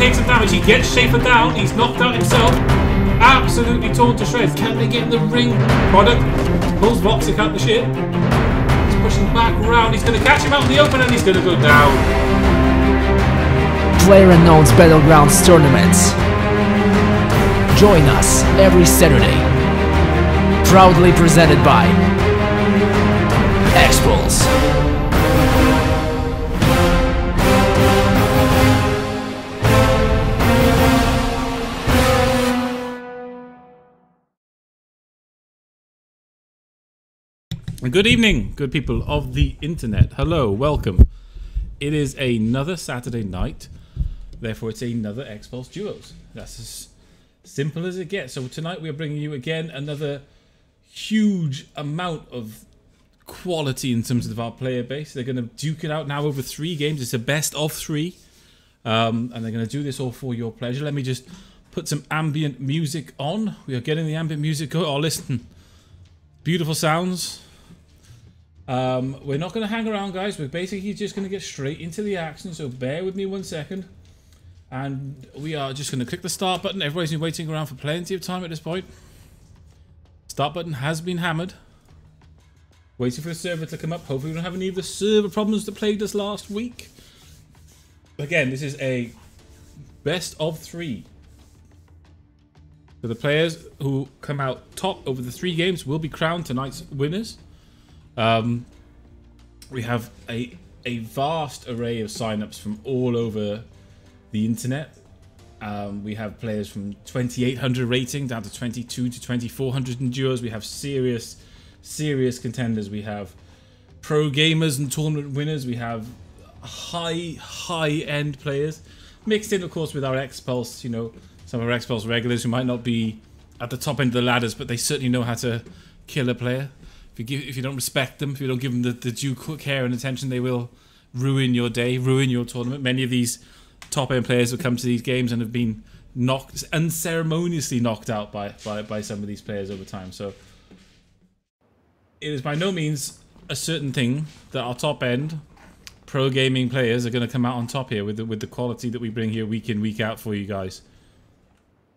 takes some damage. He gets Schaefer down. He's knocked out himself. Absolutely torn to shreds. Can they get in the ring? Product pulls Voxic out the ship. He's pushing back around. He's going to catch him out in the open and he's going to go down. Playerunknown's Battlegrounds tournaments. Join us every Saturday. Proudly presented by XPULZ. Good evening, good people of the internet. Hello, welcome. It is another Saturday night, therefore it's another XPULZ Duos. That's as simple as it gets. So tonight we are bringing you again another huge amount of quality in terms of our player base. They're going to duke it out now over 3 games. It's a best of 3, and they're going to do this all for your pleasure. Let me just put some ambient music on. We are getting the ambient music going. Oh, listen, beautiful sounds. We're not going to hang around, guys. We're basically just going to get straight into the action, so bear with me 1 second. And we are just going to click the start button. Everybody's been waiting around for plenty of time at this point. Start button has been hammered. Waiting for the server to come up. Hopefully we don't have any of the server problems that plagued us last week. Again, this is a best of 3. So the players who come out top over the 3 games will be crowned tonight's winners. We have a vast array of signups from all over the internet. We have players from 2800 rating down to 22 to 2400 in duos. We have serious contenders. We have pro gamers and tournament winners. We have high-end players mixed in, of course, with our XPULZ. You know, some of our XPULZ regulars who might not be at the top end of the ladders, but they certainly know how to kill a player. If you don't respect them, if you don't give them the due care and attention, they will ruin your day, ruin your tournament. Many of these top-end players have come to these games and have been unceremoniously knocked out by some of these players over time. So it is by no means a certain thing that our top-end pro gaming players are going to come out on top here with the quality that we bring here week in, week out for you guys.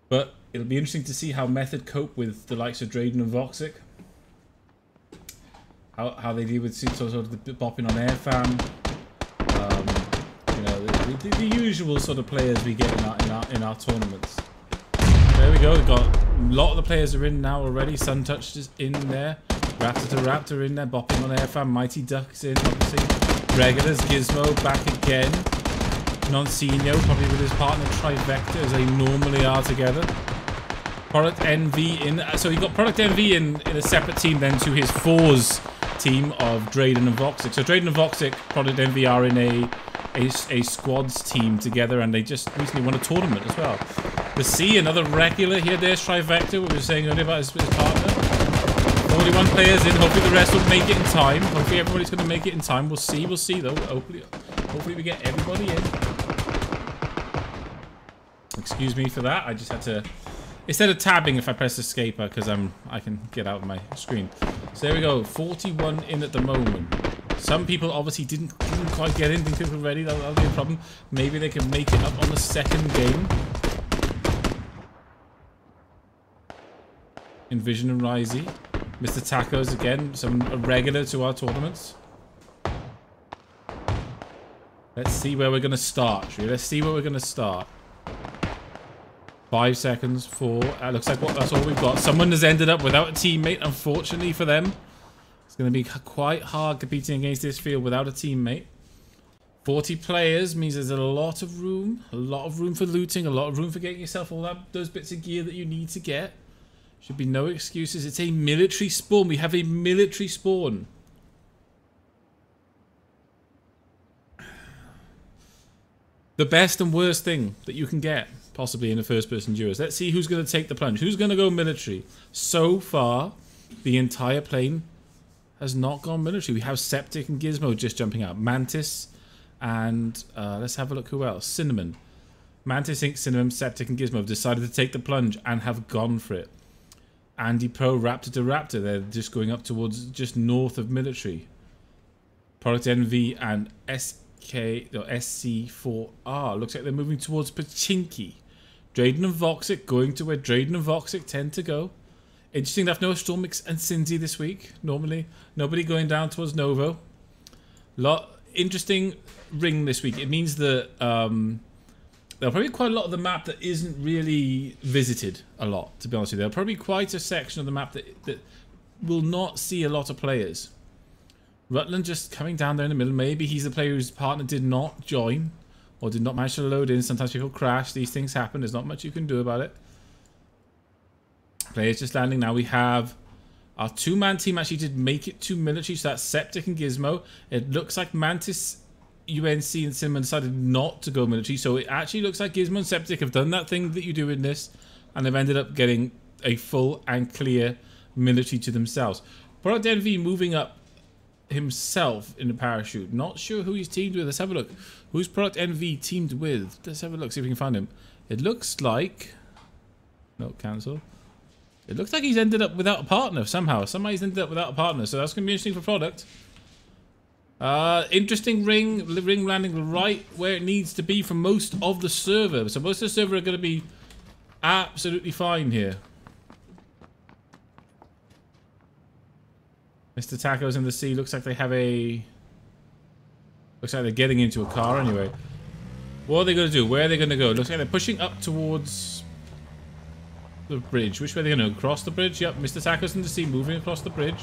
But it'll be interesting to see how Method cope with the likes of Drayden and Voxic. How they deal with sort of the bopping on air fan, you know, the usual sort of players we get in our tournaments. There we go. We've got a lot of the players are in now already. Suntouched is in there. Raptor to Raptor in there. Bopping on air fan. Mighty Ducks in, obviously. Regulars. Gizmo back again. Nonsenio probably with his partner Trifecta as they normally are together. Product NV in. So you got Product NV in a separate team then to his fours team of Drayden and Voxic. So Drayden and Voxic, Product NV are in a squads team together, and they just recently won a tournament as well. The C, another regular here. There's Trifecta, we were saying earlier about his partner. 41 players in. Hopefully the rest will make it in time. Hopefully everybody's going to make it in time. We'll see though. Hopefully we get everybody in. Excuse me for that. I just had to. Instead of tabbing, if I press escape, because I can get out of my screen. So there we go, 41 in at the moment. Some people obviously didn't quite get in, didn't think they were ready. That'll be a problem. Maybe they can make it up on the second game. Envision and Risey. Mr. Tacos again, a regular to our tournaments. Let's see where we're going to start. Let's see where we're going to start. 5 seconds, 4. Looks like that's all we've got. Someone has ended up without a teammate, unfortunately for them. It's going to be quite hard competing against this field without a teammate. 40 players means there's a lot of room for looting, a lot of room for getting yourself all those bits of gear that you need to get. Should be no excuses. It's a military spawn. We have a military spawn. The best and worst thing that you can get possibly in a first-person duos. Let's see who's going to take the plunge. Who's going to go military? So far, the entire plane has not gone military. We have Septic and Gizmo just jumping out. Mantis and let's have a look who else. Cinnamon. Mantis, Ink, Cinnamon, Septic and Gizmo have decided to take the plunge and have gone for it. Andy Pro, Raptor to Raptor. They're just going up towards just north of military. Product NV and SC4R. Looks like they're moving towards Pachinki. Drayden and Voxic going to where Drayden and Voxic tend to go. Interesting to have no Stormix and Cindy this week. Normally, nobody going down towards Novo. Interesting ring this week. It means that there'll probably be quite a lot of the map that isn't really visited a lot, to be honest with you. There'll probably be quite a section of the map that will not see a lot of players. Rutland just coming down there in the middle. Maybe he's a player whose partner did not join or did not manage to load in. Sometimes people crash. These things happen. There's not much you can do about it. Players just landing now. We have our two-man team actually did make it to military. So that's Septic and Gizmo. It looks like Mantis, UNC and Cinnamon decided not to go military. So it actually looks like Gizmo and Septic have done that thing that you do in this. And they've ended up getting a full and clear military to themselves. Product Envy moving up himself in the parachute. Not sure who he's teamed with. Let's have a look. Who's Product Envy teamed with? Let's have a look, see if we can find him. It looks like... No, cancel. It looks like he's ended up without a partner somehow. Somehow he's ended up without a partner. So that's going to be interesting for Product. Interesting ring landing right where it needs to be for most of the server. So most of the server are going to be absolutely fine here. Mr. Tacos in the sea. Looks like they have a... Looks like they're getting into a car anyway. What are they going to do? Where are they going to go? Looks like they're pushing up towards the bridge. Which way are they going to go? Across the bridge? Yep. Mr. Tacos in the sea moving across the bridge.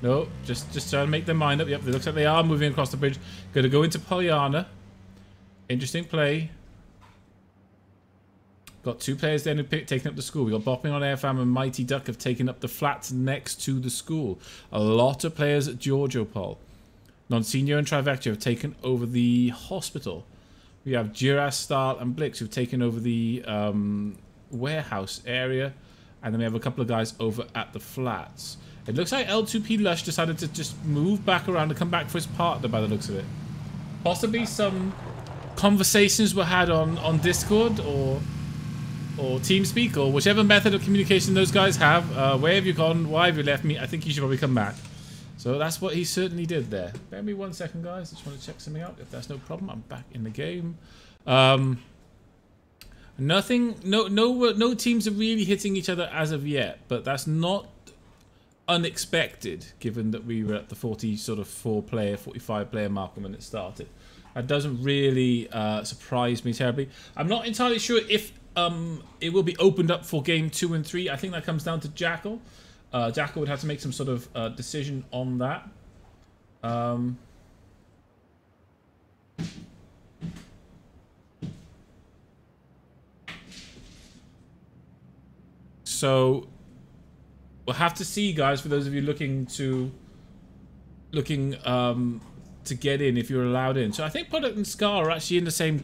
No, just trying to make their mind up. Yep, it looks like they are moving across the bridge. Going to go into Pollyanna. Interesting play. Got two players then who taken up the school. We got Bopping on Airfam and Mighty Duck have taken up the flats next to the school. A lot of players at Giorgiopol. Nonsenior and Trivecchio have taken over the hospital. We have Giras, Stahl and Blix who've taken over the warehouse area. And then we have a couple of guys over at the flats. It looks like L2P Lush decided to just move back around and come back for his partner by the looks of it. Possibly some conversations were had on Discord or TeamSpeak or whichever method of communication those guys have. Where have you gone? Why have you left me? I think you should probably come back. So that's what he certainly did there. Bear me 1 second, guys. I just want to check something out. If that's no problem, I'm back in the game. Nothing. No teams are really hitting each other as of yet, but that's not unexpected given that we were at the 45 player mark when it started. That doesn't really surprise me terribly. I'm not entirely sure if it will be opened up for game 2 and 3. I think that comes down to Jackal. Jackal would have to make some sort of decision on that. So we'll have to see, guys, for those of you looking to get in, if you're allowed in. So I think Product and Scar are actually in the same...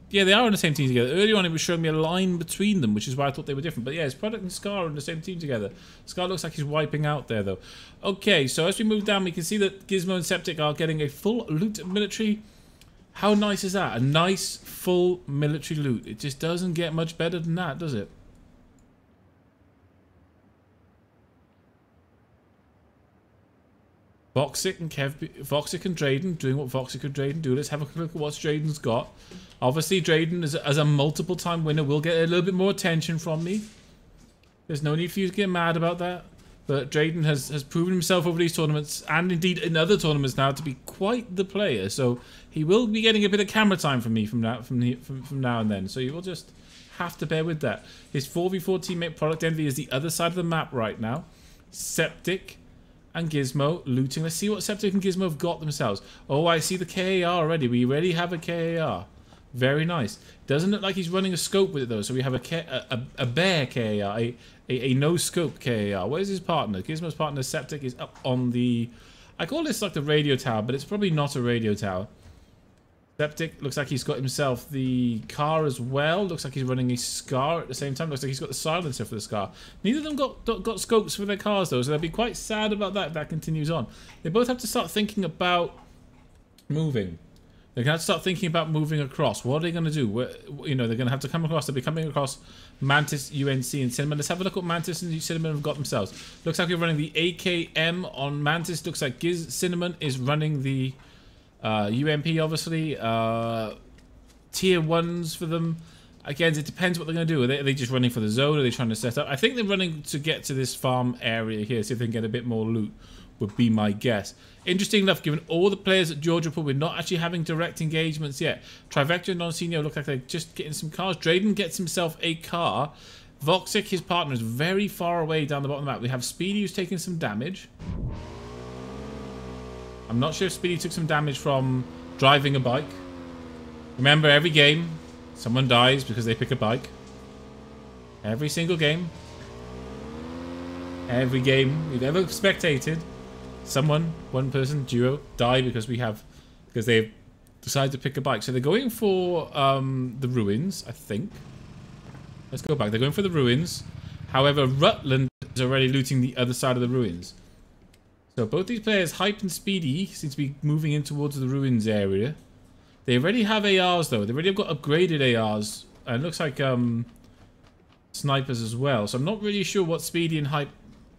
Yeah, they are in the same team together. Earlier on, it was showing me a line between them, which is why I thought they were different. But yeah, it's Product and Scar in the same team together. Scar looks like he's wiping out there, though. Okay, so as we move down, we can see that Gizmo and Septic are getting a full loot military. How nice is that? A nice, full military loot. It just doesn't get much better than that, does it? Voxic and Drayden doing what Voxic and Drayden do. Let's have a look at what Drayden's got. Obviously, Drayden as a multiple-time winner will get a little bit more attention from me. There's no need for you to get mad about that. But Drayden has proven himself over these tournaments, and indeed in other tournaments now, to be quite the player. So he will be getting a bit of camera time from me from now and then. So you will just have to bear with that. His 4v4 teammate Product Envy is the other side of the map right now. Septic and Gizmo looting. Let's see what Septic and Gizmo have got themselves. Oh, I see the KAR already. We already have a KAR. Very nice. Doesn't look like he's running a scope with it though. So we have a bear KAR, a no scope KAR. Where's his partner? Gizmo's partner Septic is up on the... I call this like the radio tower, but it's probably not a radio tower. Septic looks like he's got himself the car as well. Looks like he's running a Scar at the same time. Looks like he's got the silencer for the Scar. Neither of them got scopes for their cars though, so they'll be quite sad about that if that continues on. They both have to start thinking about moving. They're going to have to start thinking about moving across. What are they going to do? You know, they're going to have to come across. They'll be coming across Mantis, UNC, and Cinnamon. Let's have a look what Mantis and Cinnamon have got themselves. Looks like we're running the AKM on Mantis. Looks like Cinnamon is running the UMP, obviously. Tier 1s for them. Again, it depends what they're going to do. Are they just running for the zone? Are they trying to set up? I think they're running to get to this farm area here, see if they can get a bit more loot, would be my guess. Interesting enough, given all the players at Georgia Pool, we're not actually having direct engagements yet. Trivector and Nonsino look like they're just getting some cars. Drayden gets himself a car. Voxic, his partner, is very far away down the bottom of the map. We have Speedy, who's taking some damage. I'm not sure if Speedy took some damage from driving a bike. Remember, every game, someone dies because they pick a bike. Every single game. Every game we've ever spectated, someone, one person, duo, die because they've decided to pick a bike. So they're going for the ruins, I think. Let's go back. They're going for the ruins. However, Rutland is already looting the other side of the ruins. So both these players, Hype and Speedy, seem to be moving in towards the ruins area. They already have ARs though. They already have got upgraded ARs. And it looks like snipers as well. So I'm not really sure what Speedy and Hype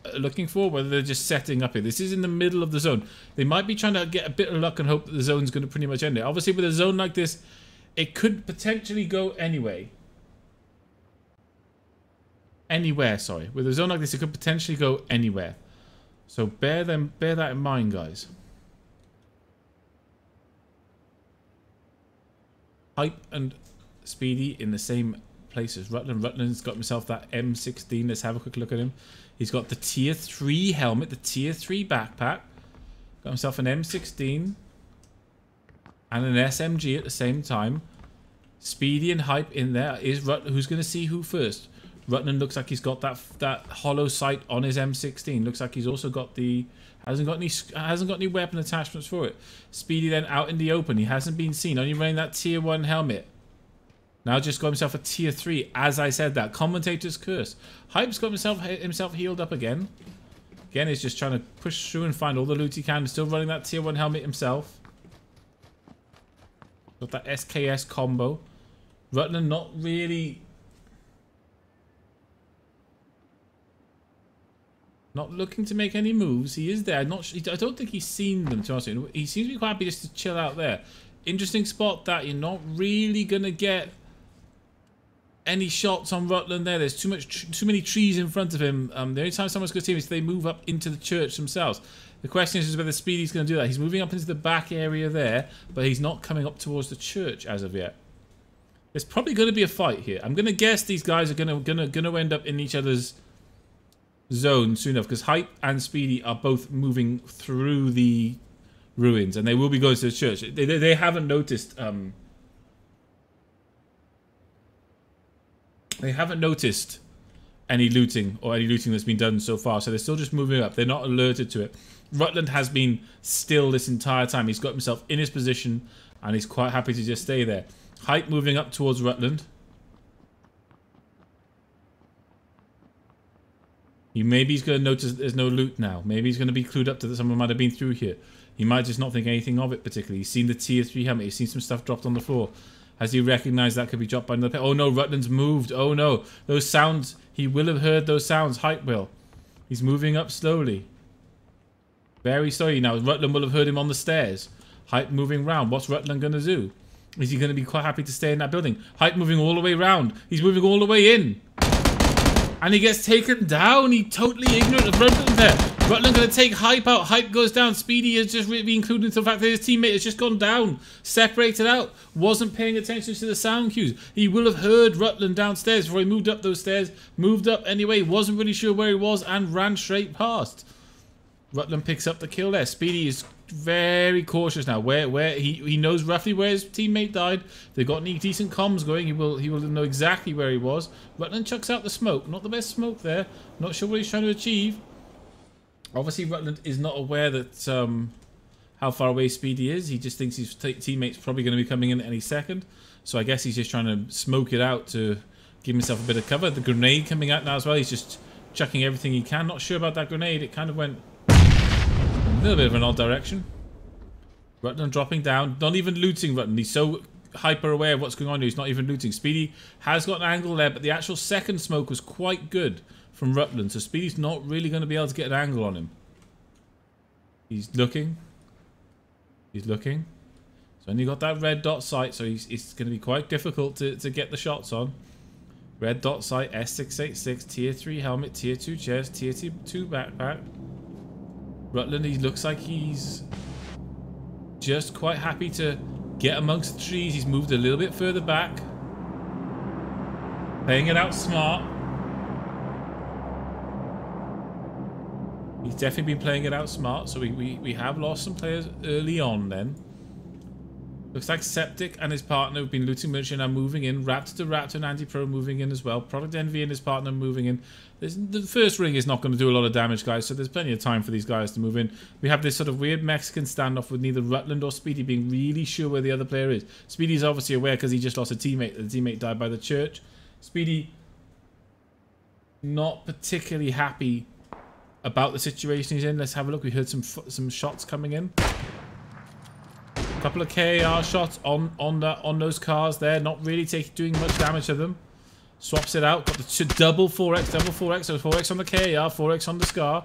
are looking for, whether they're just setting up here. This is in the middle of the zone. They might be trying to get a bit of luck and hope that the zone's going to pretty much end it. Obviously with a zone like this, it could potentially go anywhere. Sorry. With a zone like this, it could potentially go anywhere. So bear that in mind, guys. Hype and Speedy in the same place as Rutland. Rutland's got himself that M16. Let's have a quick look at him. He's got the tier 3 helmet, the tier 3 backpack. Got himself an M16 and an SMG at the same time. Speedy and Hype in there. Is Rutland, who's going to see who first? Rutland looks like he's got that hollow sight on his M16. Looks like he's also got the hasn't got any weapon attachments for it. Speedy then out in the open. He hasn't been seen. Only wearing that tier 1 helmet. Now just got himself a tier 3. As I said that, commentator's curse. Hype's got himself healed up again. Again, he's just trying to push through and find all the loot he can. Still running that tier 1 helmet himself. Got that SKS combo. Rutland not really. Not looking to make any moves. He is there. I don't think he's seen them, to be honest with you. He seems to be quite happy just to chill out there. Interesting spot that you're not really going to get any shots on Rutland there. There's too many trees in front of him. The only time someone's going to see him is if they move up into the church themselves. The question is whether Speedy's going to do that. He's moving up into the back area there, but he's not coming up towards the church as of yet. There's probably going to be a fight here. I'm going to guess these guys are going to end up in each other's zone soon enough, because Hype and Speedy are both moving through the ruins, and they will be going to the church. They haven't noticed. They haven't noticed any looting or any looting that's been done so far, so they're still just moving up. They're not alerted to it. Rutland has been still this entire time. He's got himself in his position, and he's quite happy to just stay there. Hype moving up towards Rutland. Maybe he's going to notice there's no loot now. Maybe he's going to be clued up to that someone might have been through here. He might just not think anything of it particularly. He's seen the tier 3 helmet. He's seen some stuff dropped on the floor. Has he recognized that could be dropped by another player? Oh no, Rutland's moved. Oh no. Those sounds, he will have heard those sounds. Hype will. He's moving up slowly. Very slowly now. Rutland will have heard him on the stairs. Hype moving round. What's Rutland going to do? Is he going to be quite happy to stay in that building? Hype moving all the way round. He's moving all the way in. And he gets taken down. He totally ignorant of Rutland there. Rutland going to take Hype out. Hype goes down. Speedy has just really been included into the fact that his teammate has just gone down. Separated out. Wasn't paying attention to the sound cues. He will have heard Rutland downstairs before he moved up those stairs. Moved up anyway. Wasn't really sure where he was and ran straight past. Rutland picks up the kill there. Speedy is very cautious now. Where he knows roughly where his teammate died. They've got any decent comms going. He will know exactly where he was. Rutland chucks out the smoke. Not the best smoke there. Not sure what he's trying to achieve. Obviously, Rutland is not aware that how far away Speedy is. He just thinks his teammate's probably going to be coming in any second. So I guess he's just trying to smoke it out to give himself a bit of cover. The grenade coming out now as well. He's just chucking everything he can. Not sure about that grenade. It kind of went a little bit of an odd direction. Rutland dropping down. Not even looting Rutland. He's so hyper aware of what's going on here. He's not even looting. Speedy has got an angle there, but the actual second smoke was quite good from Rutland. So Speedy's not really going to be able to get an angle on him. He's looking. He's looking. So only got that red dot sight, so it's going to be quite difficult to get the shots on. Red dot sight, S686, tier 3 helmet, tier 2 chest, tier 2 backpack. Rutland, he looks like he's just quite happy to get amongst the trees. He's moved a little bit further back. Playing it out smart. He's definitely been playing it out smart, so we have lost some players early on then. Looks like Septic and his partner have been looting merchant and moving in. Raptor to Raptor and Anti-Pro moving in as well. Product Envy and his partner moving in. The first ring is not going to do a lot of damage, guys, so there's plenty of time for these guys to move in. We have this sort of weird Mexican standoff with neither Rutland or Speedy being really sure where the other player is. Speedy's obviously aware because he just lost a teammate. The teammate died by the church. Speedy not particularly happy about the situation he's in. Let's have a look. We heard some shots coming in. Couple of KAR shots on those cars there, not really doing much damage to them. Swaps it out, got the double 4x, so 4x on the KAR, 4x on the Scar.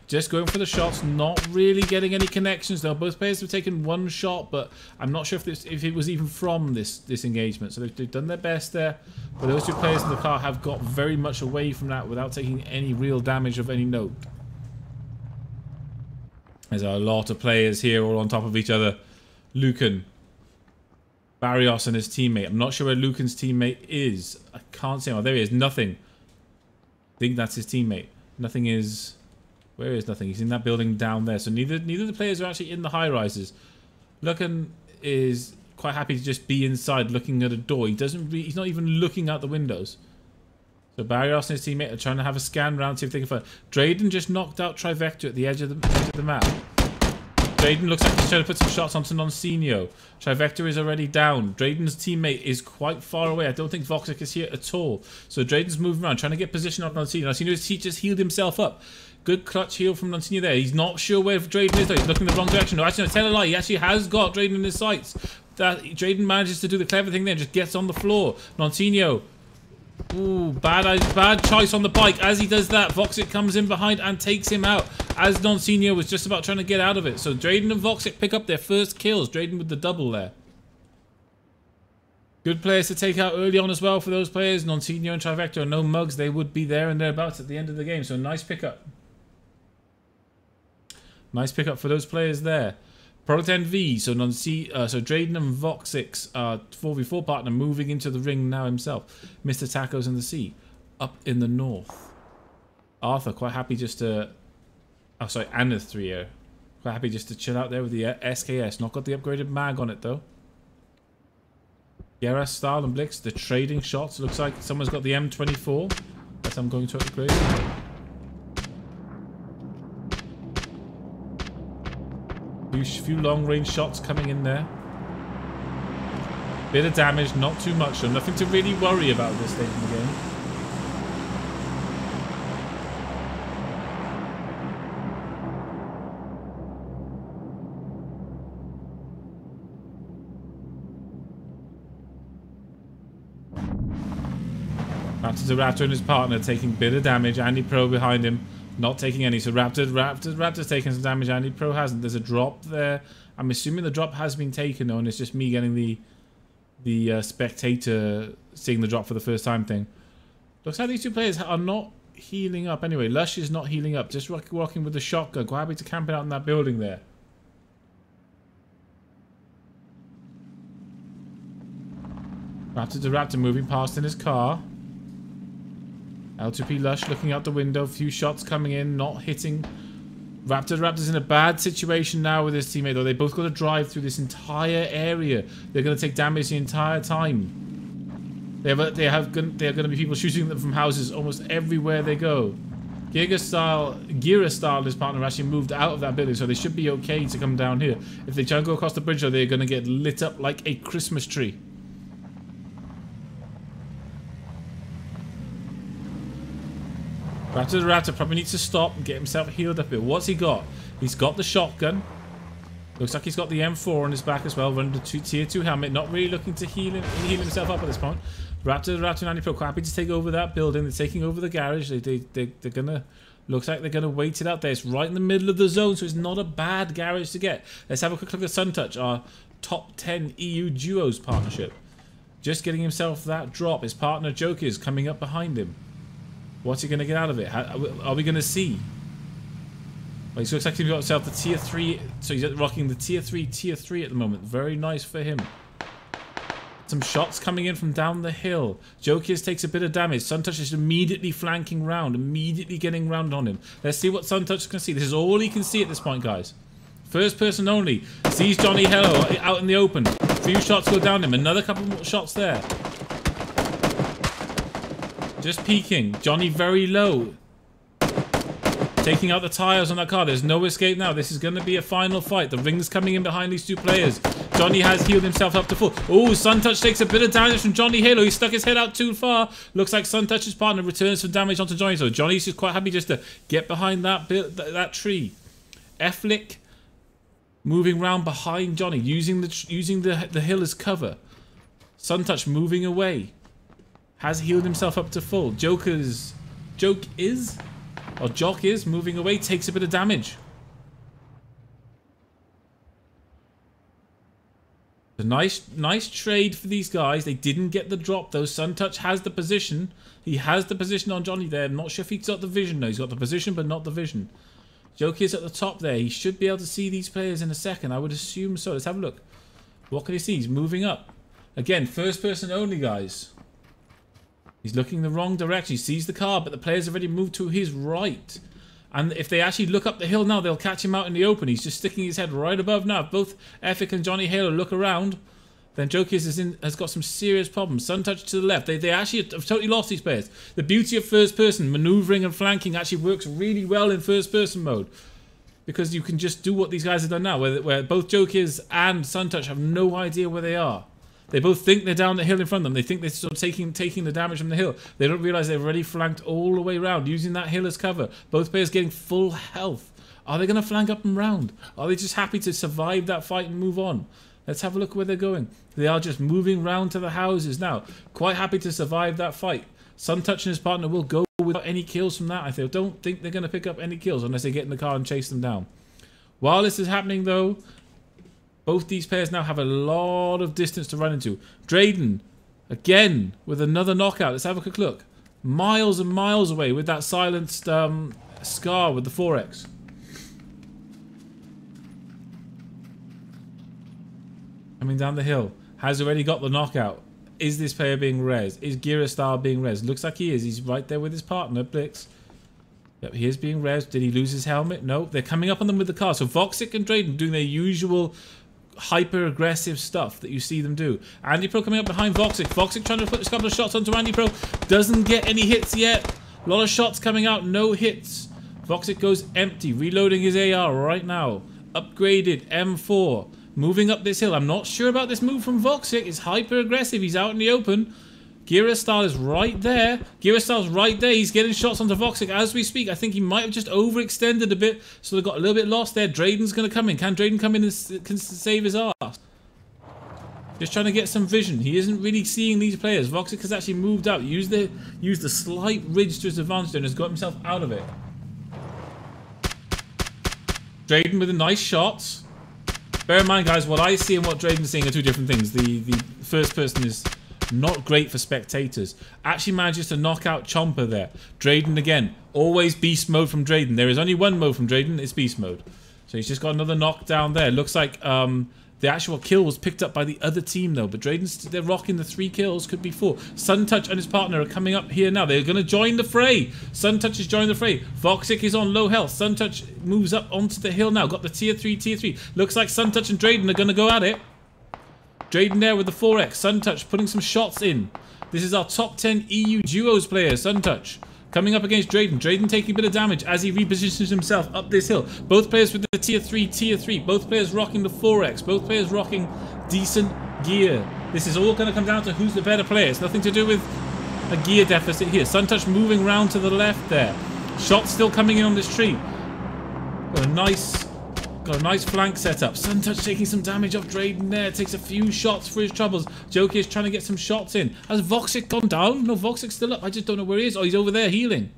Just going for the shots, not really getting any connections though. Both players have taken one shot, but I'm not sure if it was even from this engagement. So they've done their best there, but those two players in the car have got very much away from that without taking any real damage of any note. There's a lot of players here all on top of each other. Lucan, Barrios and his teammate. I'm not sure where Lucan's teammate is. I can't see him. Oh, there he is. Nothing. I think that's his teammate. Nothing is... Where is Nothing? He's in that building down there. So neither of the players are actually in the high rises. Lucan is quite happy to just be inside looking at a door. He's not even looking out the windows. So Barrios and his teammate are trying to have a scan round, see if they can find... Drayden just knocked out Trivector at the edge of the map. Drayden looks like he's trying to put some shots onto Noncinio. Trivector is already down. Drayden's teammate is quite far away. I don't think Voxic is here at all. So Drayden's moving around, trying to get position on Noncinio. Noncinio just healed himself up. Good clutch heal from Noncinio there. He's not sure where Drayden is though. He's looking in the wrong direction. No, actually, no, tell a lie. He actually has got Drayden in his sights. Drayden manages to do the clever thing there. Just gets on the floor. Noncinio. Ooh, bad choice on the bike. As he does that, Voxic comes in behind and takes him out as Noncinio was just about trying to get out of it. So Drayden and Voxic pick up their first kills. Drayden with the double there. Good players to take out early on as well for those players. Noncinio and Trivector are no mugs. They would be there and thereabouts at the end of the game. So nice pickup. Nice pickup for those players there. Product NV, so Drayden and Voxic's 4v4 partner moving into the ring now himself. Mr. Tacos in the Sea, up in the north. Arthur, quite happy just to... Oh, sorry, and the 3-year. Quite happy just to chill out there with the SKS. Not got the upgraded mag on it, though. Geras, Style, and Blix, the trading shots. Looks like someone's got the M24. That I'm going to upgrade. Few long-range shots coming in there. Bit of damage, not too much, so nothing to really worry about this stage in the game. Raptor to Raptor and his partner taking a bit of damage. Andy Pro behind him. Not taking any, so Raptor's taking some damage, Andy Pro hasn't. There's a drop there. I'm assuming the drop has been taken though, and it's just me getting the spectator seeing the drop for the first time thing. Looks like these two players are not healing up anyway. Lush is not healing up, just walking with the shotgun. Quite happy to camp it out in that building there. Raptor to Raptor moving past in his car. L2P Lush looking out the window. Few shots coming in, not hitting. Raptor's in a bad situation now with his teammate, though. They both got to drive through this entire area. They're going to take damage the entire time. They're going to be people shooting them from houses almost everywhere they go. Gira Style and his partner actually moved out of that building, so they should be okay to come down here. If they try and go across the bridge, though, they're going to get lit up like a Christmas tree. Raptor probably needs to stop and get himself healed up a bit. What's he got? He's got the shotgun. Looks like he's got the M4 on his back as well. Running the tier 2 helmet. Not really looking to heal himself up at this point. Raptor and Andy Pro quite happy to take over that building. They're taking over the garage. They're gonna... Looks like they're gonna wait it out there. It's right in the middle of the zone, so it's not a bad garage to get. Let's have a quick look at Suntouch. Our top 10 EU duos partnership. Just getting himself that drop. His partner Joker is coming up behind him. What's he going to get out of it? Are we going to see? Well, he looks like he's got himself the tier 3. So he's rocking the tier 3 at the moment. Very nice for him. Some shots coming in from down the hill. Jokies takes a bit of damage. Suntouch is immediately flanking round. Immediately getting round on him. Let's see what Suntouch can see. This is all he can see at this point, guys. First person only. Sees Johnny Hello out in the open. A few shots go down him. Another couple more shots there. Just peeking. Johnny very low. Taking out the tires on that car. There's no escape now. This is going to be a final fight. The ring's coming in behind these two players. Johnny has healed himself up to full. Oh, Suntouch takes a bit of damage from Johnny Halo. He stuck his head out too far. Looks like Suntouch's partner returns some damage onto Johnny. So Johnny's just quite happy just to get behind that tree. FEKE moving round behind Johnny, using the hill as cover. Suntouch moving away. Has healed himself up to full. Jock is moving away, takes a bit of damage. A nice trade for these guys. They didn't get the drop though. Suntouch has the position. He has the position on Johnny there. I'm not sure if he's got the vision though. He's got the position but not the vision. Joker's at the top there. He should be able to see these players in a second. I would assume so. Let's have a look. What can he see? He's moving up. Again, first person only, guys. He's looking the wrong direction. He sees the car, but the player's already moved to his right. And if they actually look up the hill now, they'll catch him out in the open. He's just sticking his head right above now. If both FEKE and Johnny Halo look around, then Jokies has got some serious problems. Suntouch to the left. They actually have totally lost these players. The beauty of first person, maneuvering and flanking actually works really well in first person mode. Because you can just do what these guys have done now, where both Jokies and Suntouch have no idea where they are. They both think they're down the hill in front of them. They think they're sort of taking the damage from the hill. They don't realize they've already flanked all the way around, using that hill as cover. Both players getting full health. Are they going to flank up and round? Are they just happy to survive that fight and move on? Let's have a look where they're going. They are just moving round to the houses now. Quite happy to survive that fight. Suntouch and his partner will go without any kills from that. I don't think they're going to pick up any kills unless they get in the car and chase them down. While this is happening though, both these players now have a lot of distance to run into. Drayden, again, with another knockout. Let's have a quick look. Miles and miles away with that silenced Scar with the 4X. Coming down the hill. Has already got the knockout. Is this player being res? Is Girastar being res? Looks like he is. He's right there with his partner, Blix. Yep, he is being res. Did he lose his helmet? No. They're coming up on them with the car. So Voxic and Drayden doing their usual hyper-aggressive stuff that you see them do. Andy Pro coming up behind Voxic. Voxic trying to put a couple of shots onto Andy Pro. Doesn't get any hits yet. A lot of shots coming out. No hits. Voxic goes empty. Reloading his AR right now. Upgraded M4. Moving up this hill. I'm not sure about this move from Voxic. It's hyper-aggressive. He's out in the open. Girastar is right there. Girastar's right there. He's getting shots onto Voxic as we speak. I think he might have just overextended a bit, so they got a little bit lost there. Drayden's going to come in. Can Drayden come in and can save his ass? Just trying to get some vision. He isn't really seeing these players. Voxic has actually moved out. Used the slight ridge to his advantage and has got himself out of it. Drayden with a nice shot. Bear in mind, guys, what I see and what Drayden's seeing are two different things. The first person is not great for spectators. Actually manages to knock out Chomper there. Drayden again. Always beast mode from Drayden. There is only one mode from Drayden. It's beast mode. So he's just got another knockdown there. Looks like the actual kill was picked up by the other team though. But they're rocking the 3 kills. Could be 4. Suntouch and his partner are coming up here now. They're going to join the fray. Suntouch is joining the fray. Voxic is on low health. Suntouch moves up onto the hill now. Got the tier 3. Looks like Suntouch and Drayden are going to go at it. Drayden there with the 4X. Suntouch putting some shots in. This is our top 10 EU duos player, Suntouch. Coming up against Drayden. Drayden taking a bit of damage as he repositions himself up this hill. Both players with the tier 3. Both players rocking the 4X. Both players rocking decent gear. This is all going to come down to who's the better player. It's nothing to do with a gear deficit here. Suntouch moving round to the left there. Shots still coming in on this tree. Got a nice flank setup. Suntouch taking some damage off Drayden there. Takes a few shots for his troubles. Joker is trying to get some shots in. Has Voxic gone down? No, Voxic's still up. I just don't know where he is. Oh, he's over there healing.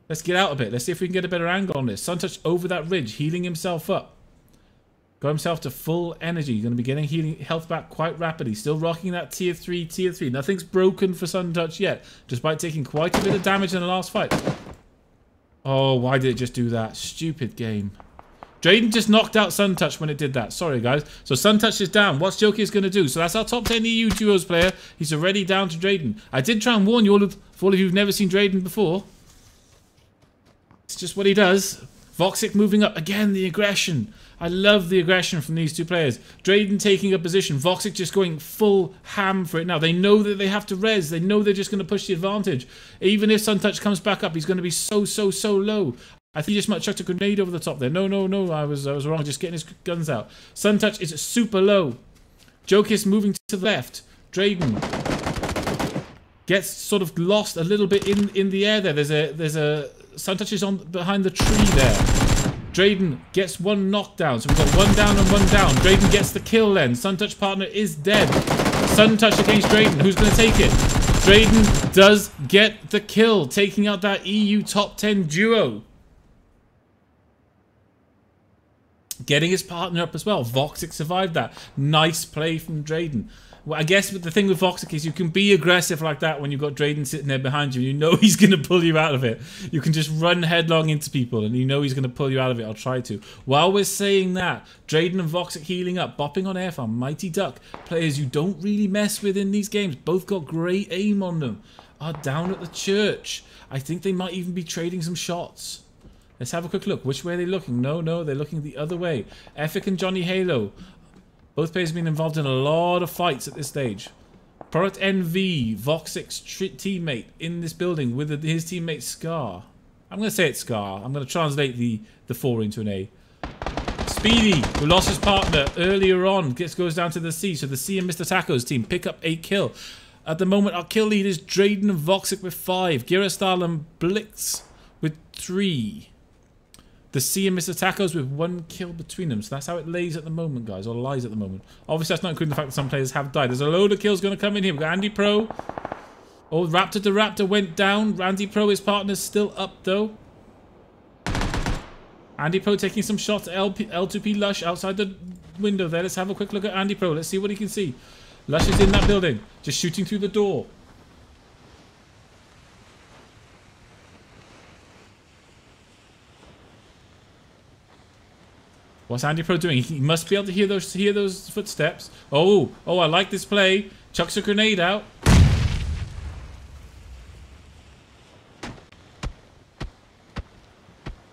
Let's get out a bit. Let's see if we can get a better angle on this. Suntouch over that ridge, healing himself up. Got himself to full energy. Going to be getting healing health back quite rapidly. Still rocking that tier 3. Nothing's broken for Suntouch yet, despite taking quite a bit of damage in the last fight. Oh, why did it just do that? Stupid game. Drayden just knocked out Suntouch when it did that. Sorry, guys. So Suntouch is down. What's Joker's going to do? So that's our top 10 EU duos player. He's already down to Drayden. I did try and warn you all, for all of you who've never seen Drayden before. It's just what he does. Voxic moving up. Again, the aggression. I love the aggression from these two players. Drayden taking a position. Voxic just going full ham for it now. They know that they have to res. They know they're just going to push the advantage. Even if Suntouch comes back up, he's going to be so low. I think he just might chucked a grenade over the top there. No. I was wrong. Just getting his guns out. Suntouch is super low. Jokis moving to the left. Drayden gets sort of lost a little bit in the air there. There's a Suntouch is on behind the tree there. Drayden gets one knockdown. So we've got one down and one down. Drayden gets the kill then. Suntouch partner is dead. Suntouch against Drayden. Who's going to take it? Drayden does get the kill, taking out that EU top 10 duo. Getting his partner up as well. Voxic survived that. Nice play from Drayden. Well, I guess the thing with Voxic is you can be aggressive like that when you've got Drayden sitting there behind you. You know he's going to pull you out of it. You can just run headlong into people and you know he's going to pull you out of it. I'll try to. While we're saying that, Drayden and Voxic healing up, bopping on air farm. Mighty Duck, players you don't really mess with in these games. Both got great aim on them. Are down at the church. I think they might even be trading some shots. Let's have a quick look. Which way are they looking? No, they're looking the other way. FEKE and Johnny Halo. Both players have been involved in a lot of fights at this stage. Product NV, Voxic's teammate in this building with his teammate Scar. I'm going to say it's Scar. I'm going to translate the 4 into an A. Speedy, who lost his partner earlier on, goes down to the C. So the C and Mr. Taco's team pick up a kill. At the moment, our kill lead is Drayden and Voxic with 5. Girastal and Blitz with 3. The C and Mr. Tacos with 1 kill between them. So that's how it lays at the moment, guys. Or lies at the moment. Obviously, that's not including the fact that some players have died. There's a load of kills going to come in here. We've got Andy Pro. Oh, Raptor to Raptor went down. Andy Pro, his partner's still up, though. Andy Pro taking some shots. L2P Lush outside the window there. Let's have a quick look at Andy Pro. Let's see what he can see. Lush is in that building. Just shooting through the door. What's Andy Pro doing? He must be able to hear those footsteps. Oh, I like this play. Chucks a grenade out.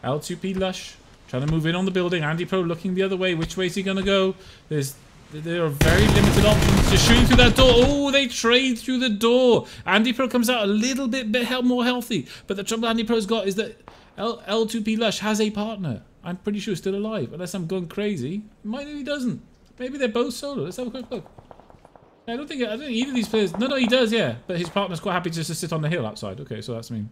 L2P Lush trying to move in on the building. Andy Pro looking the other way. Which way is he gonna go? There are very limited options. Just shooting through that door. Oh, they trade through the door. Andy Pro comes out a little bit more healthy. But the trouble Andy Pro's got is that L2P Lush has a partner. I'm pretty sure he's still alive, unless I'm going crazy. Maybe he doesn't. Maybe they're both solo. Let's have a quick look. I don't think either of these players. No, he does, yeah. But his partner's quite happy just to sit on the hill outside. Okay, so that's mean.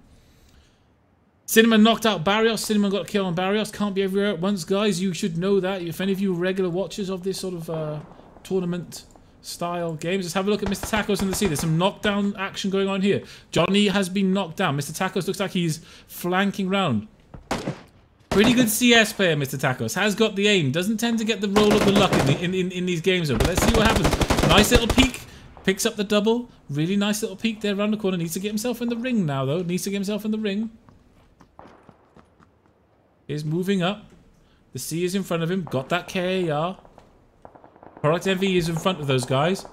Cinnamon knocked out Barrios. Cinnamon got a kill on Barrios. Can't be everywhere at once, guys. You should know that. If any of you are regular watchers of this sort of tournament style games, let's have a look at Mr. Tacos in the sea. There's some knockdown action going on here. Johnny has been knocked down. Mr. Tacos looks like he's flanking round. Pretty good CS player, Mr. Tacos. Has got the aim. Doesn't tend to get the roll of the luck in these games, though. But let's see what happens. Nice little peek. Picks up the double. Really nice little peek there around the corner. Needs to get himself in the ring now, though. Needs to get himself in the ring. Is moving up. The C is in front of him. Got that KAR. Product MV is in front of those guys.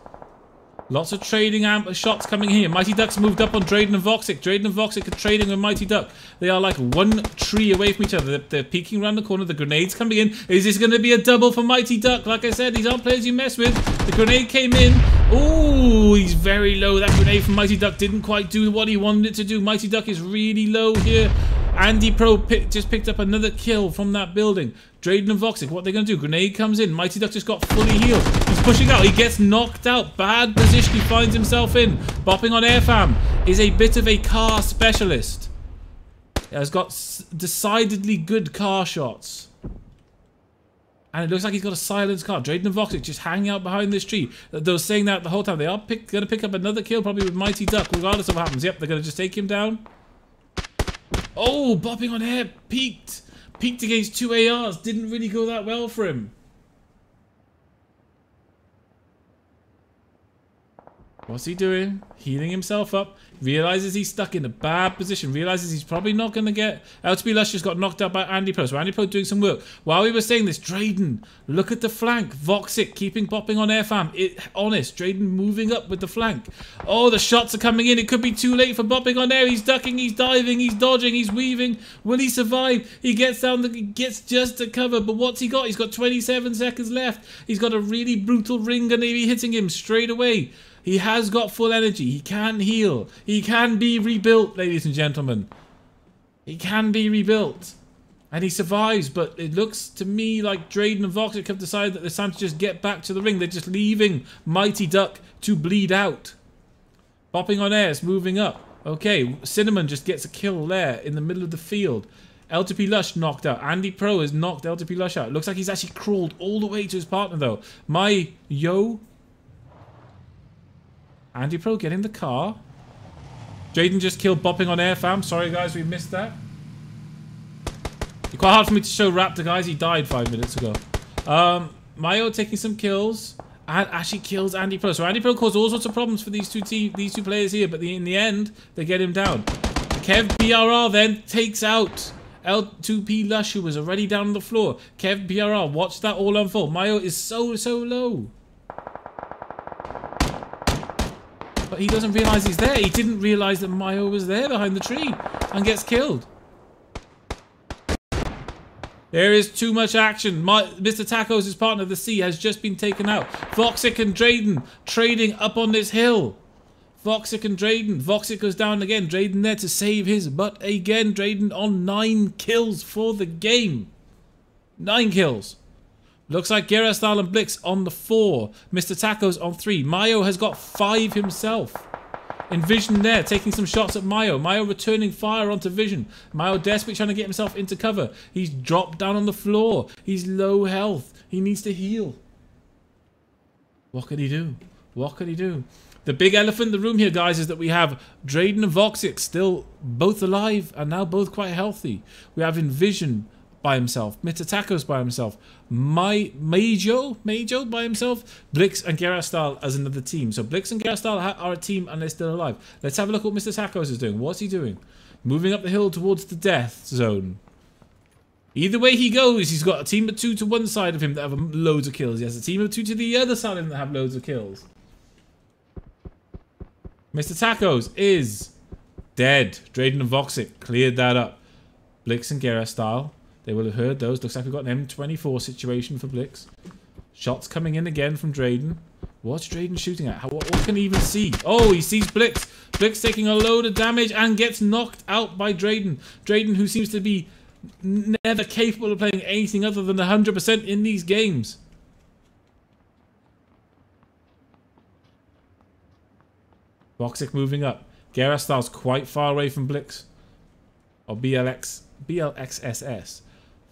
Lots of trading shots coming here. Mighty Duck's moved up on Drayden and Voxic. Drayden and Voxic are trading with Mighty Duck. They are like 1 tree away from each other. They're peeking around the corner. The grenade's coming in. Is this going to be a double for Mighty Duck? Like I said, these aren't players you mess with. The grenade came in. Ooh, he's very low. That grenade from Mighty Duck didn't quite do what he wanted it to do. Mighty Duck is really low here. Andy Pro just picked up another kill from that building. Drayden and Voxic, what are they going to do? Grenade comes in. Mighty Duck just got fully healed. He's pushing out. He gets knocked out. Bad position he finds himself in. Bopping on airfam. Is a bit of a car specialist. He has got decidedly good car shots. And it looks like he's got a silenced car. Drayden and Voxic just hanging out behind this tree. They were saying that the whole time. They are going to pick up another kill probably with Mighty Duck regardless of what happens. Yep, they're going to just take him down. Oh, bopping on air. Peaked against 2 ARs. Didn't really go that well for him. What's he doing? Healing himself up. Realizes he's stuck in a bad position. Realizes he's probably not going to get... LTB just got knocked out by Andy Pro. So Andy Pro doing some work. While we were saying this, Drayden, look at the flank. Voxic keeping popping on airfam. Honest, Drayden moving up with the flank. Oh, the shots are coming in. It could be too late for popping on air. He's ducking, he's diving, he's dodging, he's weaving. Will he survive? He gets down, he gets just to cover. But what's he got? He's got 27 seconds left. He's got a really brutal ring gonna be hitting him straight away. He has got full energy. He can heal. He can be rebuilt, ladies and gentlemen. He can be rebuilt. And he survives, but it looks to me like Drayden and Voxic have decided that it's time to just get back to the ring. They're just leaving Mighty Duck to bleed out. Bopping on air, it's moving up. Okay, Cinnamon just gets a kill there in the middle of the field. LTP Lush knocked out. Andy Pro has knocked LTP Lush out. Looks like he's actually crawled all the way to his partner, though. Andy Pro, get in the car. Drayden just killed Bopping on air, fam. Sorry, guys, we missed that. It's quite hard for me to show Raptor, guys. He died 5 minutes ago. Mayo taking some kills. And actually kills Andy Pro. So Andy Pro caused all sorts of problems for these two players here. But in the end, they get him down. Kev BRR then takes out L2P Lush, who was already down on the floor. Kev BRR, watch that all unfold. Mayo is so low. But he doesn't realise he's there. He didn't realise that Mayo was there behind the tree and gets killed. There is too much action. Mr. Tacos, his partner, the Sea, has just been taken out. Voxic and Drayden trading up on this hill. Voxic and Drayden. Voxic goes down again. Drayden there to save his butt again. Drayden on 9 kills for the game. 9 kills. Looks like Gerastal and Blix on the 4. Mr. Tacos on 3. Mayo has got 5 himself. Envision there, taking some shots at Mayo. Mayo returning fire onto Vision. Mayo desperately trying to get himself into cover. He's dropped down on the floor. He's low health. He needs to heal. What can he do? What can he do? The big elephant in the room here, guys, is that we have Drayden and Voxic still both alive and now both quite healthy. We have Envision by himself, Mr. Tacos by himself, Majo by himself, Blix and Gerastal as another team. So Blix and Gerastal are a team and they're still alive. Let's have a look at what Mr. Tacos is doing. What's he doing? Moving up the hill towards the death zone. Either way he goes, he's got a team of 2 to one side of him that have loads of kills. He has a team of 2 to the other side of him that have loads of kills. Mr. Tacos is dead. Drayden and Voxic cleared that up. Blix and Gerastal. They will have heard those. Looks like we've got an M24 situation for Blix. Shots coming in again from Drayden. What's Drayden shooting at? What can he even see? Oh, he sees Blix. Blix taking a load of damage and gets knocked out by Drayden. Drayden, who seems to be never capable of playing anything other than 100% in these games. Voxic moving up. Gerastal's quite far away from Blix. Or BLXSS.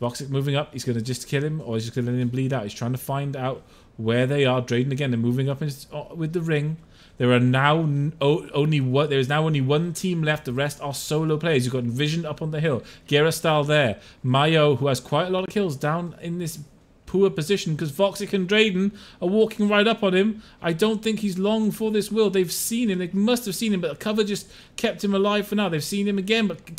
Voxic moving up. He's going to just kill him, or he's just going to let him bleed out. He's trying to find out where they are. Drayden again. They're moving up with the ring. There is now only one team left. The rest are solo players. You've got Envision up on the hill. Gerastal there. Mayo, who has quite a lot of kills, down in this poor position because Voxic and Drayden are walking right up on him. I don't think he's long for this world. They've seen him. They must have seen him, but the cover just kept him alive for now. They've seen him again, but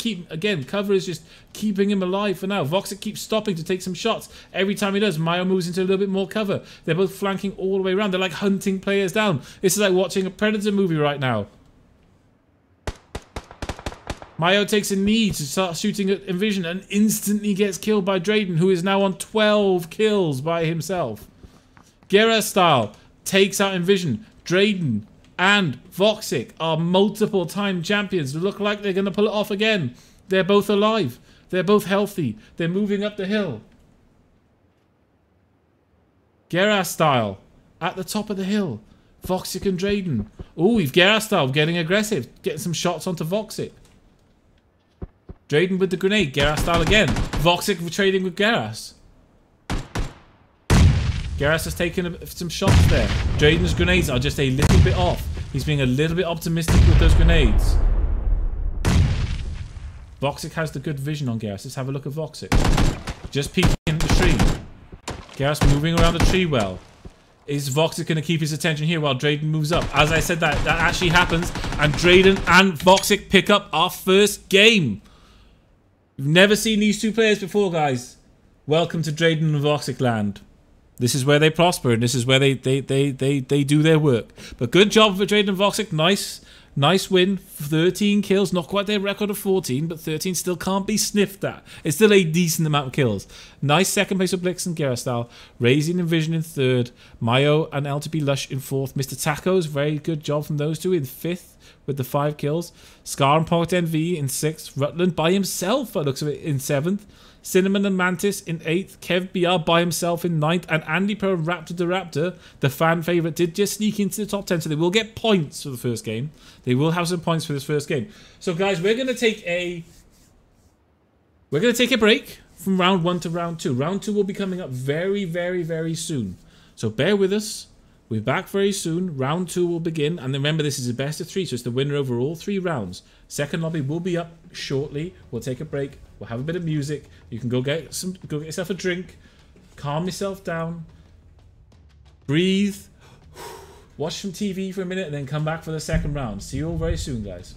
cover is just keeping him alive for now. Voxic keeps stopping to take some shots. Every time he does, Mayo moves into a little bit more cover. They're both flanking all the way around. They're like hunting players down. This is like watching a Predator movie right now. Mayo takes a knee to start shooting at Envision and instantly gets killed by Drayden, who is now on 12 kills by himself. Gerastal takes out Envision. Drayden and Voxic are multiple time champions. They look like they're going to pull it off again. They're both alive. They're both healthy. They're moving up the hill. Gerastal at the top of the hill. Voxic and Drayden. Oh, we've Gerastal getting aggressive. Getting some shots onto Voxic. Drayden with the grenade. Gerastal again. Voxic trading with Geras. Geras has taken some shots there. Drayden's grenades are just a little bit off. He's being a little bit optimistic with those grenades. Voxic has the good vision on Geras. Let's have a look at Voxic. Just peeking in the tree. Geras moving around the tree well. Is Voxic going to keep his attention here while Drayden moves up? As I said, that actually happens. And Drayden and Voxic pick up our first game. We've never seen these two players before, guys. Welcome to Drayden and Voxic land. This is where they prosper, and this is where they do their work. But good job for Drayden and Voxic. Nice win. 13 kills. Not quite their record of 14, but 13 still can't be sniffed at. It's still a decent amount of kills. Nice second place for Blix and Gerastal. Raising and Vision in third. Mayo and LTB Lush in fourth. Mr. Tacos, very good job from those two in fifth with the 5 kills. Scar and Pocket NV in sixth. Rutland by himself, by the looks of it, in seventh. Cinnamon and Mantis in 8th, Kev BR by himself in 9th, and Andy Pro and Raptor the Raptor, the fan favourite, did just sneak into the top 10, so they will get points for the first game. They will have some points for this first game. So guys, we're going to take a break from round 1 to round 2. Round 2 will be coming up very, very, very soon. So bear with us. We're back very soon. Round 2 will begin, and remember, this is a best of 3, so it's the winner over all 3 rounds. Second lobby will be up shortly. We'll take a break. We'll have a bit of music. You can go get yourself a drink, calm yourself down, breathe, watch some TV for a minute, and then come back for the second round. See you all very soon, guys.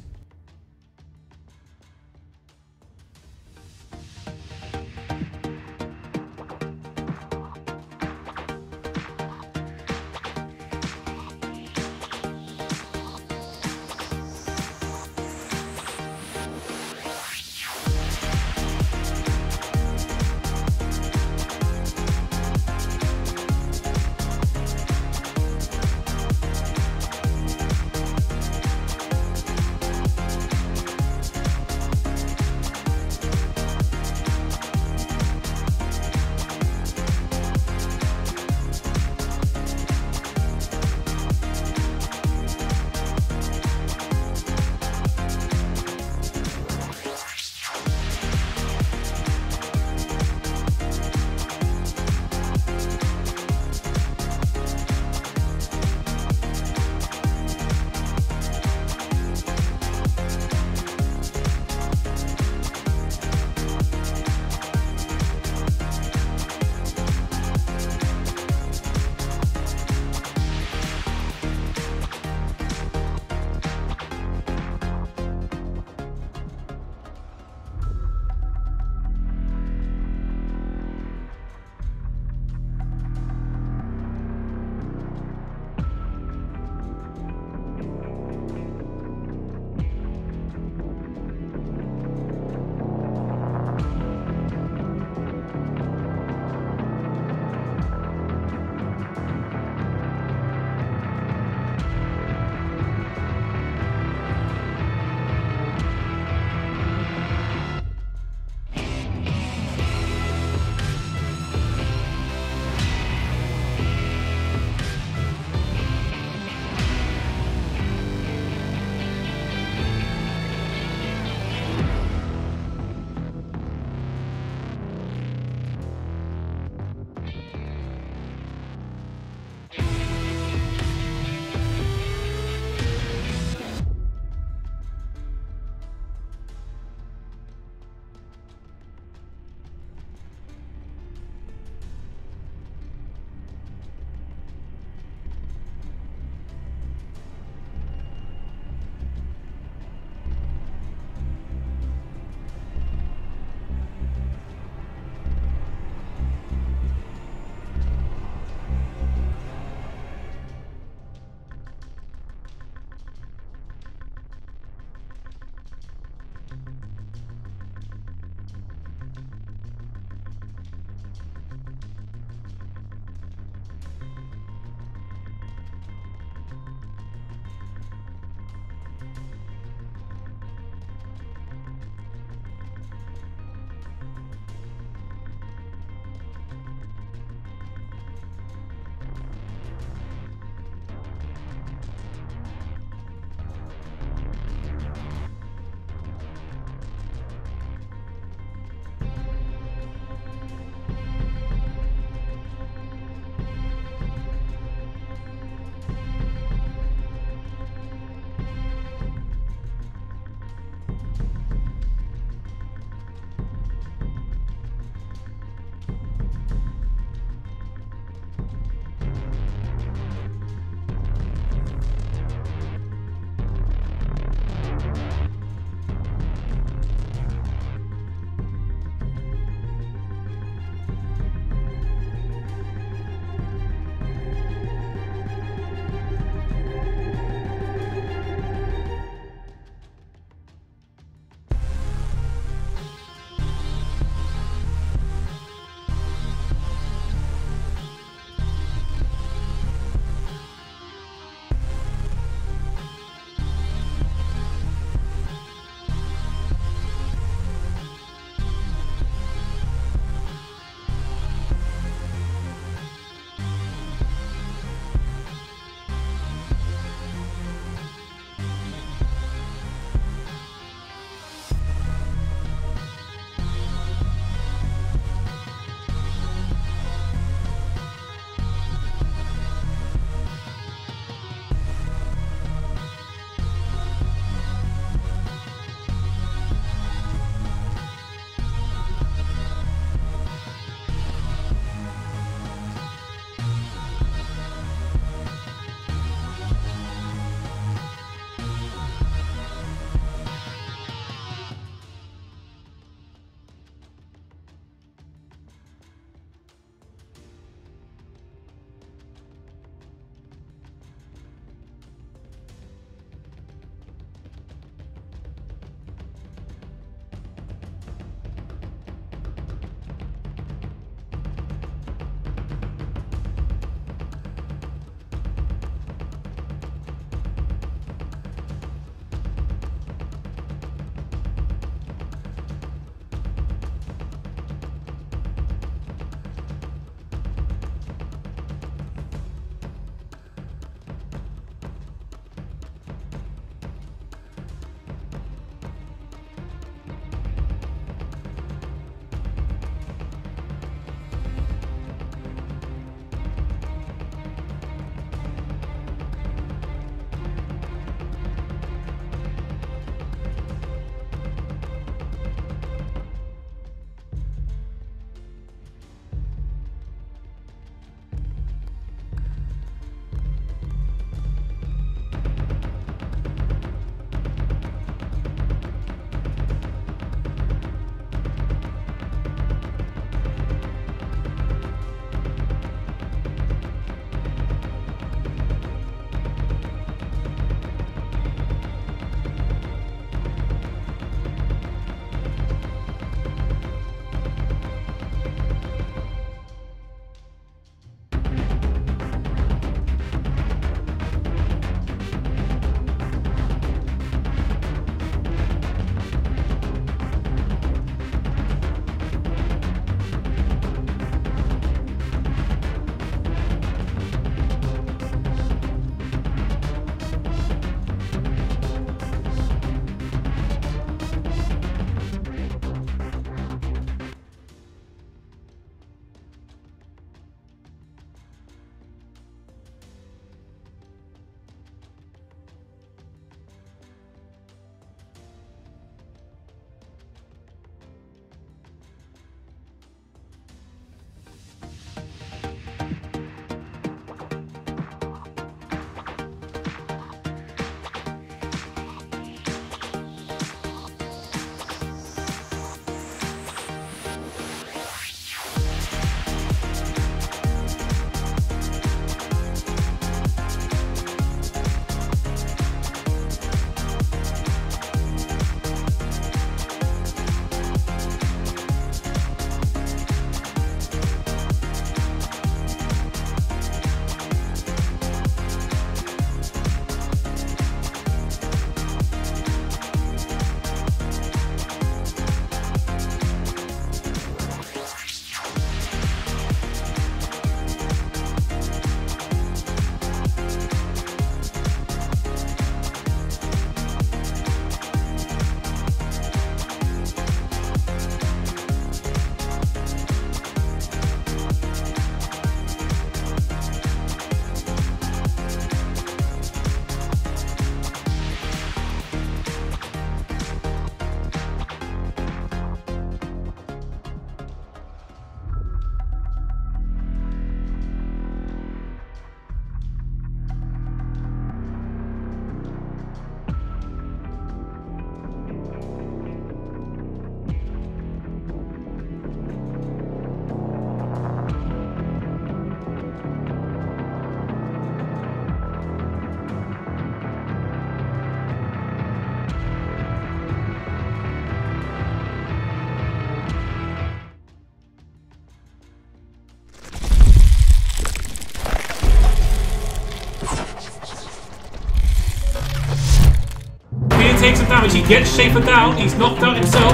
takes some damage. He gets Schaefer down. He's knocked out himself.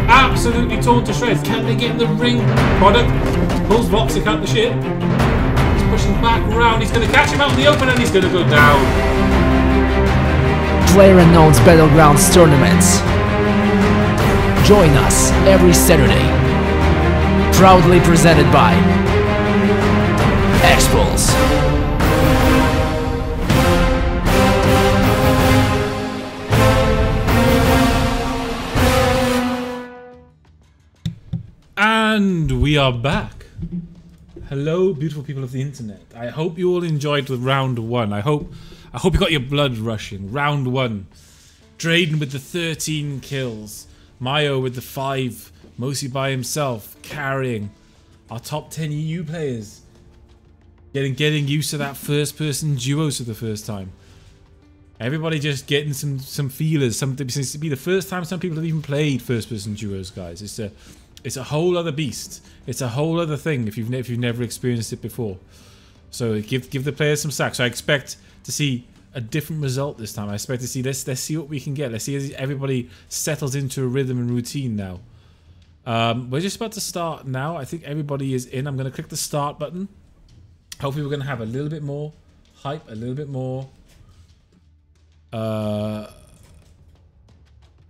Absolutely torn to shreds. Can they get in the ring? Product pulls Voxic out the ship. He's pushing back around. He's going to catch him out in the open and he's going to go down. Playerunknown's Battlegrounds tournaments. Join us every Saturday. Proudly presented by XPULZ. And we are back. Hello, beautiful people of the internet. I hope you all enjoyed the round one. I hope you got your blood rushing. Round one. Drayden with the 13 kills. Mayo with the 5, mostly by himself, carrying our top 10 EU players. Getting used to that first-person duos for the first time. Everybody just getting some feelers. It seems to be the first time some people have even played first-person duos, guys. It's a whole other beast. It's a whole other thing if you've never experienced it before. So give the players some slack. So I expect to see a different result this time. I expect to see let's see what we can get. Let's see as everybody settles into a rhythm and routine now. We're just about to start now. I think everybody is in. I'm going to click the start button. Hopefully we're going to have a little bit more hype, a little bit more. I've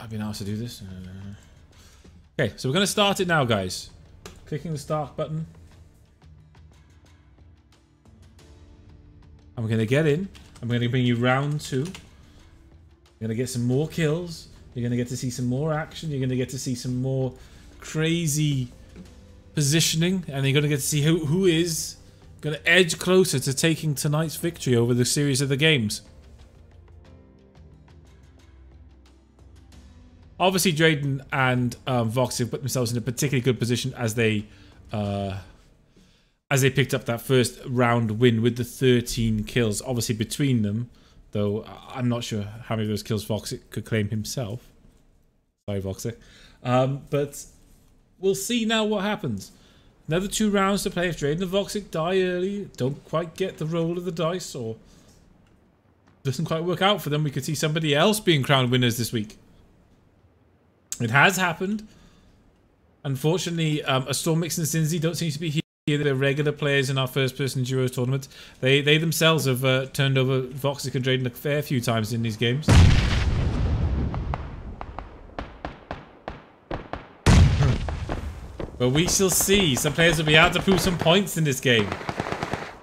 been asked to do this. Okay, so we're going to start it now, guys. Clicking the start button. I'm going to get in. I'm going to bring you round 2. You're going to get some more kills. You're going to get to see some more action. You're going to get to see some more crazy positioning. And you're going to get to see who is going to edge closer to taking tonight's victory over the series of the games. Obviously, Drayden and Vox have put themselves in a particularly good position as they picked up that first round win with the 13 kills. Obviously, between them, though, I'm not sure how many of those kills Voxic could claim himself. Sorry, Voxic. But we'll see now what happens. Another 2 rounds to play. If Drayden and Voxic die early, don't quite get the roll of the dice, or doesn't quite work out for them, we could see somebody else being crowned winners this week. It has happened. Unfortunately, a Stormmix and Cinzy don't seem to be here. They're regular players in our first-person duos tournament. They themselves have turned over Voxic and Drayden a fair few times in these games. But we shall see. Some players will be out to prove some points in this game.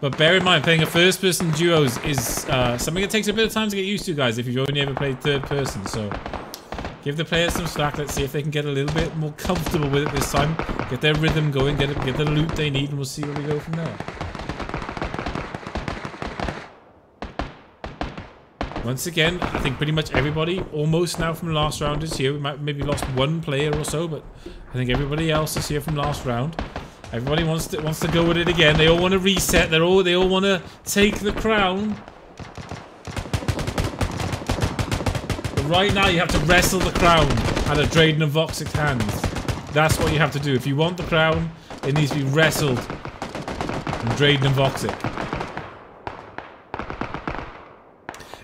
But bear in mind, playing a first-person duos is something that takes a bit of time to get used to, guys, if you've only ever played third-person. So give the players some slack. Let's see if they can get a little bit more comfortable with it this time. Get their rhythm going, get the loot they need, and we'll see where we go from there. Once again, I think pretty much everybody, almost now from last round, is here. We might maybe lost 1 player or so, but I think everybody else is here from last round. Everybody wants to go with it again. They all want to reset. They all want to take the crown. Right now, you have to wrestle the crown out of Drayden and Voxic's hands. That's what you have to do. If you want the crown, it needs to be wrestled from Drayden and Voxic.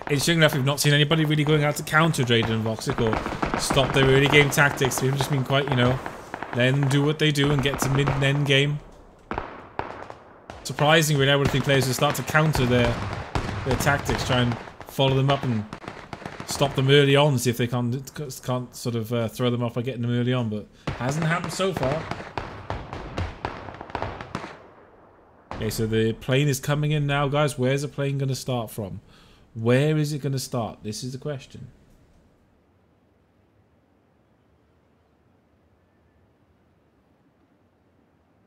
Interesting enough, we've not seen anybody really going out to counter Drayden and Voxic or stop their early game tactics. They've just been quite, then do what they do and get to mid and end game. Surprisingly, really, I would think players will start to counter their tactics, try and follow them up and stop them early on, see if they can't sort of throw them off by getting them early on, but hasn't happened so far. Okay, so the plane is coming in now, guys. Where's the plane going to start from? Where is it going to start? This is the question.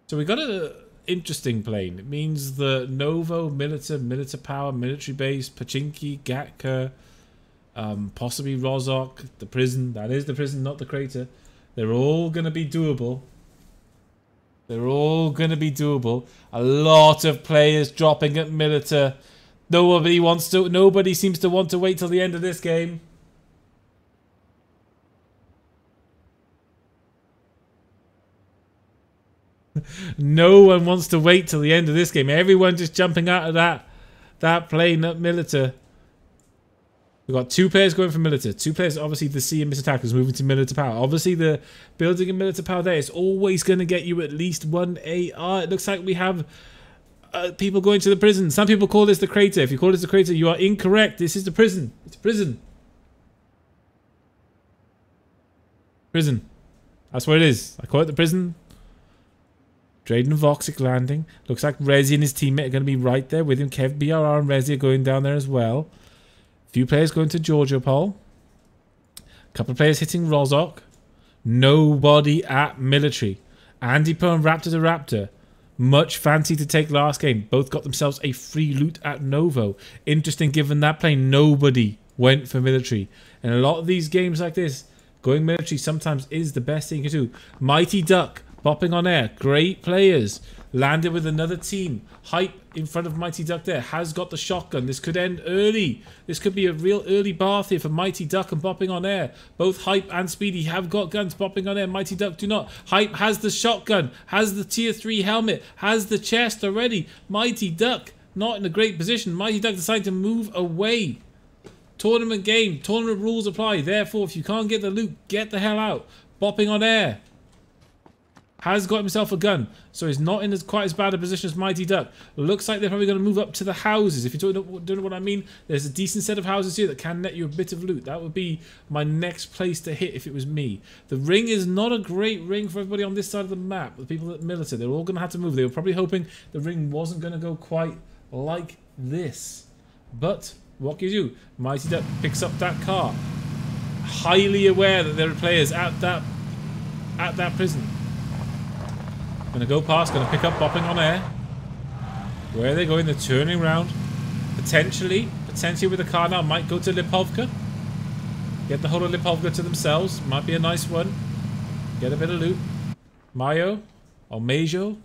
So we got an interesting plane. It means the Novo, Milita Power, Military Base, Pachinki, Gatka, possibly Rozhok, the prison. That is the prison, not the crater. They're all going to be doable. They're all going to be doable. A lot of players dropping at Milita. Nobody seems to want to wait till the end of this game. No one wants to wait till the end of this game. Everyone just jumping out of that plane at Milita. We've got 2 players going for Military. 2 players, obviously the C and Mr. Attackers moving to Military Power. Obviously the building in Military Power there is always going to get you at least 1 AR. It looks like we have people going to the prison. Some people call this the crater. If you call this the crater, you are incorrect. This is the prison. It's prison. Prison. That's where it is. I call it the prison. Drayden and Voxic landing. Looks like Rezi and his teammate are going to be right there with him. Kev, BRR and Rezi are going down there as well. Few players going to Georgiopol. A couple of players hitting Rozok. Nobody at military. Andy Pro and Raptor the Raptor. Much fancy to take last game. Both got themselves a free loot at Novo. Interesting given that play nobody went for military. And a lot of these games like this, going military sometimes is the best thing you can do. Mighty Duck bopping on air. Great players. Landed with another team. Hype in front of Mighty Duck there. Has got the shotgun. This could end early. This could be a real early bath here for Mighty Duck and bopping on air. Both Hype and Speedy have got guns bopping on air. Mighty Duck do not. Hype has the shotgun. Has the tier 3 helmet. Has the chest already. Mighty Duck not in a great position. Mighty Duck decided to move away. Tournament game. Tournament rules apply. Therefore, if you can't get the loot, get the hell out. Bopping on air. Has got himself a gun, so he's not in quite as bad a position as Mighty Duck. Looks like they're probably going to move up to the houses. If you don't know what I mean, there's a decent set of houses here that can net you a bit of loot. That would be my next place to hit if it was me. The ring is not a great ring for everybody on this side of the map. The people at Military, they're all going to have to move. They were probably hoping the ring wasn't going to go quite like this. But what can you do? Mighty Duck picks up that car, highly aware that there are players at that prison. Gonna go past, gonna pick up bopping on air. Where are they going? They're turning around. Potentially with a car now. Might go to Lipovka. Get the whole of Lipovka to themselves. Might be a nice one. Get a bit of loot. Mayo or Majo.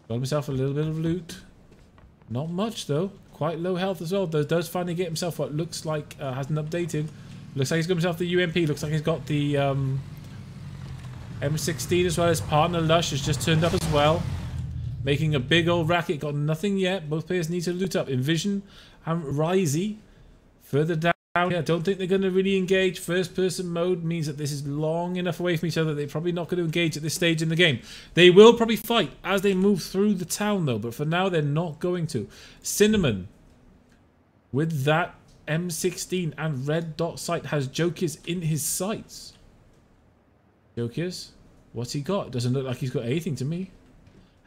Got himself a little bit of loot. Not much though. Quite low health as well. Does finally get himself what looks like hasn't updated. Looks like he's got himself the UMP. Looks like he's got the M16 as well. His partner Lush has just turned up as well. Making a big old racket. Got nothing yet. Both players need to loot up. Envision and Risey further down. Yeah, I don't think they're going to really engage. First person mode means that this is long enough away from each other that they're probably not going to engage at this stage in the game. They will probably fight as they move through the town though, but for now they're not going to. Cinnamon with that M16 and red dot sight has Jokers in his sights. Jokers, what's he got? Doesn't look like he's got anything to me.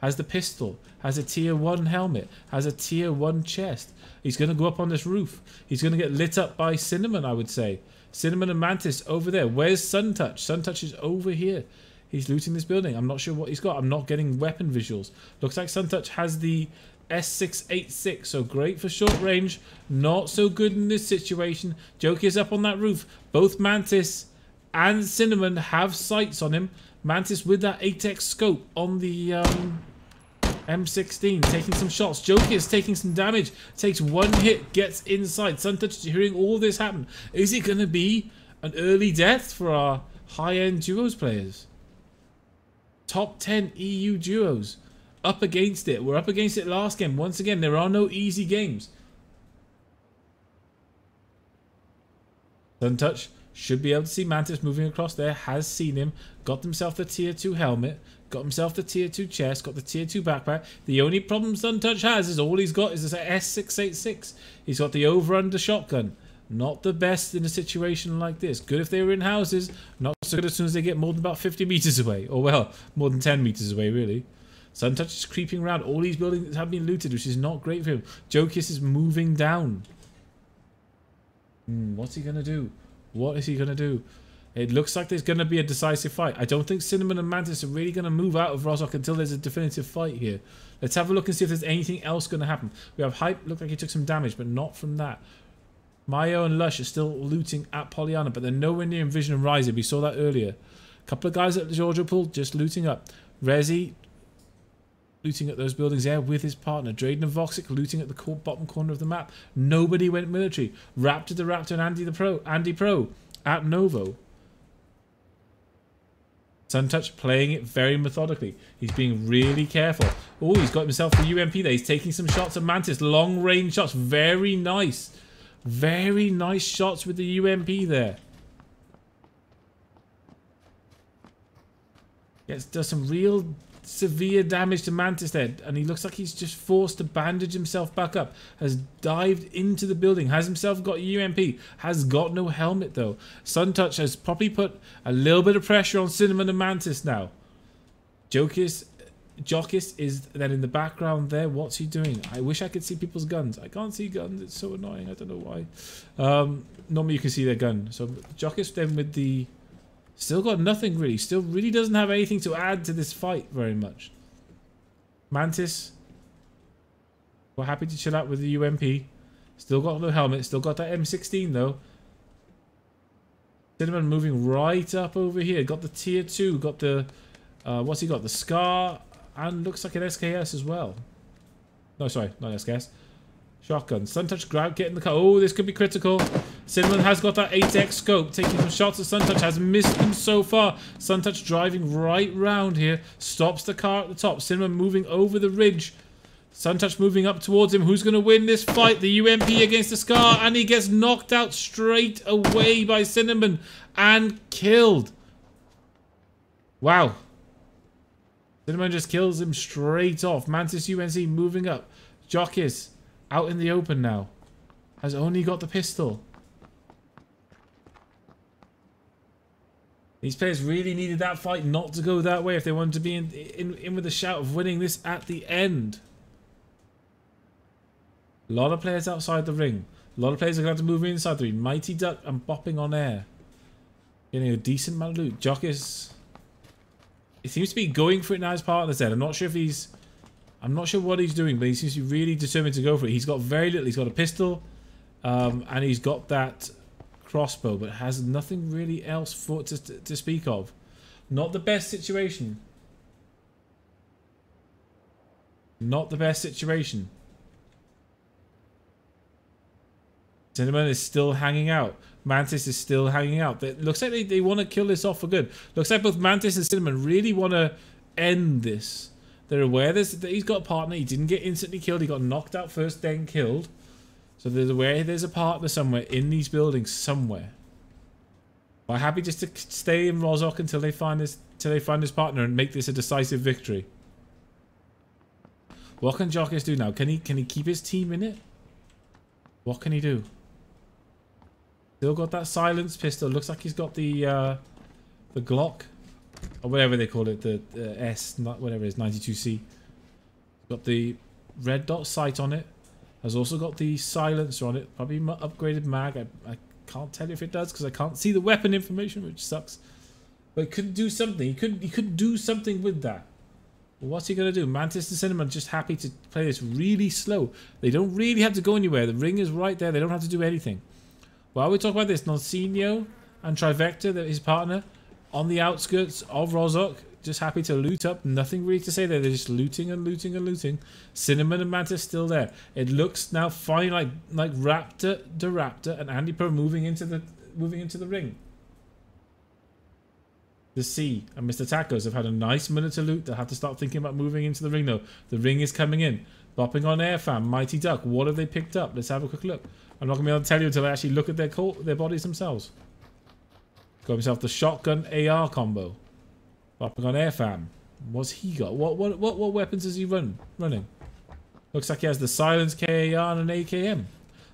Has the pistol, has a tier 1 helmet, has a tier 1 chest. He's going to go up on this roof. He's going to get lit up by Cinnamon, I would say. Cinnamon and Mantis over there. Where's Suntouch? Suntouch is over here. He's looting this building. I'm not sure what he's got. I'm not getting weapon visuals. Looks like Suntouch has the S686, so great for short range. Not so good in this situation. Joker's up on that roof. Both Mantis and Cinnamon have sights on him. Mantis with that 8x scope on the M16, taking some shots. Joker is taking some damage. Takes one hit, gets inside. Suntouch hearing all this happen. Is it going to be an early death for our high-end duos players? Top 10 EU duos up against it. We're up against it last game. Once again, there are no easy games. Suntouch should be able to see Mantis moving across there. Has seen him. Got himself the tier 2 helmet. Got himself the tier 2 chest. Got the tier 2 backpack. The only problem Suntouch has is all he's got is this S686. He's got the over-under shotgun. Not the best in a situation like this. Good if they were in houses. Not so good as soon as they get more than about 50 meters away. Or well, more than 10 meters away really. Suntouch is creeping around. All these buildings have been looted, which is not great for him. Jokius is moving down. What's he going to do? What is he going to do? It looks like there's going to be a decisive fight. I don't think Cinnamon and Mantis are really going to move out of Rozok until there's a definitive fight here. Let's have a look and see if there's anything else going to happen. We have Hype. Looked like he took some damage, but not from that. Mayo and Lush are still looting at Pollyanna, but they're nowhere near Envision and Riser. We saw that earlier. A couple of guys at the Georgiopol just looting up. Rezi looting at those buildings there with his partner. Drayden and Voxic looting at the bottom corner of the map. Nobody went military. Raptor the Raptor and Andy Pro at Novo. Suntouch playing it very methodically. He's being really careful. Oh, he's got himself the UMP there. He's taking some shots at Mantis. Long range shots. Very nice. Very nice shots with the UMP there. Yes, does some real severe damage to Mantis there, and he looks like he's just forced to bandage himself back up. Has dived into the building, has himself got UMP, has got no helmet though. Suntouch has probably put a little bit of pressure on Cinnamon and Mantis now. Jokis is then in the background there. What's he doing? I wish I could see people's guns. I can't see guns. It's so annoying. I don't know why. Normally you can see their gun. So Jokis then with the... Still got nothing really. Still really doesn't have anything to add to this fight very much. Mantis. We're happy to chill out with the UMP. Still got no helmet. Still got that M16 though. Cinnamon moving right up over here. Got the tier 2. Got the... what's he got? The Scar. And looks like an SKS as well. No, sorry. Not SKS. Shotgun. Suntouch grab, get in the car. Oh, this could be critical. Cinnamon has got that 8x scope. Taking some shots at Suntouch. Has missed them so far. Suntouch driving right round here. Stops the car at the top. Cinnamon moving over the ridge. Suntouch moving up towards him. Who's going to win this fight? The UMP against the Scar. And he gets knocked out straight away by Cinnamon. And killed. Wow. Cinnamon just kills him straight off. Mantis UNC moving up. Jokis out in the open now. Has only got the pistol. These players really needed that fight not to go that way if they wanted to be in with a shout of winning this at the end. A lot of players outside the ring. A lot of players are going to have to move inside the ring. Mighty Duck and bopping on air. Getting a decent amount of loot. Jokis... He seems to be going for it now, his partner's dead. I'm not sure if he's... I'm not sure what he's doing, but he seems to be really determined to go for it. He's got very little. He's got a pistol, and he's got that crossbow, but has nothing really else for to speak of. Not the best situation. Not the best situation. Cinnamon is still hanging out. Mantis is still hanging out. It looks like they want to kill this off for good. Looks like both Mantis and Cinnamon really want to end this. They're aware that he's got a partner. He didn't get instantly killed. He got knocked out first, then killed. So they're aware there's a partner somewhere in these buildings somewhere. I'm happy just to stay in Rozhok until they find his partner and make this a decisive victory. What can Jokis do now? Can he keep his team in it? What can he do? Still got that silenced pistol. Looks like he's got the Glock. Or whatever they call it. The S, not whatever it is, 92C. Got the red dot sight on it. Has also got the silencer on it. Probably upgraded mag. I can't tell you if it does because I can't see the weapon information, which sucks. But it could do something. He could do something with that. Well, what's he going to do? Mantis and Cinnamon just happy to play this really slow. They don't really have to go anywhere. The ring is right there. They don't have to do anything. While we talk about this, Nonsinho and Trivector, his partner, on the outskirts of Rozhok, just happy to loot up. Nothing really to say there. They're just looting and looting and looting. Cinnamon and Mantis still there. It looks now fine, like Raptor to Raptor and Andy Pro moving into the ring. The C and Mr. Tacos have had a nice minute to loot. They'll have to start thinking about moving into the ring though. The ring is coming in. Bopping on air fam. Mighty Duck. What have they picked up? Let's have a quick look. I'm not going to be able to tell you until I actually look at their bodies themselves. Got himself the shotgun AR combo. Bopping on air fam. What's he got? What weapons is he running? Looks like he has the silenced KAR and an AKM.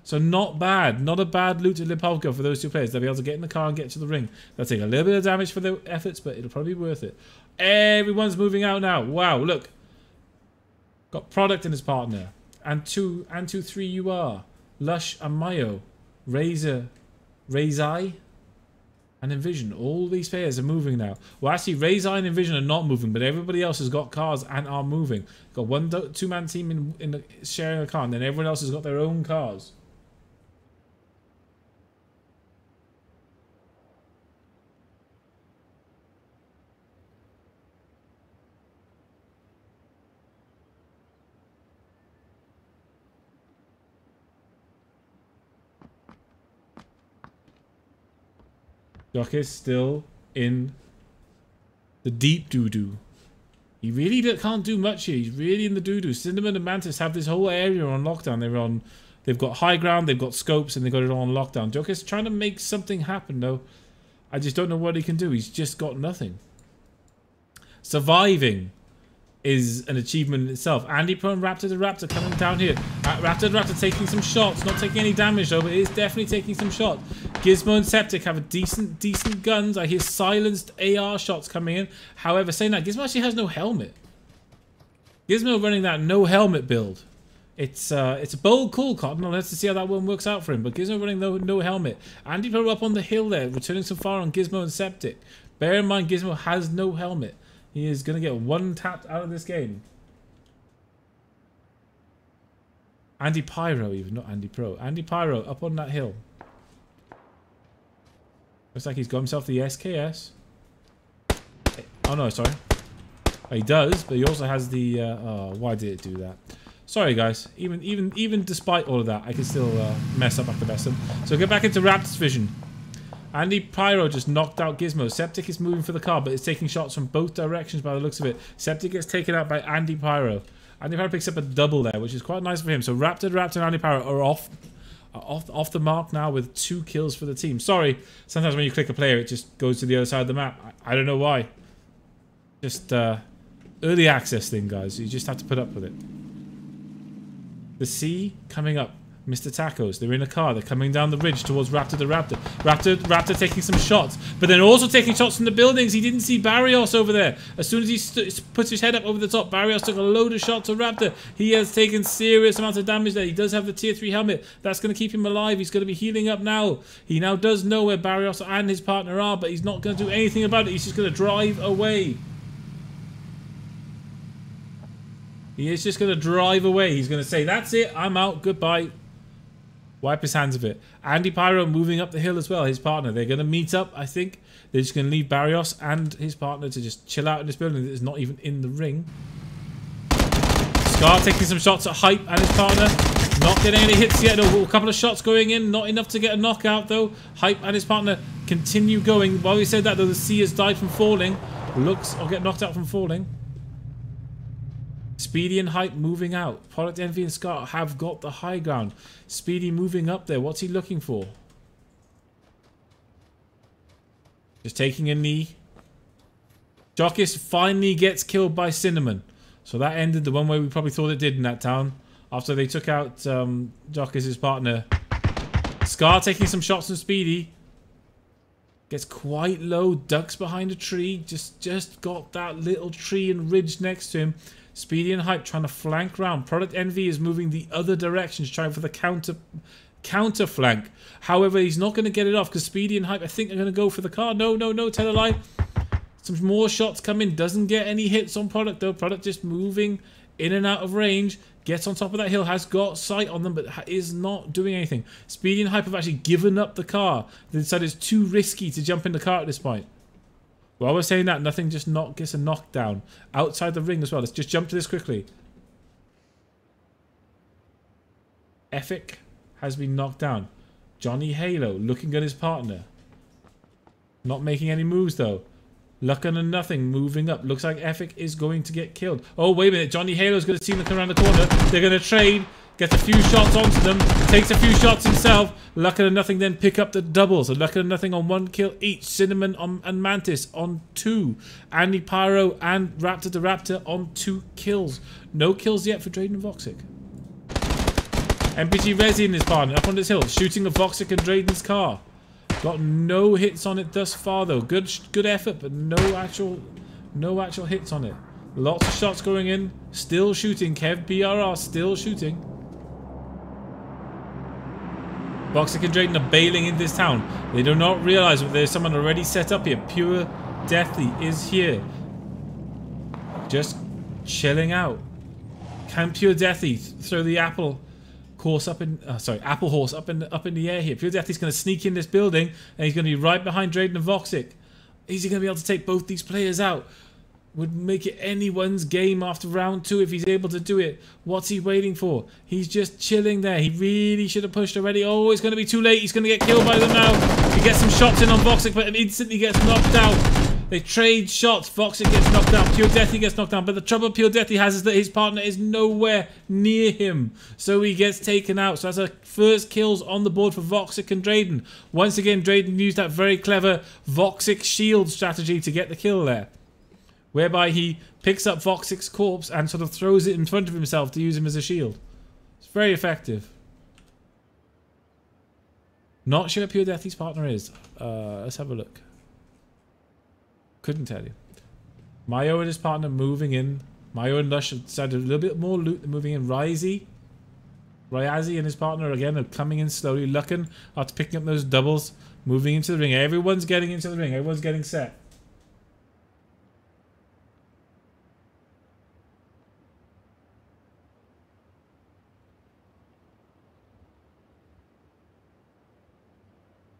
So not bad. Not a bad loot to Lipovka for those two players. They'll be able to get in the car and get to the ring. They'll take a little bit of damage for their efforts, but it'll probably be worth it. Everyone's moving out now. Wow, look. Got Product and his partner. And 3 UR. Lush and Mayo. Razor. Razai. And Envision. All these players are moving now. Well, actually, Razai and Envision are not moving, but everybody else has got cars and are moving. Got one two-man team sharing a car, and then everyone else has got their own cars. Doc is still in the deep doo-doo. He really can't do much here. He's really in the doo-doo. Cinnamon and Mantis have this whole area on lockdown. They're on They've got high ground, they've got scopes, and they've got it all on lockdown. Joker's trying to make something happen, though. I just don't know what he can do. He's just got nothing. Surviving is an achievement in itself. Andy Pro and Raptor the Raptor coming down here. Raptor the Raptor taking some shots. Not taking any damage, though, but it is definitely taking some shots. Gizmo and Septic have a decent guns. I hear silenced AR shots coming in. However, saying that, Gizmo actually has no helmet. Gizmo running that no helmet build. It's a bold call, Cotton. Let's see how that one works out for him. But Gizmo running no helmet. Andy Pro up on the hill there, returning some fire on Gizmo and Septic. Bear in mind, Gizmo has no helmet. He is going to get one tap out of this game. Andy Pyro, even, not Andy Pro. Andy Pyro up on that hill. Looks like he's got himself the SKS. Oh no, sorry. He does, but he also has the. Oh, why did it do that? Sorry, guys. Even despite all of that, I can still mess up after best. So get back into Raptor's vision. Andy Pyro just knocked out Gizmo. Septic is moving for the car, but it's taking shots from both directions by the looks of it. Septic gets taken out by Andy Pyro. Andy Pyro picks up a double there, which is quite nice for him. So Raptor and Andy Pyro are off the mark now with 2 kills for the team. Sorry, sometimes when you click a player, it just goes to the other side of the map. I don't know why. Just early access thing, guys. You just have to put up with it. The C coming up. Mr. Tacos, they're in a car. They're coming down the ridge towards Raptor the Raptor. Raptor taking some shots, but then also taking shots from the buildings. He didn't see Barrios over there. As soon as he puts his head up over the top, Barrios took a load of shots to Raptor. He has taken serious amounts of damage there. He does have the tier 3 helmet. That's going to keep him alive. He's going to be healing up now. He now does know where Barrios and his partner are, but he's not going to do anything about it. He's just going to drive away. He is just going to drive away. He's going to say, that's it, I'm out, goodbye. Wipe his hands of it. Andy Pyro moving up the hill as well, his partner. They're going to meet up, I think. They're just going to leave Barrios and his partner to just chill out in this building that is not even in the ring. Scar taking some shots at Hype and his partner. Not getting any hits yet. A couple of shots going in. Not enough to get a knockout, though. Hype and his partner continue going. While we said that, though, the C has died from falling. Looks or get knocked out from falling. Speedy and Hype moving out. Product Envy and Scar have got the high ground. Speedy moving up there. What's he looking for? Just taking a knee. Jockis finally gets killed by Cinnamon. So that ended the one way we probably thought it did in that town. After they took out Jockis' partner. Scar taking some shots from Speedy. Gets quite low. Ducks behind a tree. Just got that little tree and ridge next to him. Speedy and Hype trying to flank round. Product Envy is moving the other directions, trying for the counter flank. However, he's not going to get it off because Speedy and Hype, I think, are going to go for the car. No, tell a lie. Some more shots come in. Doesn't get any hits on Product, though. Product just moving in and out of range. Gets on top of that hill. Has got sight on them, but is not doing anything. Speedy and Hype have actually given up the car. They decided it's too risky to jump in the car at this point. While we're saying that, nothing just gets a knockdown outside the ring as well. Let's just jump to this quickly. FEKE has been knocked down. Johnny Halo looking at his partner. Not making any moves though. Luckin and Nothing moving up. Looks like FEKE is going to get killed. Oh, wait a minute. Johnny Halo's going to see them come around the corner. They're going to trade. Gets a few shots onto them. Takes a few shots himself. Luckin and Nothing then pick up the double. So Luckin and Nothing on 1 kill each. Cinnamon and Mantis on 2. Andy Pyro and Raptor the Raptor on 2 kills. No kills yet for Drayden and Voxic. MPG Resi and his partner up on this hill. Shooting at Voxic and Drayden's car. Got no hits on it thus far though. Good effort, but no actual hits on it. Lots of shots going in. Still shooting. Kev BRR still shooting. Voxic and Drayden are bailing in this town. They do not realize that there's someone already set up here. Pure Deathly is here. Just chilling out. Can Pure Deathly throw the apple horse up in apple horse up in the air here? Pure Deathly's going to sneak in this building and he's going to be right behind Drayden and Voxic. Is he going to be able to take both these players out? Would make it anyone's game after round 2 if he's able to do it. What's he waiting for? He's just chilling there. He really should have pushed already. Oh, it's going to be too late. He's going to get killed by them now. He gets some shots in on Voxic, but instantly gets knocked out. They trade shots. Voxic gets knocked down. Pure Deathy gets knocked down. But the trouble Pure Deathy has is that his partner is nowhere near him. So he gets taken out. So that's our first kills on the board for Voxic and Drayden. Once again, Drayden used that very clever Voxic shield strategy to get the kill there. Whereby he picks up Voxic's corpse and sort of throws it in front of himself to use him as a shield. It's very effective. Not sure what Pure Deathy's partner is. Let's have a look. Couldn't tell you. Mayo and his partner moving in. Mayo and Lush have decided a little bit more loot than moving in. Ryazi and his partner again are coming in slowly. Lucken after picking up those doubles. Moving into the ring. Everyone's getting into the ring. Everyone's getting set.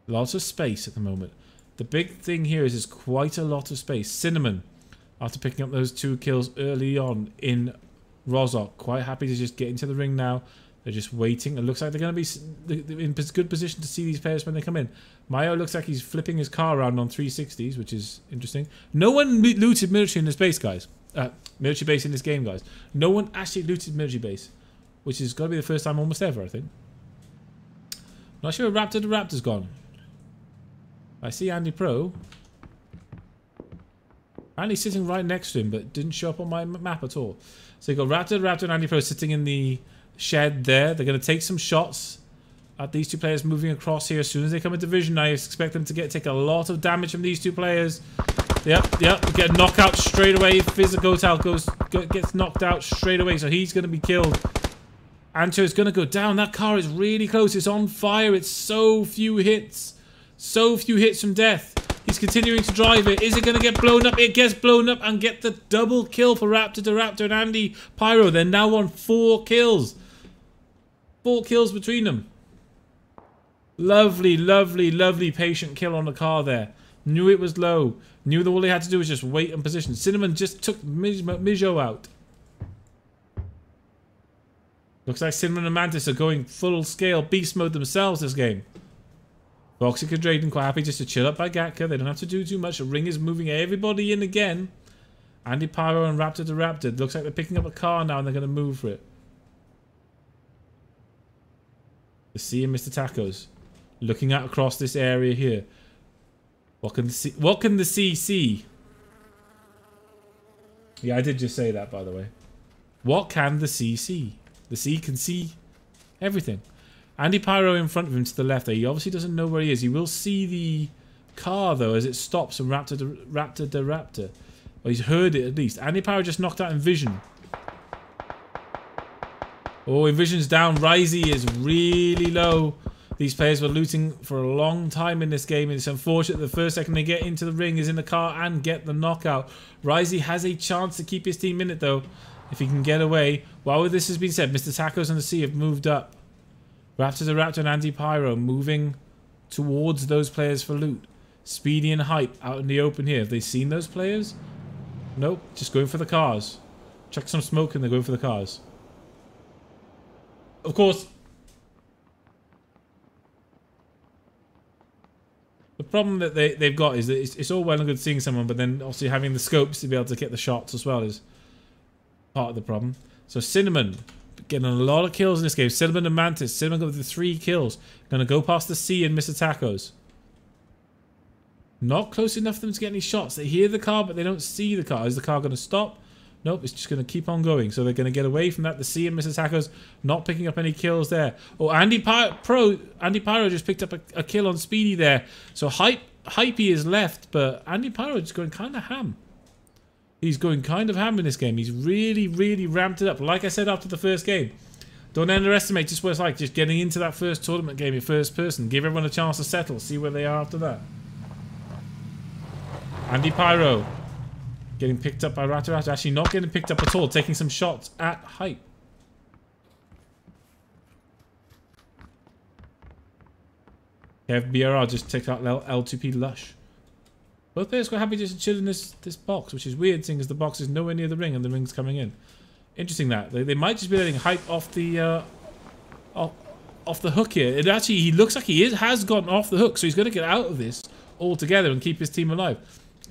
Lots of space at the moment. The big thing here is there's quite a lot of space. Cinnamon, after picking up those 2 kills early on in Rozok, quite happy to just get into the ring now. They're just waiting. It looks like they're going to be in good position to see these players when they come in. Mayo looks like he's flipping his car around on 360s, which is interesting. No one looted military in this base, guys. Military base in this game, guys. No one actually looted military base, which is going to be the first time almost ever, I think. Not sure where the Raptor's gone. I see Andy Pro. Andy's sitting right next to him, but didn't show up on my map at all. So you got Raptor, and Andy Pro sitting in the shed there. They're going to take some shots at these 2 players moving across here. As soon as they come into vision, I expect them to take a lot of damage from these 2 players. Yep. Get a knockout straight away. Fizzagotal gets knocked out straight away, so he's going to be killed. Anto is going to go down. That car is really close. It's on fire. It's so few hits. So few hits from death. He's continuing to drive it. Is it going to get blown up? It gets blown up and get the double kill for Raptor and Andy Pyro. They're now on 4 kills. 4 kills between them. Lovely, lovely, lovely patient kill on the car there. Knew it was low. Knew that all they had to do was just wait and position. Cinnamon just took Mijo out. Looks like Cinnamon and Mantis are going full scale beast mode themselves this game. Voxic and Drayden quite happy just to chill up by Gatka. They don't have to do too much. The ring is moving everybody in again. Andy Pyro and Raptor. Looks like they're picking up a car now and they're going to move for it. The C and Mr. Tacos. Looking out across this area here. What can the C see? Yeah, I did just say that, by the way. What can the C see? The C can see everything. Andy Pyro in front of him to the left there. He obviously doesn't know where he is. He will see the car, though, as it stops from Raptor. Well, he's heard it, at least. Andy Pyro just knocked out Envision. Oh, Envision's down. Ryzy is really low. These players were looting for a long time in this game. It's unfortunate the first second they get into the ring is in the car and get the knockout. Ryzy has a chance to keep his team in it, though, if he can get away. While this has been said, Mr. Tacos and the C have moved up. Raptor and Andy Pyro moving towards those players for loot. Speedy and Hype out in the open here. Have they seen those players? Nope. Just going for the cars. Chuck some smoke and they're going for the cars. Of course, the problem that they've got is that it's all well and good seeing someone, but then also having the scopes to be able to get the shots as well is part of the problem. So Cinnamon getting a lot of kills in this game. Cinnamon and Mantis. Cinnamon got the 3 kills. Gonna go past the C and Mr. Tacos. Not close enough for them to get any shots. They hear the car, but they don't see the car. Is the car gonna stop? Nope, it's just going to keep on going. So they're going to get away from that. The C and Mr. Tacos not picking up any kills there. Oh, Andy Pyro just picked up a kill on Speedy there. So Hypey is left, but Andy Pyro is going kind of ham. He's going kind of ham in this game. He's really, really ramped it up. Like I said after the first game, don't underestimate just what it's like just getting into that first tournament game in first person. Give everyone a chance to settle. See where they are after that. Andy Pyro getting picked up by Raptor. Actually not getting picked up at all. Taking some shots at Hype. BRR just take out L2P Lush. Both players quite happy just to chill in this box, which is weird seeing as the box is nowhere near the ring and the ring's coming in. Interesting that. They might just be letting Hype off the hook here. It actually, he looks like he has gotten off the hook, so he's going to get out of this altogether and keep his team alive.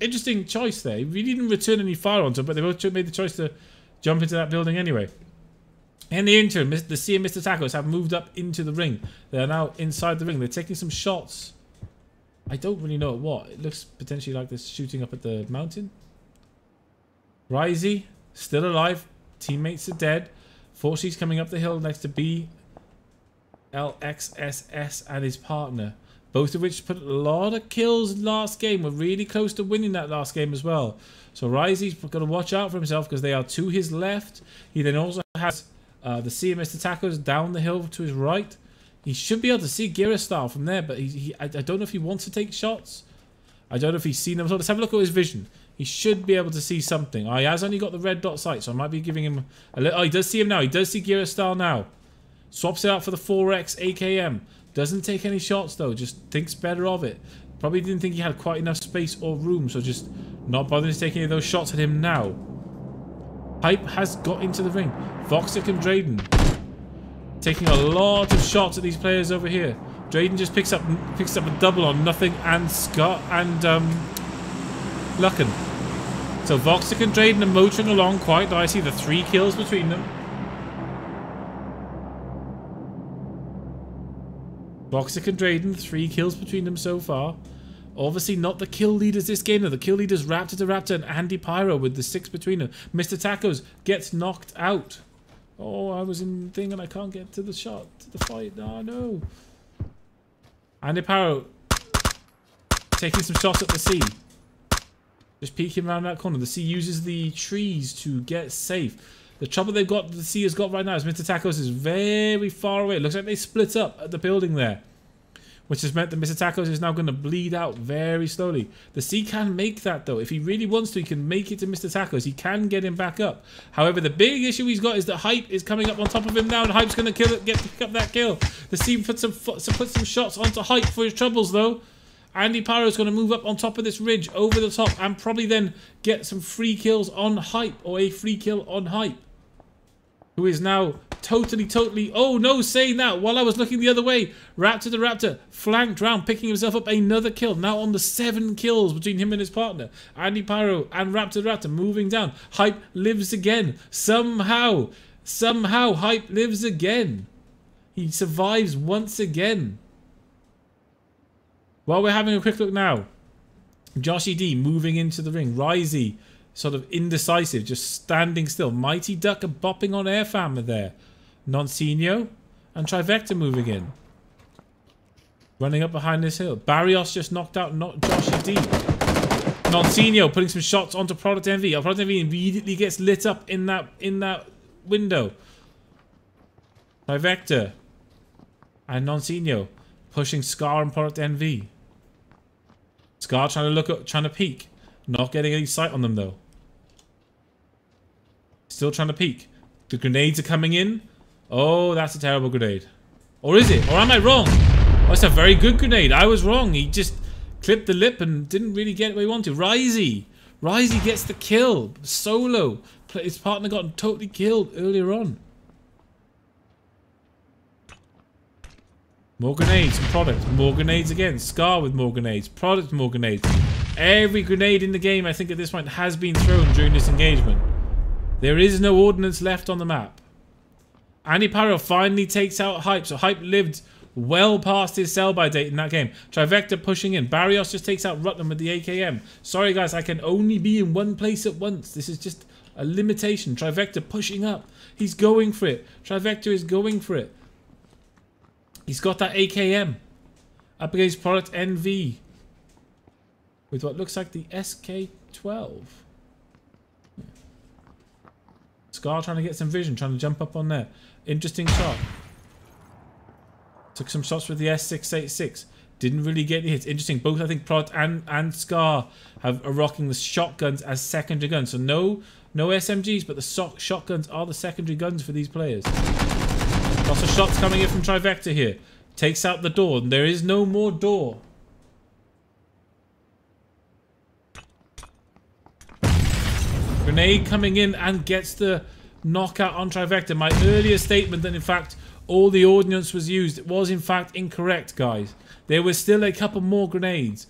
Interesting choice there. We didn't return any fire onto him, but they both made the choice to jump into that building anyway. In the interim, the C and Mr. Tacos have moved up into the ring. They are now inside the ring. They're taking some shots. I don't really know at what. It looks potentially like they're shooting up at the mountain. Risey, still alive. Teammates are dead. Forsy's coming up the hill next to BLXSS and his partner. Both of which put a lot of kills last game. We're really close to winning that last game as well. So Risey's got to watch out for himself because they are to his left. He then also has the C and Mr. Tacos down the hill to his right. He should be able to see Gira style from there, but I don't know if he wants to take shots. I don't know if he's seen them. So let's have a look at his vision. He should be able to see something. Oh, he has only got the red dot sight, so I might be giving him a little... Oh, he does see him now. He does see Gira style now. Swaps it out for the 4X AKM. Doesn't take any shots though, just thinks better of it. Probably didn't think he had quite enough space or room, so just not bothering to take any of those shots at him now. Hype has got into the ring. Voxic and Drayden taking a lot of shots at these players over here. Drayden just picks up a double on Nothing and Scott and Lucken. So Voxic and Drayden are motoring along quite nicely. The 3 kills between them. Voxic and Drayden, 3 kills between them so far. Obviously not the kill leaders this game though. The kill leaders Raptor to Raptor and Andy Pyro with the 6 between them. Mr. Tacos gets knocked out. Oh, I was in the thing and I can't get to the shot, to the fight. Oh, no. Andy Pyro taking some shots at the C. Just peeking around that corner. The C uses the trees to get safe. The trouble the C has got right now is Mr. Tacos is very far away. It looks like they split up at the building there. Which has meant that Mr. Tacos is now going to bleed out very slowly. The C can make that though. If he really wants to, he can make it to Mr. Tacos. He can get him back up. However, the big issue he's got is that Hype is coming up on top of him now. And Hype's going to pick up that kill. The C puts some shots onto Hype for his troubles though. Andy Pyro's going to move up on top of this ridge over the top. And probably then get some free kills on Hype. Or a free kill on Hype. Who is now totally... Oh, no, saying that while I was looking the other way. Raptor the Raptor flanked round, picking himself up another kill. Now on the 7 kills between him and his partner. Andy Pyro and Raptor the Raptor moving down. Hype lives again. Somehow, Hype lives again. He survives once again. While we're having a quick look now. Joshy D moving into the ring. Risey sort of indecisive, just standing still. Mighty Duck are bopping on air family there. Nonsenio and Trivector moving in. Running up behind this hill. Barrios just knocked out Joshy D. Nonsenio putting some shots onto Product Envy. Product Envy immediately gets lit up in that window. Trivector and Nonsenio pushing Scar and Product Envy. Scar trying to peek. Not getting any sight on them though. Still trying to peek. The grenades are coming in. Oh, that's a terrible grenade. Or is it? Or am I wrong? Oh, that's a very good grenade. I was wrong. He just clipped the lip and didn't really get where he wanted to. Risey gets the kill. Solo. His partner got totally killed earlier on. More grenades from Product. More grenades again. Scar with more grenades. Product, more grenades. Every grenade in the game, I think at this point, has been thrown during this engagement. There is no ordnance left on the map. Andy Pyro finally takes out Hype. So Hype lived well past his sell-by date in that game. Trivector pushing in. Barrios just takes out Rutland with the AKM. Sorry guys, I can only be in one place at once. This is just a limitation. Trivector pushing up. He's going for it. Trivector is going for it. He's got that AKM. Up against Product NV. With what looks like the SK-12. Scar trying to get some vision. Trying to jump up on there. Interesting shot. Took some shots with the S686. Didn't really get any hits. Interesting. Both, I think, Product and Scar are rocking the shotguns as secondary guns. So no SMGs, but the shotguns are the secondary guns for these players. Lots of shots coming in from Trivector here. Takes out the door. And there is no more door. Grenade coming in and gets the knockout on Trivector. My earlier statement that in fact all the ordnance was used was in fact incorrect, guys. There was still a couple more grenades.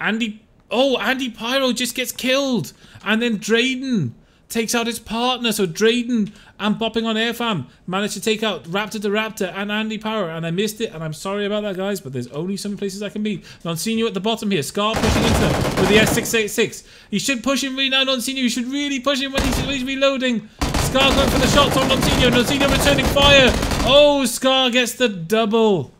Andy Oh, Andy Pyro just gets killed. And then Drayden takes out his partner. So Drayden and Bopping on Airfam managed to take out Raptor to Raptor and Andy Pyro. And I missed it. And I'm sorry about that, guys. But there's only some places I can be. Nonsinho at the bottom here. Scar pushing into him with the S686. He should push him right now, Nonsinho. You should really push him when he's reloading. Scar going for the shots on Nonsinho. Nonsinho returning fire. Oh, Scar gets the double.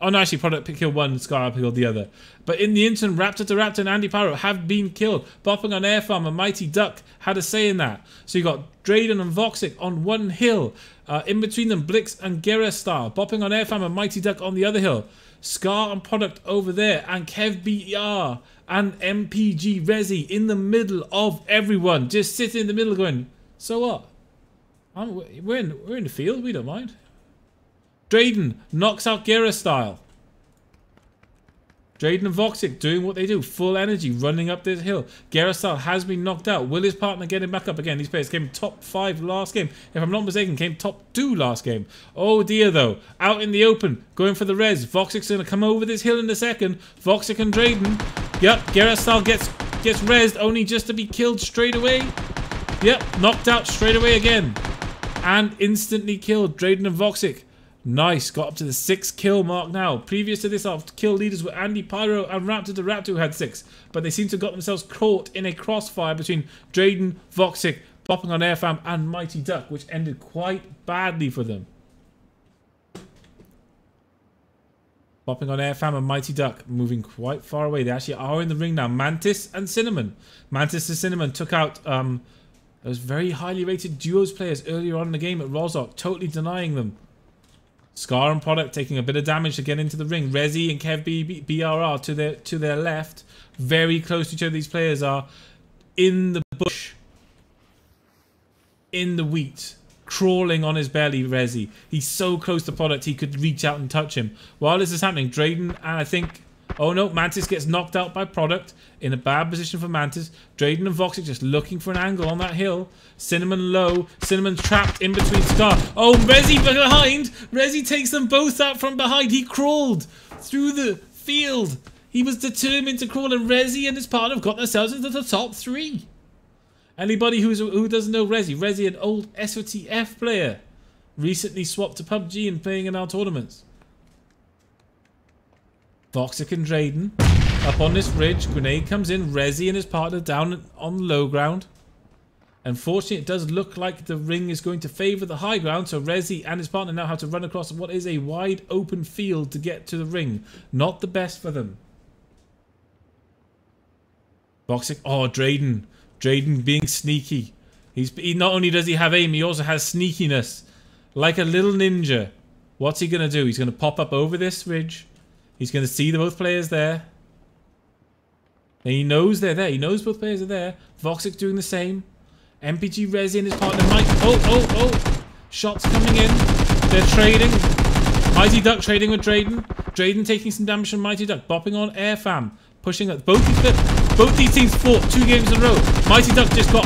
Oh no, actually, Product killed one, Scar killed the other. But in the interim, Raptor to Raptor and Andy Pyro have been killed. Bopping on Air Farm and Mighty Duck had a say in that. So you got Drayden and Voxic on one hill. In between them, Blix and Gera Star. Bopping on Air Farm and Mighty Duck on the other hill. Scar and Product over there. And Kev BR and MPG Resi in the middle of everyone. Just sitting in the middle going, so what? We're in the field, we don't mind. Drayden knocks out Gera Style. Drayden and Voxic doing what they do. Full energy, running up this hill. Gera Style has been knocked out. Will his partner get him back up again? These players came top 5 last game. If I'm not mistaken, came top 2 last game. Oh dear though. Out in the open, going for the res. Voxic's going to come over this hill in a second. Voxic and Drayden. Yep, Gera Style gets rezzed only just to be killed straight away. Yep, knocked out straight away again. And instantly killed. Drayden and Voxic. Nice, got up to the 6 kill mark now. Previous to this, our kill leaders were Andy Pyro and Raptor to Raptor who had 6. But they seem to have got themselves caught in a crossfire between Drayden, Voxic, Bopping on Airfam and Mighty Duck, which ended quite badly for them. Bopping on Airfam and Mighty Duck moving quite far away. They actually are in the ring now. Mantis and Cinnamon. Mantis and Cinnamon took out those very highly rated duos players earlier on in the game at Rozok, totally denying them. Scar and Product taking a bit of damage to get into the ring. Resi and Kev BRR to their left. Very close to each other. These players are in the bush. In the wheat. Crawling on his belly, Resi. He's so close to Product he could reach out and touch him. While this is happening, Drayden and I think... Oh no, Mantis gets knocked out by Product. In a bad position for Mantis. Drayden and Voxic just looking for an angle on that hill. Cinnamon low. Cinnamon trapped in between Scar. Oh, Resi behind. Resi takes them both out from behind. He crawled through the field. He was determined to crawl, and Resi and his partner have got themselves into the top 3. Anybody who doesn't know Resi, Resi, an old SOTF player. Recently swapped to PUBG and playing in our tournaments. Voxic and Drayden up on this ridge. Grenade comes in. Resi and his partner down on the low ground. Unfortunately, it does look like the ring is going to favour the high ground. So Resi and his partner now have to run across what is a wide open field to get to the ring. Not the best for them. Voxic. Oh, Drayden. Drayden being sneaky. He not only does he have aim, he also has sneakiness. Like a little ninja. What's he going to do? He's going to pop up over this ridge. He's going to see both players there. And he knows they're there. He knows both players are there. Voxic doing the same. MPG Resi and his partner Mike. Oh. Shots coming in. They're trading. Mighty Duck trading with Drayden. Drayden taking some damage from Mighty Duck. Bopping on Airfam. Pushing up. Both these teams fought 2 games in a row. Mighty Duck just got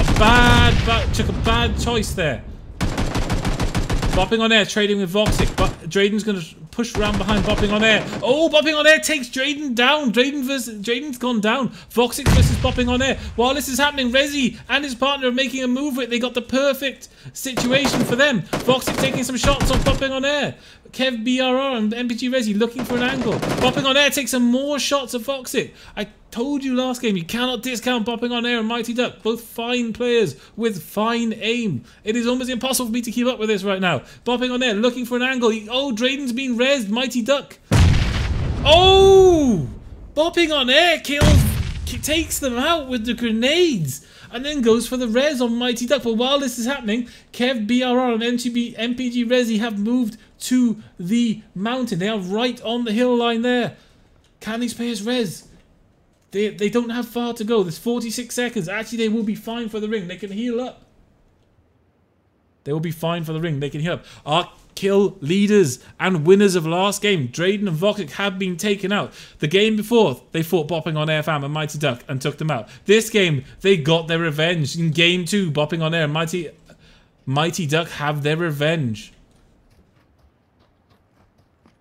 took a bad choice there. Bopping on Air trading with Voxic. But Drayden's going to push around behind Bopping on Air. Oh, Bopping on Air takes Drayden down. Drayden's gone down. Voxic versus Bopping on Air. While this is happening, Resi and his partner are making a move with it. They got the perfect situation for them. Voxic taking some shots on Bopping on Air. Kev BRR and MPG Resi looking for an angle. Bopping on Air takes some more shots of Voxic. I told you last game, you cannot discount Bopping on Air and Mighty Duck. Both fine players with fine aim. It is almost impossible for me to keep up with this right now. Bopping on Air looking for an angle. Oh, Drayden's been rezzed. Mighty Duck. Oh! Bopping on Air takes them out with the grenades. And then goes for the res on Mighty Duck. But while this is happening, Kev BRR and MPG Resi have moved to the mountain. They are right on the hill line there. Can these players res? They don't have far to go. There's 46 seconds. Actually, they will be fine for the ring. They can heal up. They will be fine for the ring. They can heal up. Our kill leaders and winners of last game, Drayden and Voxic, have been taken out. The game before, they fought Bopping on Air Fam and Mighty Duck and took them out. This game, they got their revenge. In game 2, Bopping on Air and Mighty Duck have their revenge.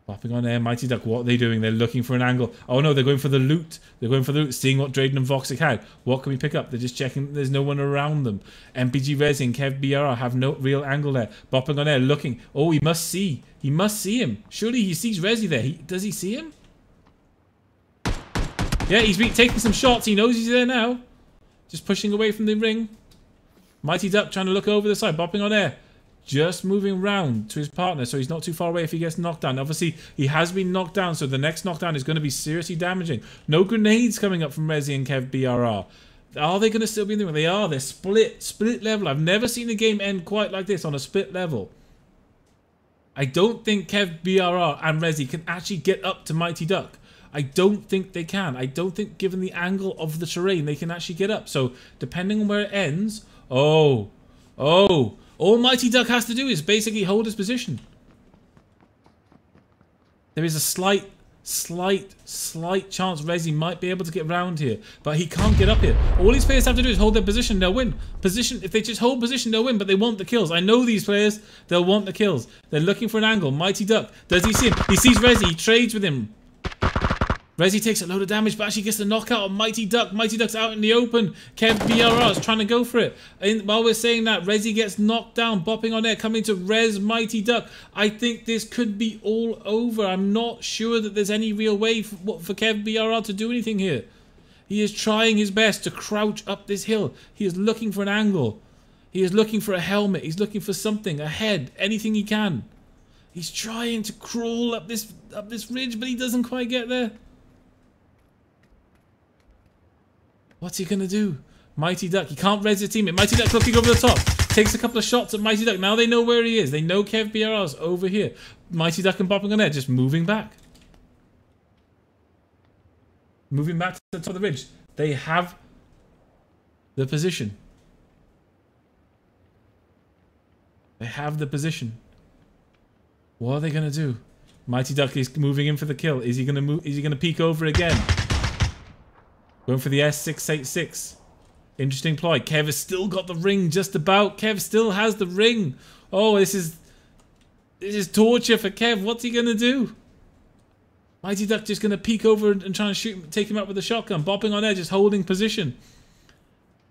Popping on air, Mighty Duck, what are they doing? They're looking for an angle. Oh no, they're going for the loot. They're going for the loot, seeing what Drayden and Voxic had. What can we pick up? They're just checking there's no one around them. MPG Resi and Kev BRR have no real angle there. Bopping on air, looking. Oh, he must see. He must see him. Surely he sees Resi there. Does he see him? Yeah, he's taking some shots. He knows he's there now. Just pushing away from the ring. Mighty Duck trying to look over the side. Bopping on air. Just moving round to his partner so he's not too far away if he gets knocked down. Obviously, he has been knocked down, so the next knockdown is going to be seriously damaging. No grenades coming up from Resi and Kev BRR. Are they going to still be in the ring? They are. They're split level. I've never seen a game end quite like this on a split level. I don't think Kev BRR and Resi can actually get up to Mighty Duck. I don't think they can. I don't think, given the angle of the terrain, they can actually get up. So, depending on where it ends... Oh. All Mighty Duck has to do is basically hold his position. There is a slight chance Resi might be able to get round here, but he can't get up here. All these players have to do is hold their position, they'll win. If they just hold position, they'll win, but they want the kills. I know these players, they'll want the kills. They're looking for an angle. Mighty Duck, does he see him? He sees Resi, he trades with him. Resi takes a load of damage, but actually gets the knockout on Mighty Duck. Mighty Duck's out in the open. Kev BRR is trying to go for it. And while we're saying that, Resi gets knocked down, bopping on air, coming to res Mighty Duck. I think this could be all over. I'm not sure that there's any real way for Kev BRR to do anything here. He is trying his best to crouch up this hill. He is looking for an angle. He is looking for a helmet. He's looking for something, a head, anything he can. He's trying to crawl up this ridge, but he doesn't quite get there. What's he going to do? Mighty Duck. He can't res his teammate. Mighty Duck looking over the top. Takes a couple of shots at Mighty Duck. Now they know where he is. They know Kev BRR's over here. Mighty Duck and bopping on air. Just moving back. Moving back to the top of the ridge. They have the position. They have the position. What are they going to do? Mighty Duck is moving in for the kill. Is he going to move? Is he going to peek over again? Going for the S686. Interesting ploy. Kev has still got the ring just about. Kev still has the ring. Oh, this is torture for Kev. What's he going to do? Mighty Duck just going to peek over and try and shoot, take him out with a shotgun. Bopping on air, just holding position.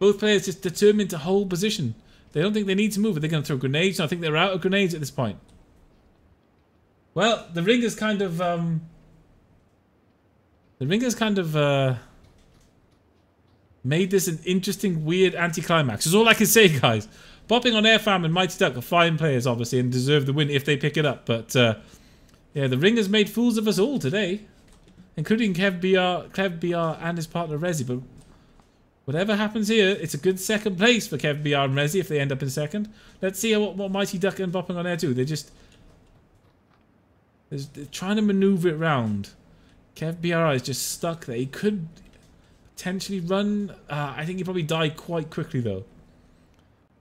Both players just determined to hold position. They don't think they need to move. Are they going to throw grenades? I think they're out of grenades at this point. Well, the ring is kind of... made this an interesting, weird anticlimax. That's all I can say, guys. Bopping on Air Fam and Mighty Duck are fine players, obviously, and deserve the win if they pick it up. But, yeah, the ring has made fools of us all today. Including Kev BR and his partner Resi. But whatever happens here, it's a good second place for Kev BR and Resi if they end up in second. Let's see what Mighty Duck and Bopping on Air do. They're trying to maneuver it round. Kev BR is just stuck there. He could... potentially run. I think he probably died quite quickly though.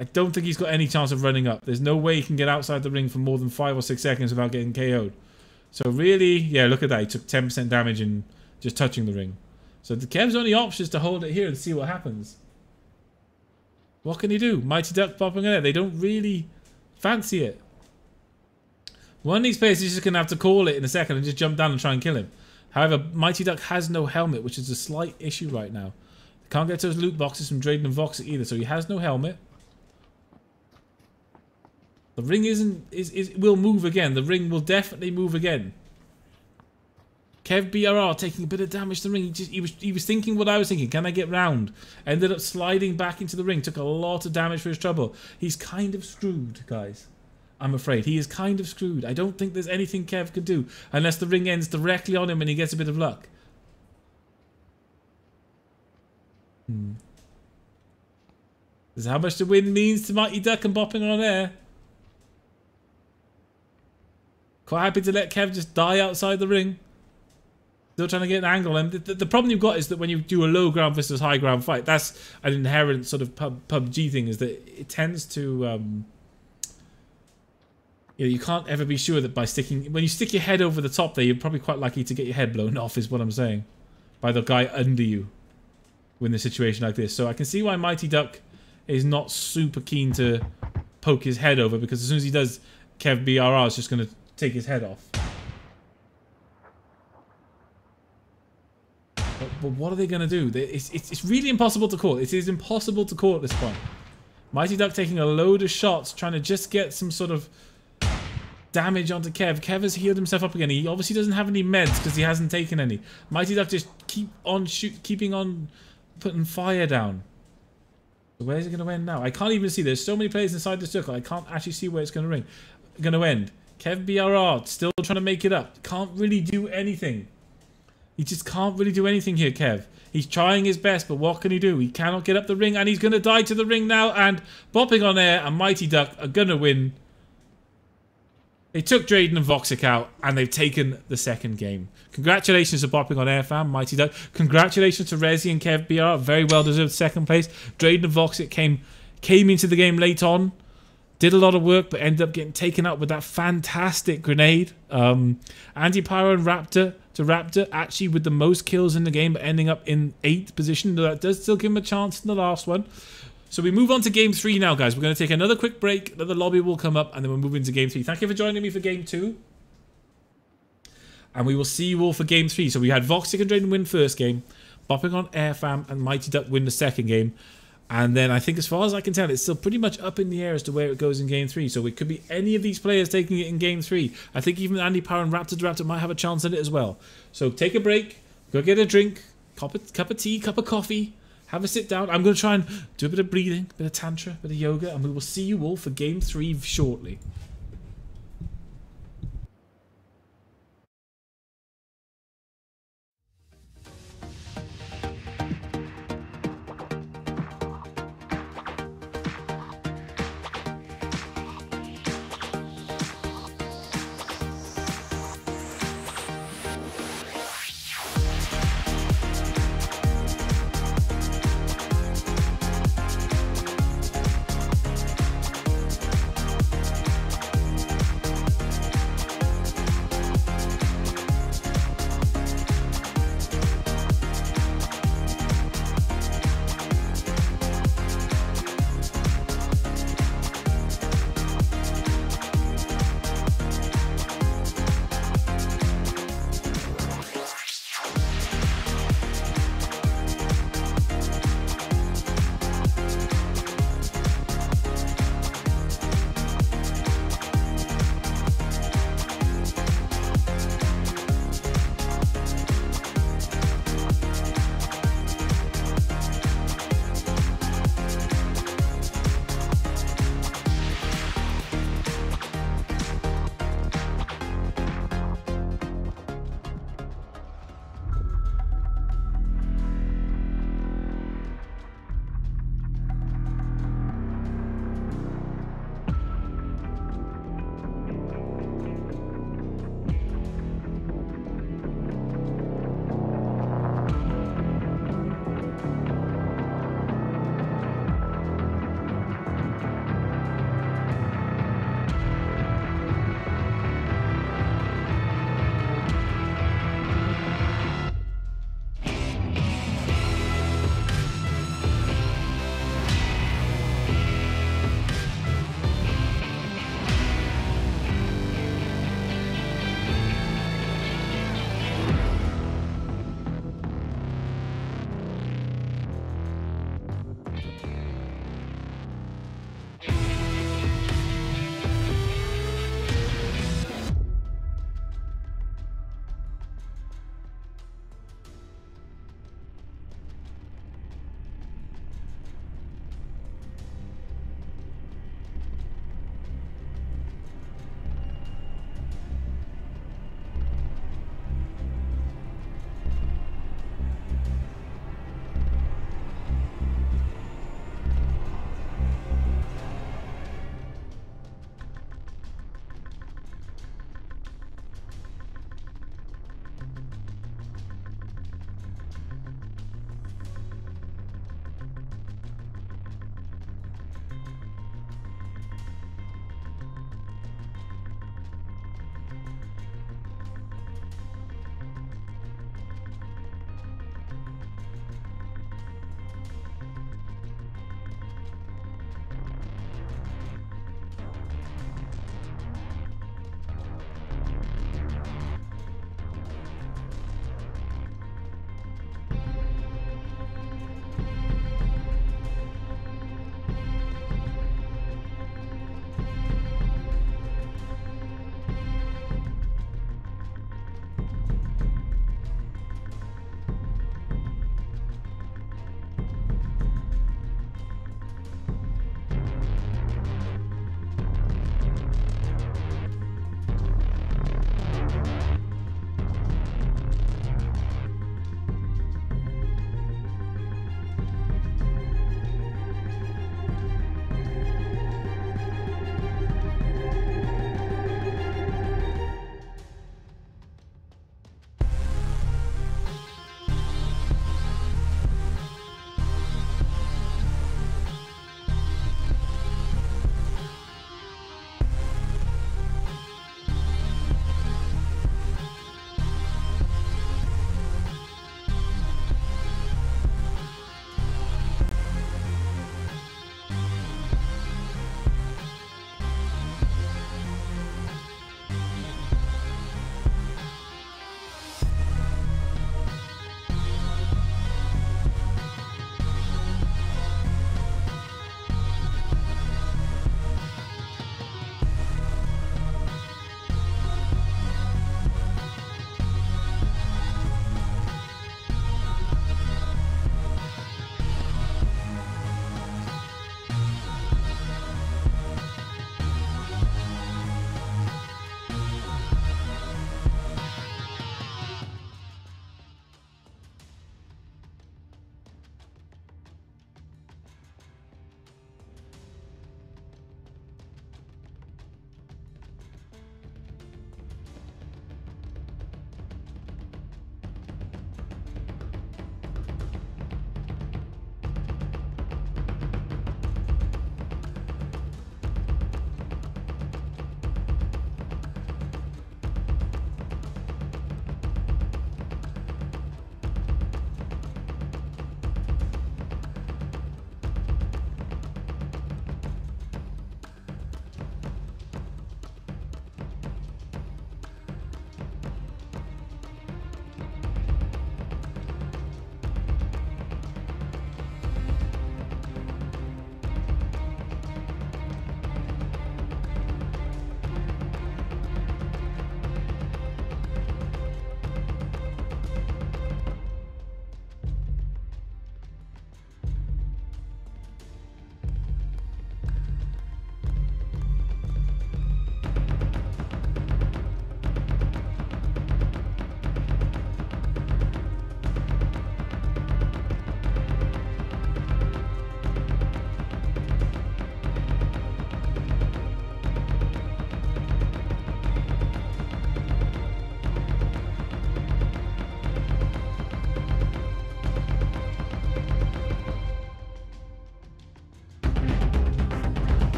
I don't think he's got any chance of running up. There's no way he can get outside the ring for more than 5 or 6 seconds without getting KO'd. So really, yeah, look at that. He took 10% damage in just touching the ring. So the Kev's only option is to hold it here and see what happens. What can he do? Mighty Duck popping in there. They don't really fancy it. One of these players is just going to have to call it in a second and just jump down and try and kill him. However, Mighty Duck has no helmet, which is a slight issue right now. Can't get to those loot boxes from Drayden and Voxic either, so he has no helmet. The ring will move again. The ring will definitely move again. Kev BRR taking a bit of damage to the ring. He was thinking what I was thinking. Can I get round? Ended up sliding back into the ring. Took a lot of damage for his trouble. He's kind of screwed, guys. I'm afraid. He is kind of screwed. I don't think there's anything Kev could do unless the ring ends directly on him and he gets a bit of luck. This is how much the win means to Mighty Duck and Bopping on Air. Quite happy to let Kev just die outside the ring. Still trying to get an angle. And the problem you've got is that when you do a low ground versus high ground fight, that's an inherent sort of PUBG thing, is that it tends to... you can't ever be sure that by sticking... When you stick your head over the top there, you're probably quite likely to get your head blown off, is what I'm saying. By the guy under you. In a situation like this. So I can see why Mighty Duck is not super keen to poke his head over, because as soon as he does, Kev BRR is just going to take his head off. But what are they going to do? It's really impossible to call. It is impossible to call at this point. Mighty Duck taking a load of shots, trying to just get some sort of damage onto Kev. Kev has healed himself up again. He obviously doesn't have any meds because he hasn't taken any. Mighty Duck just keeping on putting fire down. So where's it going to end now? I can't even see. There's so many players inside the circle. I can't actually see where it's going to end. Kev BRR still trying to make it up. Can't really do anything. He just can't really do anything here, Kev. He's trying his best, but what can he do? He cannot get up the ring, and he's going to die to the ring now, and bopping on air, and Mighty Duck are going to win. They took Drayden and Voxic out, and they've taken the second game. Congratulations to bopping on air, fam, Mighty Duck. Congratulations to Resi and Kev BR. Very well deserved second place. Drayden and Voxic came into the game late on. Did a lot of work, but ended up getting taken out with that fantastic grenade. Anti-Pyro and Raptor to Raptor, actually with the most kills in the game, but ending up in 8th position. That does still give him a chance in the last one. So we move on to Game 3 now, guys. We're going to take another quick break. Another lobby will come up, and then we'll move into Game 3. Thank you for joining me for Game 2. And we will see you all for Game 3. So we had Voxic and Drayden win first game. Bopping on Air Fam and Mighty Duck win the second game. And then I think as far as I can tell, it's still pretty much up in the air as to where it goes in Game 3. So it could be any of these players taking it in Game 3. I think even Andy Power and Raptor Raptor might have a chance at it as well. So take a break, go get a drink, cup of tea, cup of coffee, have a sit down. I'm going to try and do a bit of breathing, a bit of tantra, a bit of yoga, and we will see you all for Game 3 shortly.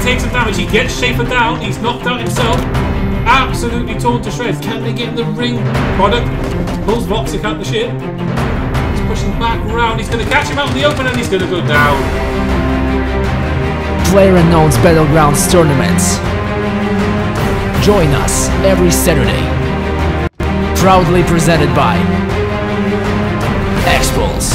take some damage. He gets Schaefer down. He's knocked out himself. Absolutely torn to shreds. Can they get in the ring? Product pulls Voxic out the ship. He's pushing back round. He's going to catch him out in the open and he's going to go down. Playerunknown's Battlegrounds tournaments. Join us every Saturday. Proudly presented by XPULZ.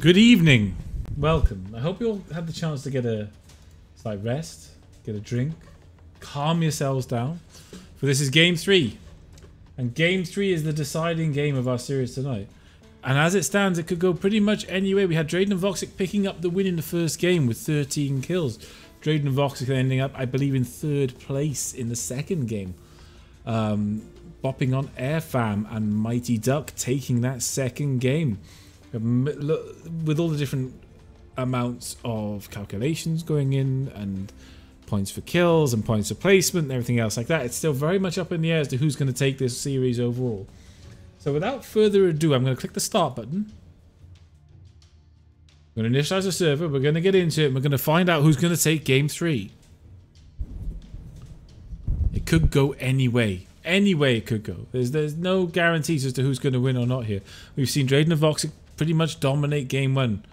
Good evening. Welcome. I hope you all had the chance to get a slight rest, get a drink, calm yourselves down. For this is game 3. And game 3 is the deciding game of our series tonight. And as it stands, it could go pretty much any way. We had Drayden and Voxic picking up the win in the first game with 13 kills. Drayden and Voxic ending up, I believe, in 3rd place in the second game. Bopping on Airfam and Mighty Duck taking that second game. With all the different amounts of calculations going in and points for kills and points for placement and everything else like that, it's still very much up in the air as to who's going to take this series overall. So without further ado, I'm going to click the start button. I'm going to initialize the server, we're going to get into it, and we're going to find out who's going to take game 3. It could go any way. Any way it could go. There's no guarantees as to who's going to win or not here. We've seen Drayden and Voxic pretty much dominate game 1.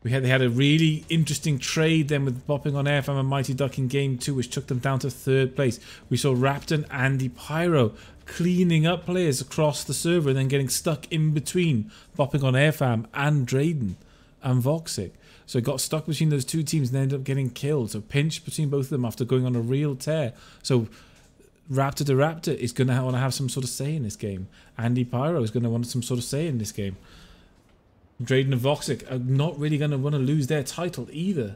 They had a really interesting trade then with bopping on Airfam and Mighty Duck in game 2, which took them down to 3rd place. We saw Raptor and Andy Pyro cleaning up players across the server and then getting stuck in between bopping on Airfam and Drayden and Voxic. So it got stuck between those two teams and ended up getting killed. So pinched between both of them after going on a real tear. So Raptor to Raptor is going to want to have some sort of say in this game. Andy Pyro is going to want some sort of say in this game. Drayden and Voxic are not really going to want to lose their title either.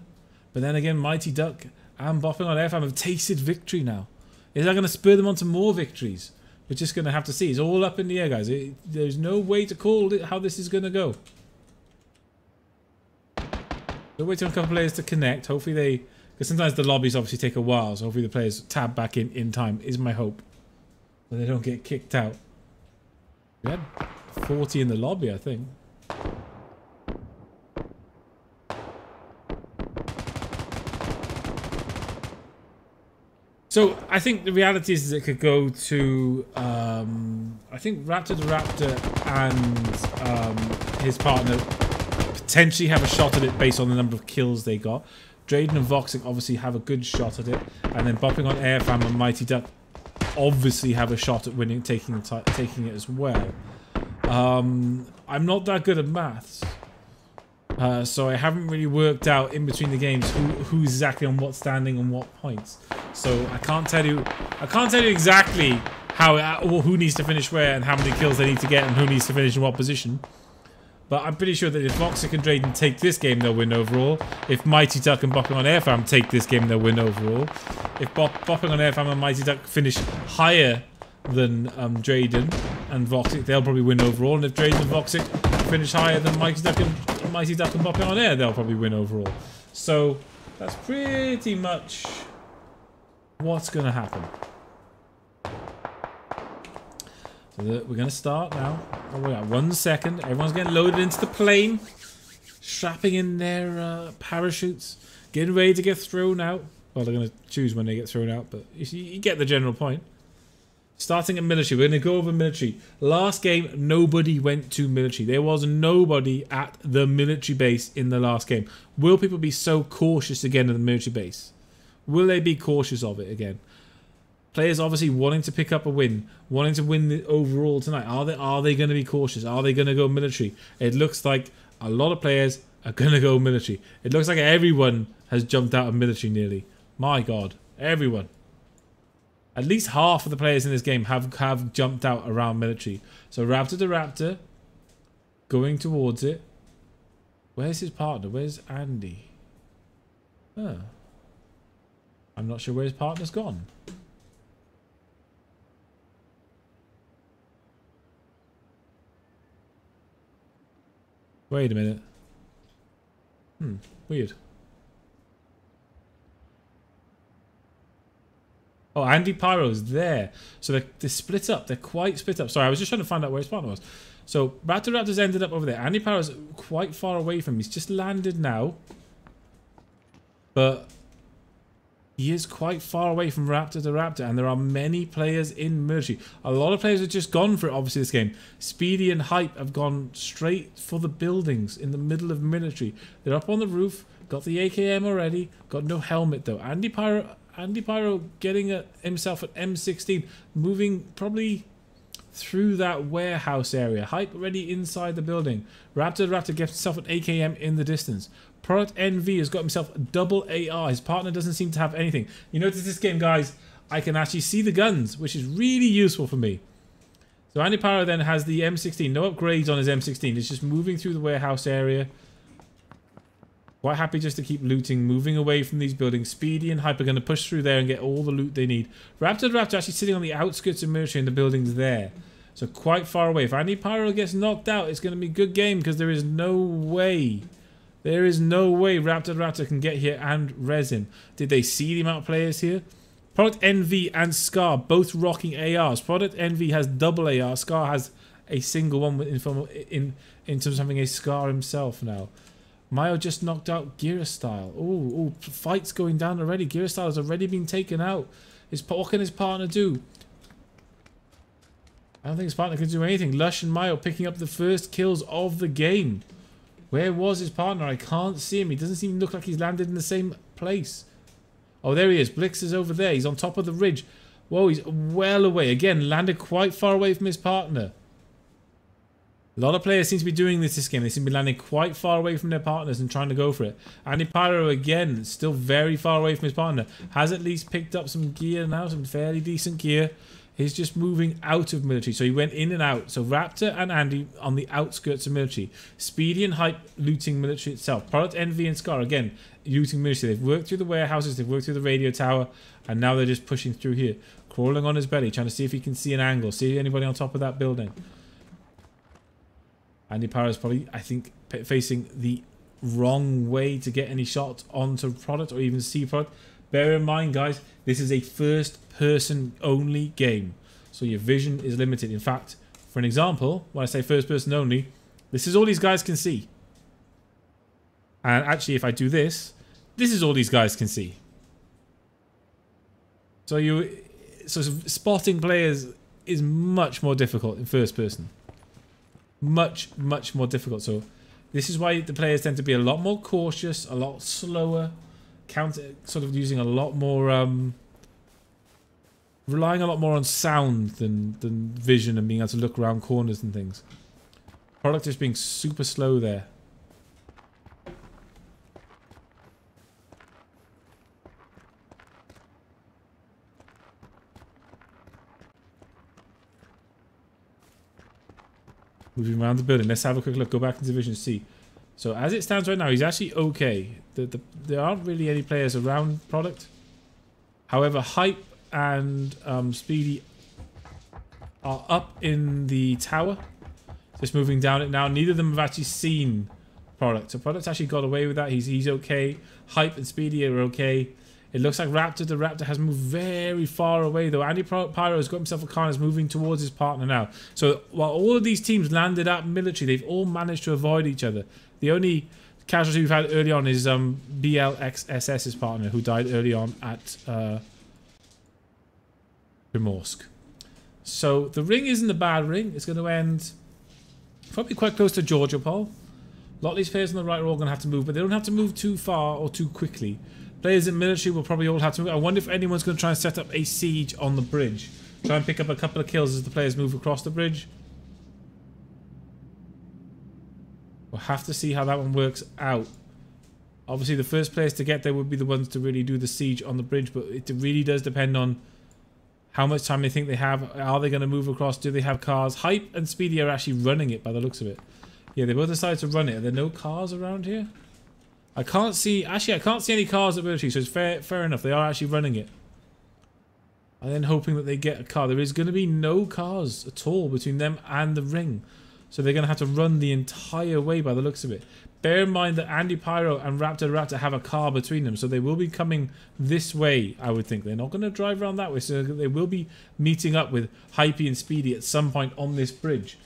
But then again, Mighty Duck and bopping on Airfam have tasted victory now. Is that going to spur them on to more victories? We're just going to have to see. It's all up in the air, guys. There's no way to call it how this is going to go. We'll wait for a couple of players to connect. Hopefully they... Because sometimes the lobbies obviously take a while. So hopefully the players tab back in time, is my hope. So they don't get kicked out. We had 40 in the lobby, I think. So I think the reality is it could go to I think Raptor to Raptor and his partner potentially have a shot at it based on the number of kills they got. Drayden and Voxic obviously have a good shot at it, and then bopping on Airfam and Mighty Duck obviously have a shot at winning, taking it as well. I'm not that good at maths. So I haven't really worked out in between the games who's exactly on what standing and what points. So I can't tell you exactly who needs to finish where and how many kills they need to get and who needs to finish in what position. But I'm pretty sure that if Voxic and Drayden take this game, they'll win overall. If Mighty Duck and Bopping on Airfam take this game, they'll win overall. If Bopping on Airfam and Mighty Duck finish higher than Drayden and Voxic, they'll probably win overall. And if Drayden and Voxic finish higher than Mighty Duck and Bopping on Air, they'll probably win overall. So that's pretty much what's going to happen. So we're going to start now. Oh, we got 1 second. Everyone's getting loaded into the plane, strapping in their parachutes, getting ready to get thrown out. Well, they're going to choose when they get thrown out, but you get the general point. Starting at military. We're going to go over military. Last game, nobody went to military. There was nobody at the military base in the last game. Will people be so cautious again at the military base? Will they be cautious of it again? Players obviously wanting to pick up a win, wanting to win the overall tonight. Are they going to be cautious? Are they going to go military? It looks like a lot of players are going to go military. It looks like everyone has jumped out of military nearly. My God, everyone. At least half of the players in this game have jumped out around military. So Raptor to Raptor, going towards it. Where's his partner? Where's Andy? Oh. I'm not sure where his partner's gone. Wait a minute. Weird. Oh, Andy Pyro's there. So they're split up. They're quite split up. Sorry, I was just trying to find out where his partner was. So Raptor's ended up over there. Andy Pyro's quite far away from him. He's just landed now. But he is quite far away from Raptor to Raptor. And there are many players in military. A lot of players have just gone for it, obviously, this game. Speedy and Hype have gone straight for the buildings in the middle of military. They're up on the roof. Got the AKM already. Got no helmet, though. Andy Pyro getting himself at M16, moving probably through that warehouse area. Hype already inside the building. Raptor gets himself an AKM in the distance. Product NV has got himself a double AR. His partner doesn't seem to have anything. You notice this game, guys, I can actually see the guns, which is really useful for me. So Andy Pyro then has the M16. No upgrades on his M16. It's just moving through the warehouse area. Quite happy just to keep looting, moving away from these buildings. Speedy and Hype are going to push through there and get all the loot they need. Raptor actually sitting on the outskirts of military in the buildings there. So quite far away. If Andy Pyro gets knocked out, it's going to be a good game because there is no way. There is no way Raptor can get here and res him. Did they see the amount of players here? Product NV and Scar both rocking ARs. Product NV has double AR. Scar has a single one in terms of having a Scar himself now. Mayo just knocked out Gira Style. Oh, fight's going down already. Gira Style has already been taken out. What can his partner do? I don't think his partner can do anything. Lush and Mayo picking up the first kills of the game. Where was his partner? I can't see him. He doesn't even look like he's landed in the same place. Oh, there he is. Blix is over there. He's on top of the ridge. Whoa, he's well away. Again, landed quite far away from his partner. A lot of players seem to be doing this game. They seem to be landing quite far away from their partners and trying to go for it. Andy Pyro, again, still very far away from his partner. Has at least picked up some gear now, some fairly decent gear. He's just moving out of military. So he went in and out. So Raptor and Andy on the outskirts of military. Speedy and Hype looting military itself. Product Envy and Scar, again, looting military. They've worked through the warehouses. They've worked through the radio tower. And now they're just pushing through here. Crawling on his belly, trying to see if he can see an angle. See anybody on top of that building. Andy Pyro is probably, I think, facing the wrong way to get any shots onto Product or even see Product. Bear in mind, guys, this is a first-person only game. So your vision is limited. In fact, for an example, when I say first-person only, this is all these guys can see. And actually, if I do this, this is all these guys can see. So spotting players is much more difficult in first person. Much more difficult. So this is why the players tend to be a lot more cautious, a lot slower, sort of using a lot more relying a lot more on sound than vision and being able to look around corners and things. Product is being super slow there. Moving around the building. Let's have a quick look. Go back into Vision C. So as it stands right now, he's actually okay. There aren't really any players around Product. However, Hype and Speedy are up in the tower. Just moving down it now. Neither of them have actually seen Product. So Product's actually got away with that. He's okay. Hype and Speedy are okay. It looks like the Raptor has moved very far away though. Andy Pyro has got himself a car and is moving towards his partner now. So while all of these teams landed at military, they've all managed to avoid each other. The only casualty we've had early on is BLXSS's partner, who died early on at Primorsk. So the ring isn't a bad ring. It's going to end probably quite close to Georgia Pole. A lot of these players on the right are all going to have to move, but they don't have to move too far or too quickly. Players in military will probably all have to move. I wonder if anyone's going to try and set up a siege on the bridge. Try and pick up a couple of kills as the players move across the bridge. We'll have to see how that one works out. Obviously, the first players to get there would be the ones to really do the siege on the bridge, but it really does depend on how much time they think they have. Are they going to move across? Do they have cars? Hype and Speedy are actually running it by the looks of it. Yeah, they both decided to run it. Are there no cars around here? I can't see... Actually, I can't see any cars at military, so it's fair enough. They are actually running it. And then hoping that they get a car. There is going to be no cars at all between them and the ring. So they're going to have to run the entire way by the looks of it. Bear in mind that Andy Pyro and Raptor have a car between them, so they will be coming this way, I would think. They're not going to drive around that way, so they will be meeting up with Hypey and Speedy at some point on this bridge.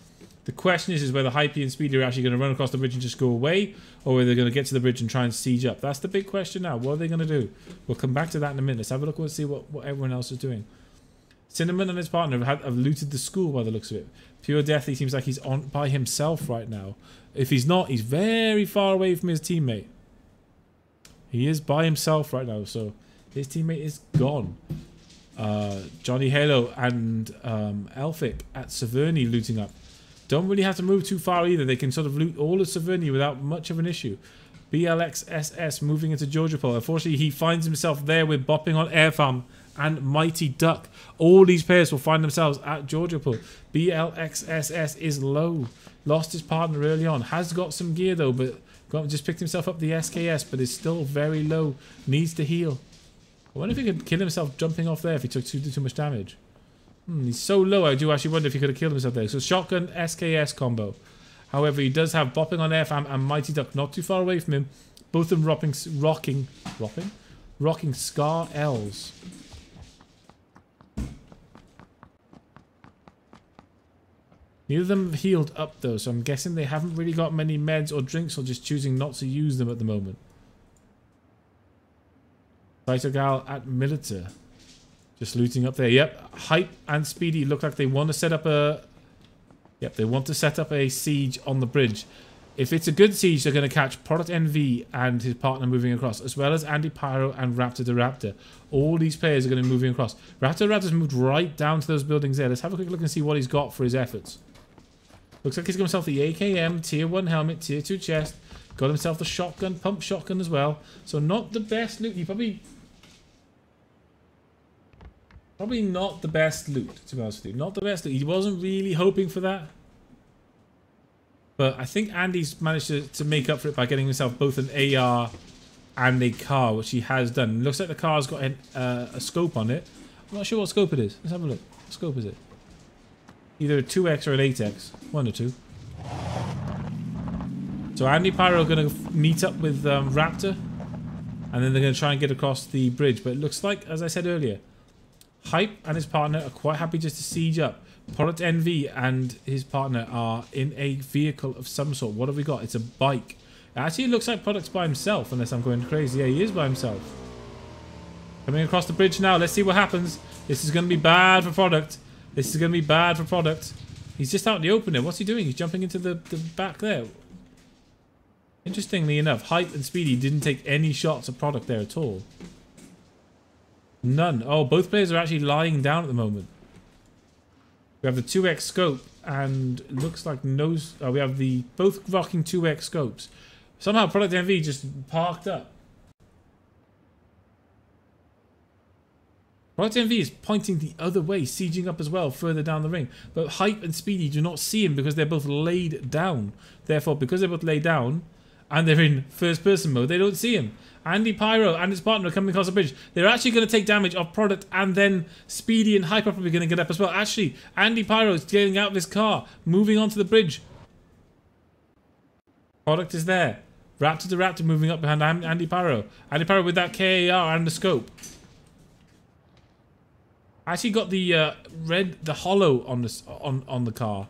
The question is whether Hypey and Speedy are actually going to run across the bridge and just go away, or whether they're going to get to the bridge and try and siege up. That's the big question now. What are they going to do? We'll come back to that in a minute. Let's have a look and see what everyone else is doing. Cinnamon and his partner have looted the school by the looks of it. Pure Death, he seems like he's on by himself right now. If he's not, he's very far away from his teammate. He is by himself right now, so his teammate is gone. Johnny Halo and Elphick at Severny looting up. Don't really have to move too far either. They can sort of loot all of Severny without much of an issue. BLXSS moving into Georgiapol. Unfortunately, he finds himself there with Bopping on Air Farm and Mighty Duck. All these players will find themselves at Georgiapol. BLXSS is low. Lost his partner early on. Has got some gear though, but just picked himself up the SKS, but is still very low. Needs to heal. I wonder if he could kill himself jumping off there if he took too much damage. He's so low, I do actually wonder if he could have killed himself there. So shotgun SKS combo. However, he does have Bopping on Airfam and Mighty Duck not too far away from him. Both of them rocking Scar L's. Neither of them have healed up though, so I'm guessing they haven't really got many meds or drinks, or just choosing not to use them at the moment. Cytogal at Militer. Just looting up there. Yep, Hype and Speedy look like they want to set up a... Yep, they want to set up a siege on the bridge. If it's a good siege, they're going to catch Product NV and his partner moving across, as well as Andy Pyro and Raptor the Raptor. All these players are going to be moving across. Raptor the Raptor's moved right down to those buildings there. Let's have a quick look and see what he's got for his efforts. Looks like he's got himself the AKM, tier 1 helmet, tier 2 chest. Got himself the shotgun, pump shotgun as well. So not the best loot. He probably not the best loot, to be honest with you. Not the best loot. He wasn't really hoping for that. But I think Andy's managed to make up for it by getting himself both an AR and a car, which he has done. It looks like the car's got a scope on it. I'm not sure what scope it is. Let's have a look. What scope is it? Either a 2x or an 8x. One or two. So Andy Pyro are going to meet up with Raptor. And then they're going to try and get across the bridge. But it looks like, as I said earlier, Hype and his partner are quite happy just to siege up. Product NV and his partner are in a vehicle of some sort. What have we got? It's a bike. Actually, it looks like Product's by himself, unless I'm going crazy. Yeah, he is by himself. Coming across the bridge now. Let's see what happens. This is going to be bad for Product. This is going to be bad for Product. He's just out in the open there. What's he doing? He's jumping into the back there. Interestingly enough, Hype and Speedy didn't take any shots at Product there at all. None. Oh, both players are actually lying down at the moment. We have the 2x scope and it looks like no... Oh, we have the both rocking 2x scopes. Somehow Product NV just parked up. Product NV is pointing the other way, sieging up as well, further down the ring. But Hype and Speedy do not see him because they're both laid down. Therefore, because they're both laid down and they're in first person mode, they don't see him. Andy Pyro and his partner are coming across the bridge. They're actually going to take damage off Product, and then Speedy and Hype are probably going to get up as well. Actually, Andy Pyro is getting out of his car, moving onto the bridge. Product is there. Raptor to Raptor moving up behind Andy Pyro. Andy Pyro with that KAR and the scope. Actually got the the hollow on the car.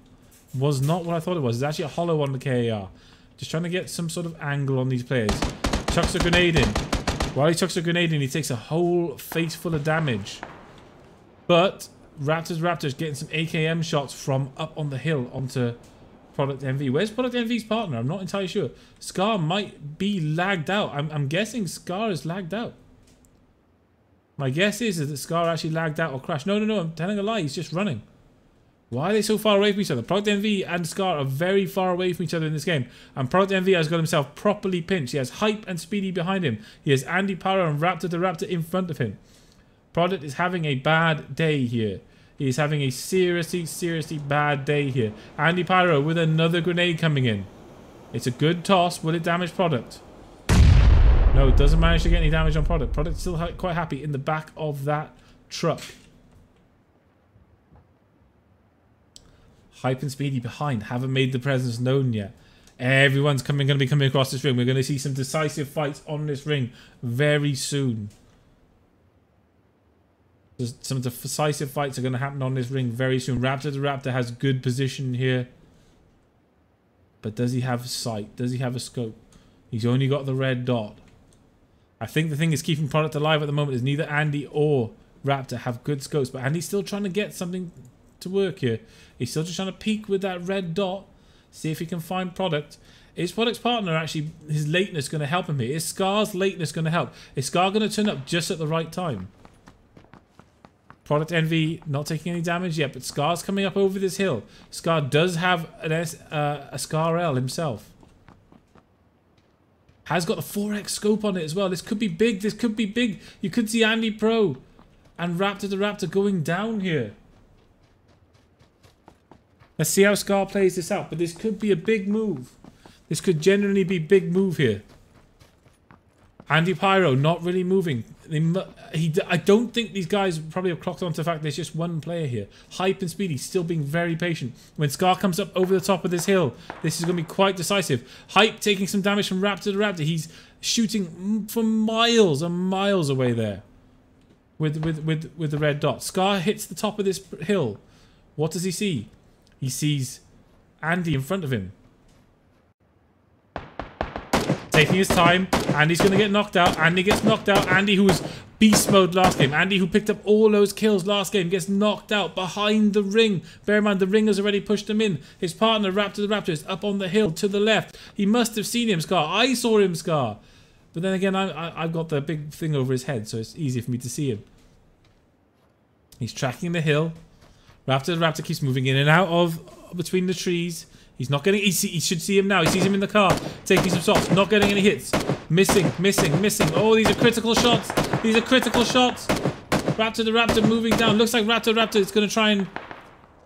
Was not what I thought it was. It's actually a hollow on the KAR. Just trying to get some sort of angle on these players. Chucks a grenade in. While he chucks a grenade in, he takes a whole face full of damage. But Raptor's getting some AKM shots from up on the hill onto Product NV. Where's Product NV's partner? I'm not entirely sure. Scar might be lagged out. I'm guessing Scar is lagged out. My guess is that Scar actually lagged out or crashed. No, I'm telling a lie. He's just running. Why are they so far away from each other? Product NV and Scar are very far away from each other in this game. And Product NV has got himself properly pinched. He has Hype and Speedy behind him. He has Andy Pyro and Raptor the Raptor in front of him. Product is having a bad day here. He is having a seriously bad day here. Andy Pyro with another grenade coming in. It's a good toss. Will it damage Product? No, it doesn't manage to get any damage on Product. Product's still quite happy in the back of that truck. Hype and Speedy behind. Haven't made the presence known yet. Everyone's going to be coming across this ring. We're going to see some decisive fights on this ring very soon. Some decisive fights are going to happen on this ring very soon. Raptor the Raptor has good position here. But does he have sight? Does he have a scope? He's only got the red dot. I think the thing is keeping product alive at the moment is neither Andy or Raptor have good scopes. But Andy's still trying to get something to work here. He's still just trying to peek with that red dot. See if he can find product. Is Product's partner actually, his lateness going to help him here? Is Scar's lateness going to help? Is Scar going to turn up just at the right time? Product Envy not taking any damage yet, but Scar's coming up over this hill. Scar does have a Scar L himself. Has got a 4x scope on it as well. This could be big. This could be big. You could see Andy Pro and Raptor the Raptor going down here. Let's see how Scar plays this out. But this could be a big move. This could genuinely be a big move here. Andy Pyro not really moving. I don't think these guys probably have clocked on to the fact there's just one player here. Hype and Speedy still being very patient. When Scar comes up over the top of this hill, this is going to be quite decisive. Hype taking some damage from Raptor the Raptor. He's shooting from miles and miles away there with the red dot. Scar hits the top of this hill. What does he see? He sees Andy in front of him. Taking his time. Andy's going to get knocked out. Andy gets knocked out. Andy, who was beast mode last game. Andy, who picked up all those kills last game, gets knocked out behind the ring. Bear in mind, the ring has already pushed him in. His partner, Raptor the Raptor, is up on the hill to the left. He must have seen him, Scar. I saw him, Scar. But then again, I've got the big thing over his head, so it's easy for me to see him. He's tracking the hill. Raptor the Raptor keeps moving in and out of between the trees. He's not getting... He should see him now. He sees him in the car. Taking some shots. Not getting any hits. Missing. Oh, these are critical shots. These are critical shots. Raptor the Raptor moving down. Looks like Raptor the Raptor is going to try and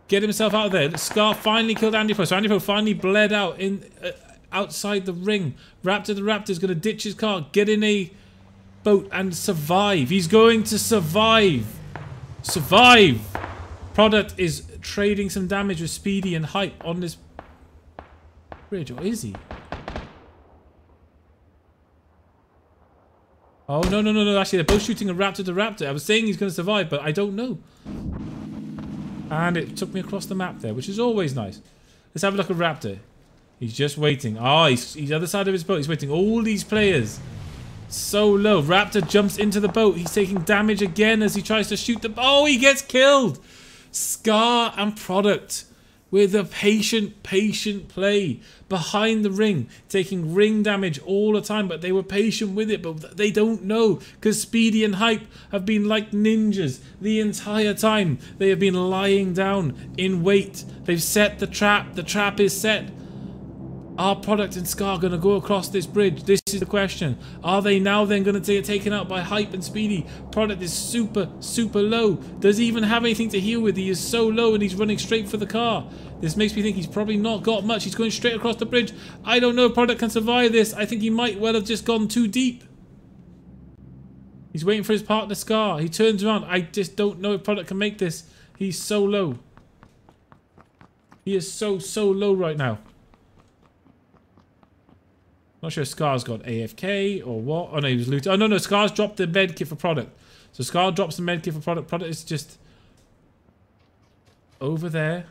get himself out of there. Scar finally killed Andy Pro. So Andy Pro finally bled out in outside the ring. Raptor the Raptor is going to ditch his car. Get in a boat and survive. He's going to survive. Survive. Product is trading some damage with Speedy and Hype on this bridge, or is he? Oh, no. Actually, they're both shooting a Raptor the Raptor. I was saying he's going to survive, but I don't know. And it took me across the map there, which is always nice. Let's have a look at Raptor. He's just waiting. Oh, he's the other side of his boat. He's waiting. All these players. So low. Raptor jumps into the boat. He's taking damage again as he tries to shoot the... Oh, he gets killed! Scar and Product with a patient play behind the ring, taking ring damage all the time, but they were patient with it, but they don't know, because Speedy and Hype have been like ninjas the entire time. They have been lying down in wait. They've set the trap is set. Are Product and Scar going to go across this bridge? This is the question. Are they now then going to get taken out by Hype and Speedy? Product is super low. Does he even have anything to heal with? He is so low and he's running straight for the car. This makes me think he's probably not got much. He's going straight across the bridge. I don't know if Product can survive this. I think he might well have just gone too deep. He's waiting for his partner Scar. He turns around. I just don't know if Product can make this. He's so low. He is so low right now. Not sure if Scar's got AFK or what. Oh no, he was looting. Oh no, Scar's dropped the med kit for Product. So Scar drops the med kit for Product. Product is just over there.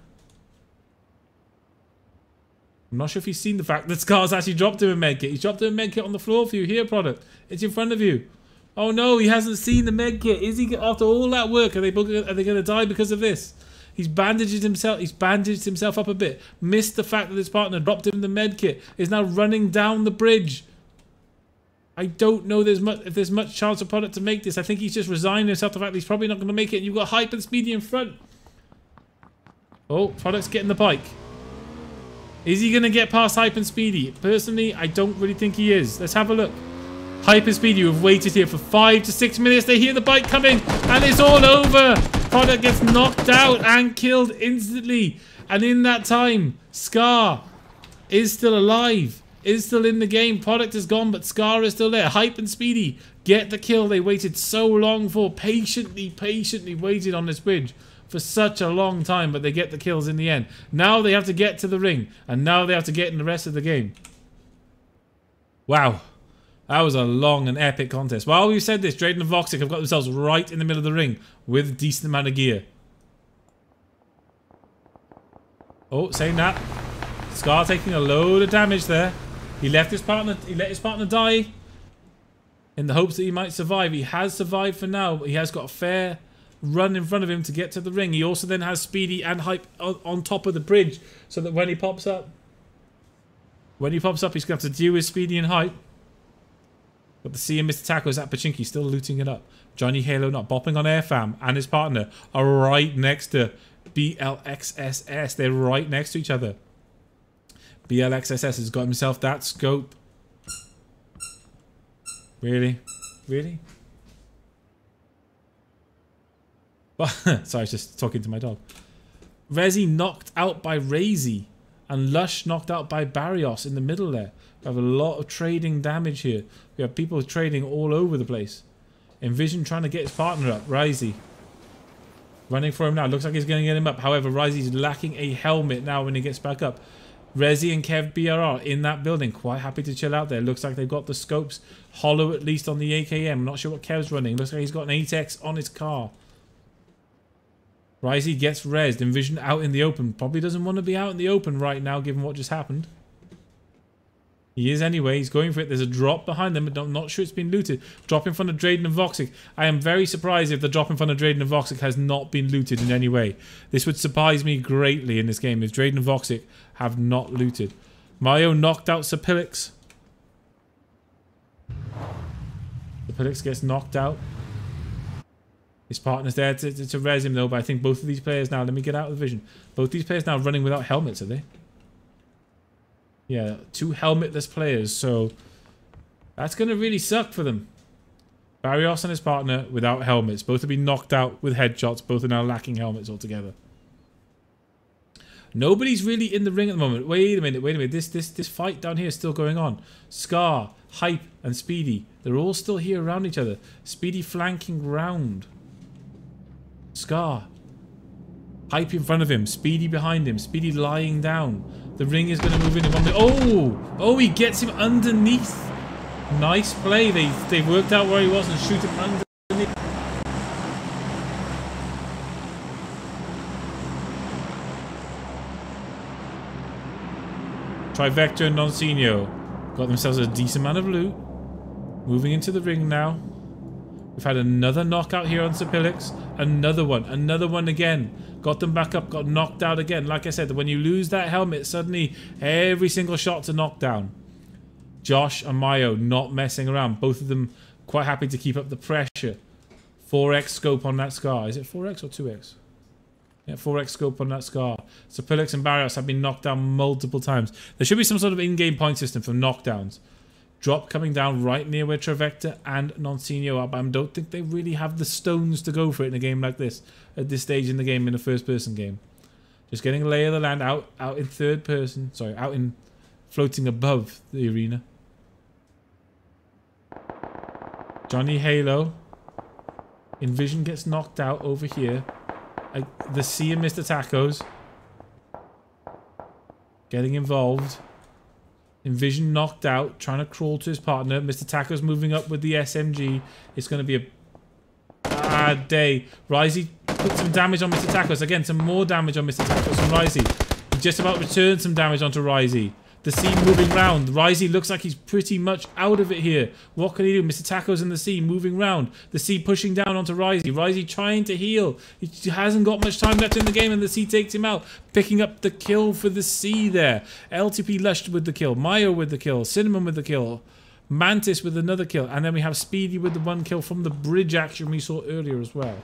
I'm not sure if he's seen the fact that Scar's actually dropped him a med kit. He's dropped him a med kit on the floor for you. Here, Product. It's in front of you. Oh no, he hasn't seen the med kit. Is he, after all that work, are they going to die because of this? He's bandaged himself up a bit. Missed the fact that his partner dropped him the med kit. Is now running down the bridge. I don't know if there's much chance of Product to make this. I think he's just resigned himself to the fact that he's probably not going to make it. And you've got Hype and Speedy in front. Oh, Product's getting the bike. Is he going to get past Hype and Speedy? Personally, I don't really think he is. Let's have a look. Hype and Speedy, who have waited here for 5 to 6 minutes. They hear the bike coming, and it's all over. Product gets knocked out and killed instantly. And in that time, Scar is still alive, is still in the game. Product is gone, but Scar is still there. Hype and Speedy get the kill they waited so long for. Patiently waited on this bridge for such a long time, but they get the kills in the end. Now they have to get to the ring, and now they have to get in the rest of the game. Wow. That was a long and epic contest. While we've said this, Drayden and Voxic have got themselves right in the middle of the ring with a decent amount of gear. Oh, saying that. Scar taking a load of damage there. He let his partner die in the hopes that he might survive. He has survived for now, but he has got a fair run in front of him to get to the ring. He also then has Speedy and Hype on top of the bridge, so that when he pops up, he's going to have to deal with Speedy and Hype. But the C and Mr. Taco's at Pachinki still looting it up. Johnny Halo not bopping on Airfam and his partner are right next to BLXSS. They're right next to each other. BLXSS has got himself that scope. Really? Really? Sorry, I was just talking to my dog. Rezi knocked out by Razy. And Lush knocked out by Barrios in the middle there. We have a lot of trading damage here. We have people trading all over the place. Envision trying to get his partner up. Razy. Running for him now. Looks like he's going to get him up. However, Razy's lacking a helmet now when he gets back up. Rezi and Kev BRR in that building. Quite happy to chill out there. Looks like they've got the scopes hollow at least on the AKM. I'm not sure what Kev's running. Looks like he's got an 8X on his car. Risey gets rezzed. Envision out in the open. Probably doesn't want to be out in the open right now given what just happened. He is anyway. He's going for it. There's a drop behind them, but I'm not sure it's been looted. Drop in front of Drayden and Voxic. I am very surprised if the drop in front of Drayden and Voxic has not been looted in any way. This would surprise me greatly in this game if Drayden and Voxic have not looted. Mayo knocked out Sapilix. Sapilix gets knocked out. His partner's there to res him though, but I think both of these players now, let me get out of the vision. Both these players now running without helmets, are they? Yeah, 2 helmetless players, so that's going to really suck for them. Barrios and his partner without helmets. Both have been knocked out with headshots. Both are now lacking helmets altogether. Nobody's really in the ring at the moment. Wait a minute. This fight down here is still going on. Scar, Hype, and Speedy. They're all still here around each other. Speedy flanking round. Scar. Hype in front of him. Speedy behind him. Speedy lying down. The ring is going to move in one minute. Oh, he gets him underneath. Nice play. They've worked out where he was and shoot him underneath. Trivector and Nonsenio got themselves a decent amount of loot. Moving into the ring now. We've had another knockout here on Sapilix. Another one again. Got them back up, got knocked out again. Like I said, when you lose that helmet, suddenly every single shot's a knockdown. Josh and Mayo not messing around. Both of them quite happy to keep up the pressure. 4x scope on that Scar. Is it 4x or 2x? Yeah, 4x scope on that Scar. Sapilix and Barrios have been knocked down multiple times. There should be some sort of in-game point system for knockdowns. Drop coming down right near where Trivector and Nonsenio are, but I don't think they really have the stones to go for it in a game like this, at this stage in the game, in a first-person game. Just getting a lay of the land out in third person, sorry, out in floating above the arena. Johnny Halo. Envision gets knocked out over here. The C and Mr. Tacos getting involved. Envision knocked out, trying to crawl to his partner. Mr. Tacos moving up with the SMG. It's going to be a bad day. Risey put some damage on Mr. Tacos. Again, some more damage on Mr. Tacos from Risey. He just about returned some damage onto Risey. The C moving round. Risey looks like he's pretty much out of it here. What can he do? Mr. Tacos and the C moving round. The C pushing down onto Risey. Risey trying to heal. He hasn't got much time left in the game and the C takes him out. Picking up the kill for the C there. LTP Lush with the kill. Mayo with the kill. Cinnamon with the kill. Mantis with another kill. And then we have Speedy with the 1 kill from the bridge action we saw earlier as well.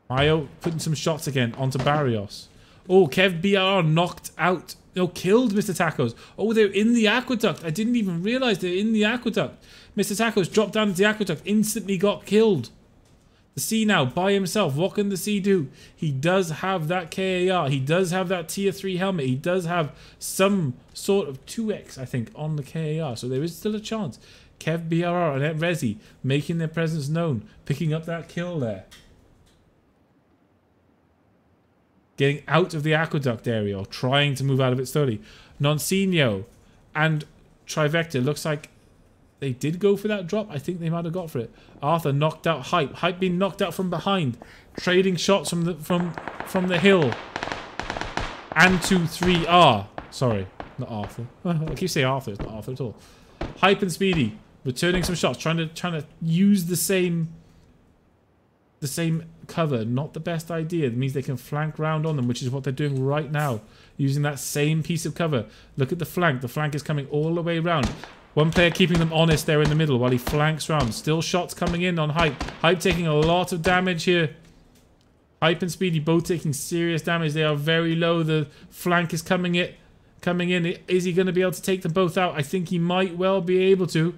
Mayo putting some shots again onto Barrios. Oh, Kev BR knocked out. No, killed Mr. Tacos. Oh, they're in the aqueduct. I didn't even realize they're in the aqueduct. Mr. Tacos dropped down into the aqueduct. Instantly got killed. The C now by himself. What can the C do? He does have that KAR. He does have that tier 3 helmet. He does have some sort of 2x, I think, on the KAR. So there is still a chance. Kev BRR and Rezi making their presence known. Picking up that kill there. getting out of the aqueduct area, or trying to move out of it slowly. Noncinio and Trivector looks like they did go for that drop. I think they might have got for it. Arthur knocked out Hype. Hype being knocked out from behind, trading shots from the hill. And 2-3R. Sorry, not Arthur. I keep saying Arthur. It's not Arthur at all. Hype and Speedy returning some shots, trying to use the same cover. Not the best idea. It means they can flank round on them, which is what they're doing right now, using that same piece of cover. Look at the flank. The flank is coming all the way around. One player keeping them honest there in the middle while he flanks round. Still shots coming in on Hype. Hype taking a lot of damage here. Hype and Speedy both taking serious damage. They are very low. The flank is coming in. Is he going to be able to take them both out? I think he might well be able to.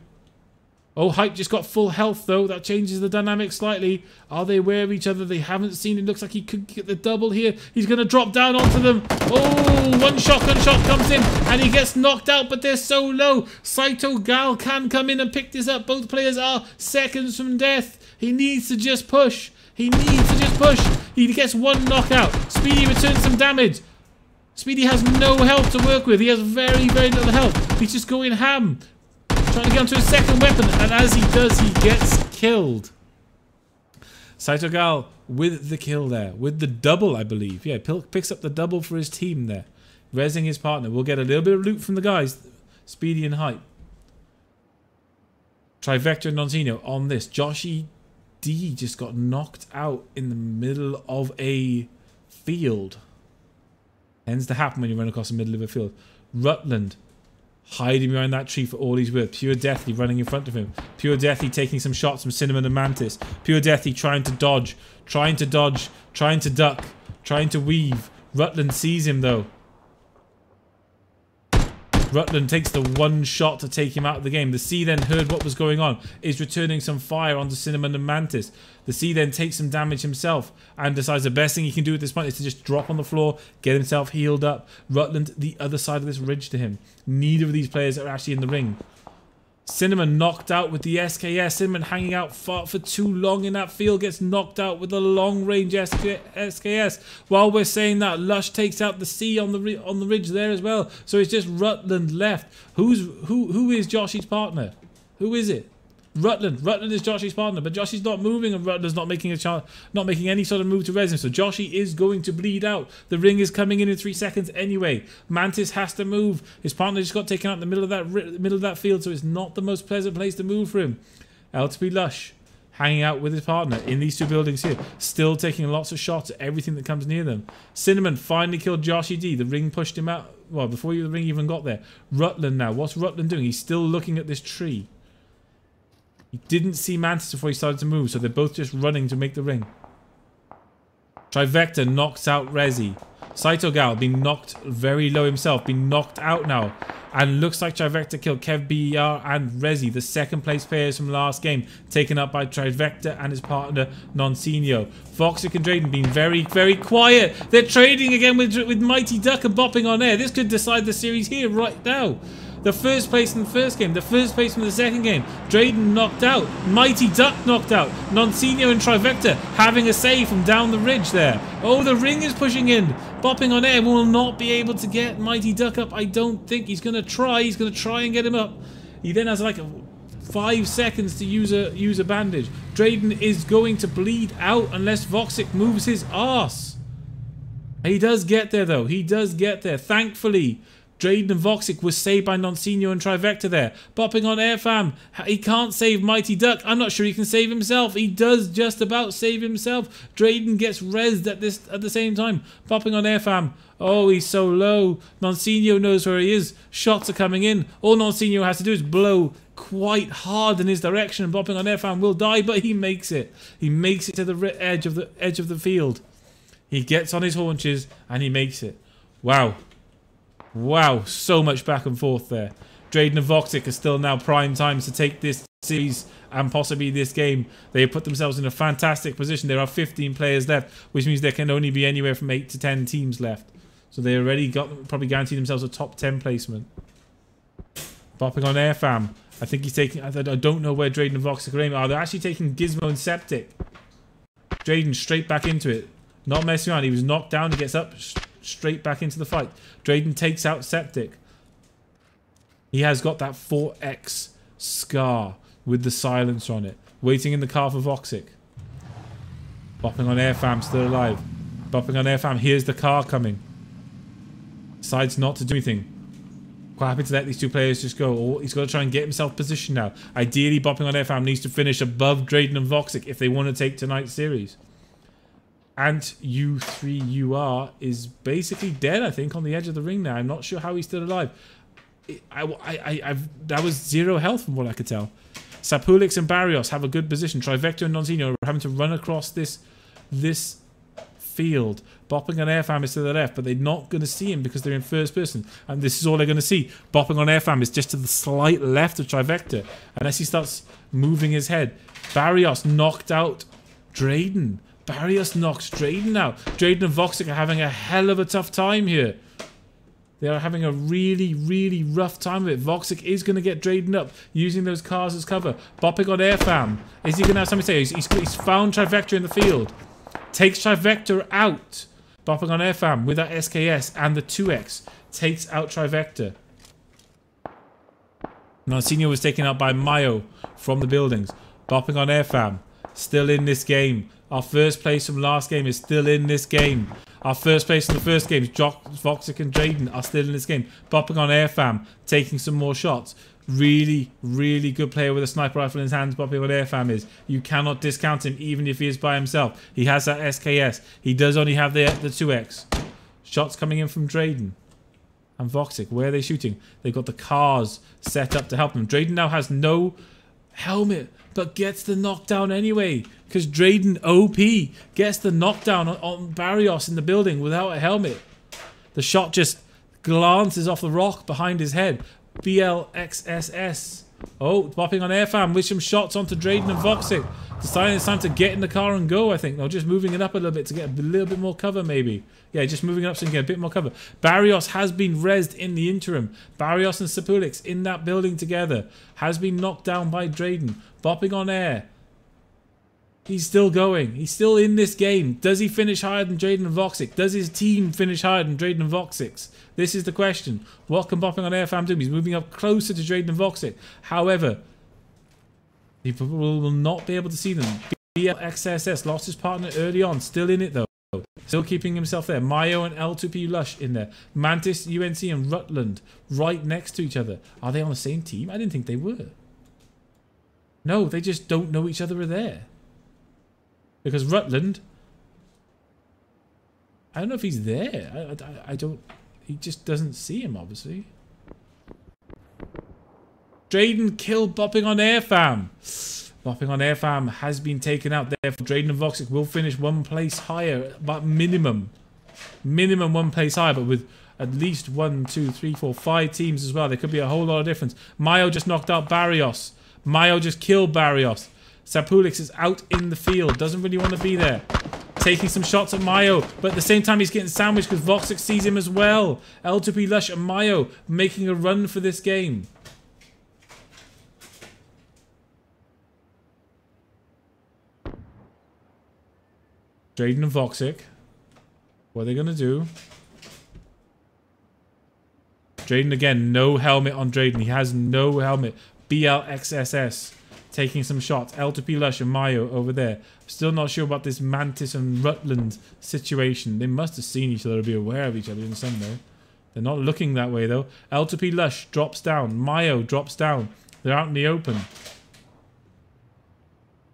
Oh, Hype just got full health, though. That changes the dynamic slightly. Are they aware of each other? They haven't seen. It looks like he could get the double here. He's going to drop down onto them. Oh, one shotgun shot comes in, and he gets knocked out, but they're so low. Saito Gal can come in and pick this up. Both players are seconds from death. He needs to just push. He gets one knockout. Speedy returns some damage. Speedy has no health to work with. He has very, very little health. He's just going ham. Trying to get onto his second weapon, and as he does, he gets killed. Saito Gal with the kill there. With the double, I believe. Yeah, picks up the double for his team there. Rezzing his partner. We'll get a little bit of loot from the guys. Speedy and Hype. Trivector and Noncinio on this. Joshy D just got knocked out in the middle of a field. Tends to happen when you run across the middle of a field. Rutland hiding behind that tree for all he's worth. Pure Deathly running in front of him. Pure Deathly taking some shots from Cinnamon and Mantis. Pure Deathly trying to dodge, trying to duck, trying to weave. Rutland sees him though. Rutland takes the one shot to take him out of the game. The C then heard what was going on, is returning some fire onto Cinnamon and Mantis. The C then takes some damage himself and decides the best thing he can do at this point is to just drop on the floor, get himself healed up. Rutland the other side of this ridge to him. Neither of these players are actually in the ring. Cinnamon knocked out with the SKS. Cinnamon hanging out for too long in that field, gets knocked out with a long-range SKS. While we're saying that, Lush takes out the C on the ridge there as well. So it's just Rutland left. Who is Joshy's partner? Who is it? Rutland. Rutland is Joshy's partner, but Joshy's not moving, and Rutland's not making any sort of move to res him. So Joshy is going to bleed out. The ring is coming in 3 seconds anyway. Mantis has to move. His partner just got taken out in the middle of that field, so it's not the most pleasant place to move for him. LTP Lush hanging out with his partner in these two buildings here, still taking lots of shots at everything that comes near them. Cinnamon finally killed Joshy D. The ring pushed him out. Well, before the ring even got there. Rutland now. What's Rutland doing? He's still looking at this tree. He didn't see Mantis before he started to move, so they're both just running to make the ring. Trivector knocks out Rezi. Saito Gal being knocked very low himself, being knocked out now. And looks like Trivector killed Kev BER and Rezi, the second place players from last game, taken up by Trivector and his partner Noncinio. Voxic and Drayden being very, very quiet. They're trading again with Mighty Duck and bopping on air. This could decide the series here right now. The first place in the first game, the first place in the second game. Drayden knocked out. Mighty Duck knocked out. Noncinio and Trivector having a save from down the ridge there. Oh, the ring is pushing in. Bopping on air will not be able to get Mighty Duck up. I don't think he's going to try. He's going to try and get him up. He then has like 5 seconds to use a bandage. Drayden is going to bleed out unless Voxic moves his arse. He does get there though. He does get there. Thankfully, Drayden and Voxic was saved by Noncinio and Trivector there. Bopping on air, fam. He can't save Mighty Duck. I'm not sure he can save himself. He does just about save himself. Drayden gets rezzed at the same time. Bopping on air, fam. Oh, he's so low. Noncinio knows where he is. Shots are coming in. All Noncinio has to do is blow quite hard in his direction, and Bopping on air, fam will die, but he makes it. He makes it to the edge of the field. He gets on his haunches and he makes it. Wow. Wow, so much back and forth there. Drayden and Voxic are still now prime times to take this series and possibly this game. They have put themselves in a fantastic position. There are 15 players left, which means there can only be anywhere from 8 to 10 teams left. So they already probably guaranteed themselves a top 10 placement. Bopping on air, fam. I think he's taking... I don't know where Drayden and Voxic are aiming. Oh, they're actually taking Gizmo and Septic. Drayden straight back into it. Not messing around. He was knocked down. He gets up straight back into the fight. Drayden takes out Septic. He has got that 4X scar with the silencer on it. Waiting in the car for Voxic. Bopping on Airfam, still alive. Bopping on Airfam, here's the car coming. Decides not to do anything. Quite happy to let these two players just go. Oh, he's got to try and get himself positioned now. Ideally, Bopping on Airfam needs to finish above Drayden and Voxic if they want to take tonight's series. And U3UR is basically dead, I think, on the edge of the ring now. I'm not sure how he's still alive. That was 0 health from what I could tell. Sapulix and Barrios have a good position. Trivector and Nonzino are having to run across this field. Bopping on Airfam is to the left, but they're not going to see him because they're in first person. And this is all they're going to see. Bopping on Airfam is just to the slight left of Trivector. Unless he starts moving his head. Barrios knocked out Drayden. Barrios knocks Drayden out. Drayden and Voxic are having a hell of a tough time here. They are having a really, really rough time with it. Voxic is going to get Drayden up, using those cars as cover. Bopping on Airfam. Is he going to have something to say? He's found Trivector in the field. Takes Trivector out. Bopping on Airfam with that SKS and the 2X. Takes out Trivector. Nonzino was taken out by Mayo from the buildings. Bopping on Airfam. Still in this game. Our first place from last game is still in this game. Our first place in the first game, Voxic and Drayden are still in this game. Bopping on Airfam, taking some more shots. Really, really good player with a sniper rifle in his hands, Bopping on Airfam is. You cannot discount him even if he is by himself. He has that SKS. He does only have the 2X. Shots coming in from Drayden and Voxic. Where are they shooting? They've got the cars set up to help them. Drayden now has no helmet, but gets the knockdown anyway. Because Drayden OP gets the knockdown on Barrios in the building without a helmet. The shot just glances off the rock behind his head. BLXSS. Oh, Bopping on Airfam with some shots onto Drayden and Voxic. Deciding it's time to get in the car and go, I think. No, just moving it up a little bit to get a little bit more cover, maybe. Yeah, just moving it up so you can get a bit more cover. Barrios has been rezzed in the interim. Barrios and Sapulix in that building together. Has been knocked down by Drayden. Bopping on air. He's still going. He's still in this game. Does he finish higher than Drayden and Voxic? Does his team finish higher than Drayden and Voxic's? This is the question. What can Bopping on Airfam do? He's moving up closer to Drayden and Voxic. However, people will not be able to see them. BLXSS lost his partner early on. Still in it though. Still keeping himself there. Mayo and L2P Lush in there. Mantis, UNC and Rutland right next to each other. Are they on the same team? I didn't think they were. No, they just don't know each other are there. Because Rutland, I don't know if he's there. I don't, he just doesn't see him, obviously. Drayden killed Bopping on Airfam. Bopping on Airfam has been taken out. Therefore, Drayden and Voxic will finish one place higher, but minimum 1 place higher, but with at least 1, 2, 3, 4, 5 teams as well. There could be a whole lot of difference. Mayo just knocked out Barrios. Mayo just killed Barrios. Sapulix is out in the field. Doesn't really want to be there. Taking some shots at Mayo. But at the same time, he's getting sandwiched because Voxic sees him as well. L2P Lush and Mayo making a run for this game. Drayden and Voxic. What are they going to do? Drayden again. No helmet on Drayden. He has no helmet. BLXSS. Taking some shots. L2P Lush and Mayo over there. Still not sure about this Mantis and Rutland situation. They must have seen each other or be aware of each other in some way. They're not looking that way though. L2P Lush drops down. Mayo drops down. They're out in the open.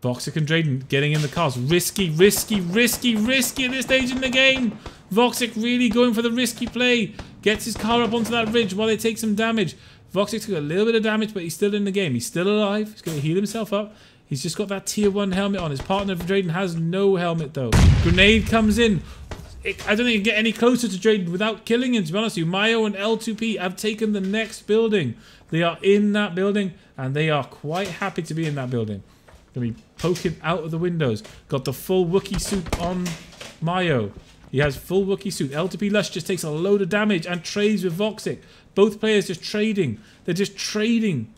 Voxic and Drayden getting in the cars. Risky at this stage in the game. Voxic really going for the risky play. Gets his car up onto that ridge while they take some damage. Voxic took a little bit of damage, but he's still in the game. He's still alive. He's going to heal himself up. He's just got that tier 1 helmet on. His partner for Drayden has no helmet, though. Grenade comes in. I don't think you can get any closer to Drayden without killing him, to be honest with you. Mayo and L2P have taken the next building. They are in that building, and they are quite happy to be in that building. Going to be poking out of the windows. Got the full Wookiee suit on Mayo. He has full Wookiee suit. L2P Lush just takes a load of damage and trades with Voxic. Both players just trading. They're just trading.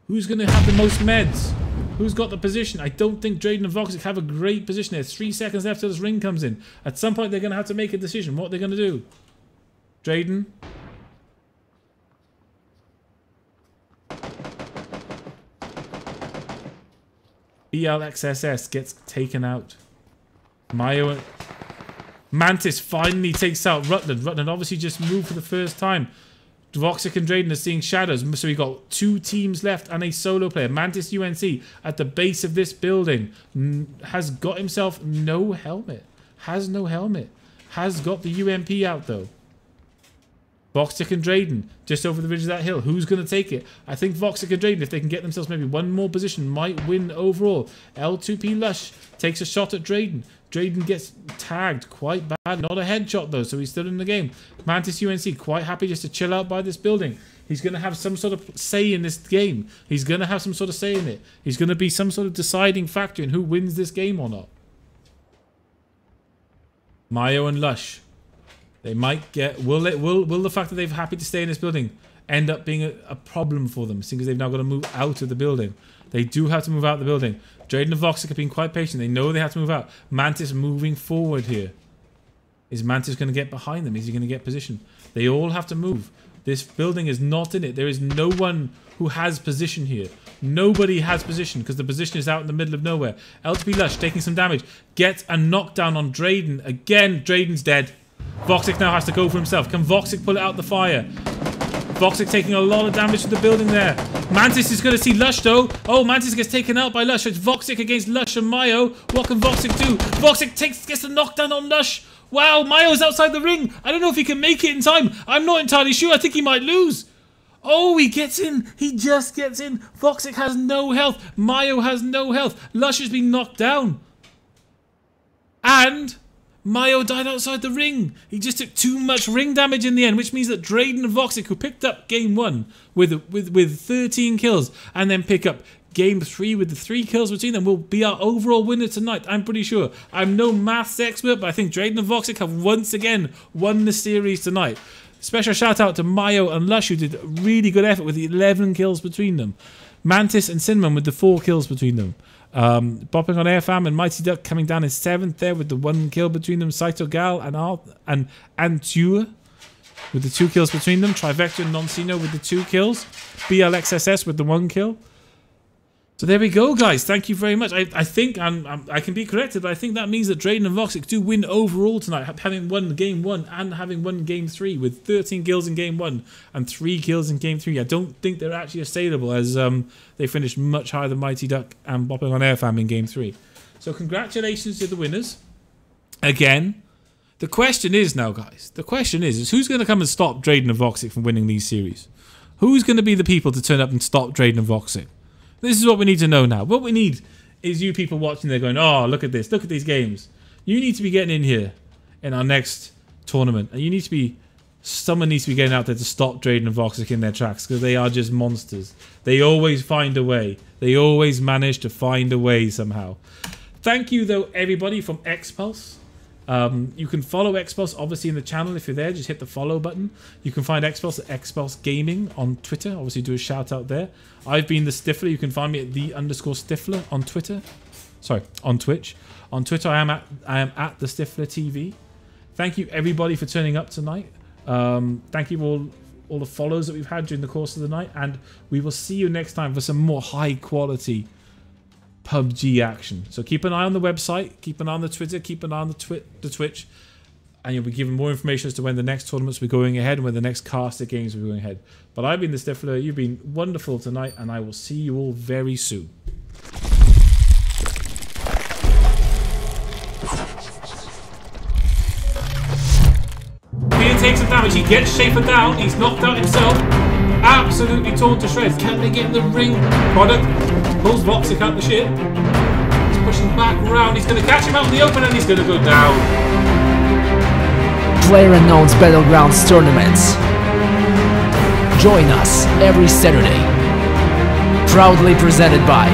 Who's going to have the most meds? Who's got the position? I don't think Drayden and Voxic have a great position there. 3 seconds left till this ring comes in. At some point, they're going to have to make a decision. What are they going to do? Drayden. BLXSS gets taken out. Mayo. Mantis finally takes out Rutland. Rutland obviously just moved for the first time. Voxic and Drayden are seeing shadows. So we've got 2 teams left and a solo player. Mantis UNC at the base of this building has got himself no helmet. Has no helmet. Has got the UMP out though. Voxic and Drayden just over the ridge of that hill. Who's going to take it? I think Voxic and Drayden, if they can get themselves maybe one more position, might win overall. L2P Lush takes a shot at Drayden. Drayden gets tagged quite bad. Not a headshot though, so he's still in the game. Mantis UNC quite happy just to chill out by this building. He's going to have some sort of say in this game. He's going to have some sort of say in it. He's going to be some sort of deciding factor in who wins this game or not. Mayo and Lush. They might get... Will the fact that they're happy to stay in this building end up being a problem for them, seeing as they've now got to move out of the building? They do have to move out of the building. Drayden and Voxic have been quite patient. They know they have to move out. Mantis moving forward here. Is Mantis going to get behind them? Is he going to get position? They all have to move. This building is not in it. There is no one who has position here. Nobody has position because the position is out in the middle of nowhere. L2P Lush taking some damage. Gets a knockdown on Drayden. Again, Drayden's dead. Voxic now has to go for himself. Can Voxic pull it out the fire? Voxic taking a lot of damage to the building there. Mantis is going to see Lush though. Oh, Mantis gets taken out by Lush. It's Voxic against Lush and Mayo. What can Voxic do? Voxic gets the knockdown on Lush. Wow, Mayo's outside the ring. I don't know if he can make it in time. I'm not entirely sure. I think he might lose. Oh, he gets in. He just gets in. Voxic has no health. Mayo has no health. Lush has been knocked down. And Mayo died outside the ring. He just took too much ring damage in the end, which means that Drayden and Voxic, who picked up game 1 with 13 kills, and then pick up game 3 with the 3 kills between them, will be our overall winner tonight. I'm pretty sure. I'm no maths expert, but I think Drayden and Voxic have once again won the series tonight. Special shout out to Mayo and Lush, who did a really good effort with the 11 kills between them. Mantis and Cinnamon with the 4 kills between them. Bopping on Airfam and Mighty Duck coming down in 7th there with the 1 kill between them. Saito Gal and Antua with the 2 kills between them. Trivector and Noncino with the 2 kills. BLXSS with the 1 kill. So there we go, guys. Thank you very much. I think I can be corrected, but I think that means that Drayden and Voxic do win overall tonight, having won game 1 and having won game 3 with 13 kills in game 1 and 3 kills in game 3. I don't think they're actually assailable, as they finished much higher than Mighty Duck and Bopping on Airfam in game 3. So congratulations to the winners. Again, the question is now, guys, the question is who's going to come and stop Drayden and Voxic from winning these series? Who's going to be the people to turn up and stop Drayden and Voxic? This is what we need to know now. What we need is you people watching there going, oh, look at this. Look at these games. You need to be getting in here in our next tournament. And you need to be... Someone needs to be getting out there to stop Drayden and Voxic in their tracks, because they are just monsters. They always find a way. They always manage to find a way somehow. Thank you, though, everybody from XPULZ. You can follow XPULZ obviously in the channel. If you're there, just hit the follow button. You can find XPULZ at XPULZ Gaming on Twitter. Obviously do a shout out there. I've been the Stifler. You can find me at _Stifler on Twitter. Sorry, on Twitch. On Twitter I am at the Stifler TV. Thank you everybody for turning up tonight. Thank you for all the follows that we've had during the course of the night, and we will see you next time for some more high quality PUBG action. So keep an eye on the website, keep an eye on the Twitter, keep an eye on the Twitch, and you'll be given more information as to when the next tournaments will be going ahead and when the next caster games will be going ahead. But I've been the Stifler, you've been wonderful tonight, and I will see you all very soon. Ian takes some damage, he gets Schaefer down, he's knocked out himself, absolutely torn to shreds. Can they get in the ring? Product pulls Voxic out the ship. He's pushing back round. He's going to catch him out in the open and he's going to go down. Playerunknown's Battlegrounds tournaments. Join us every Saturday. Proudly presented by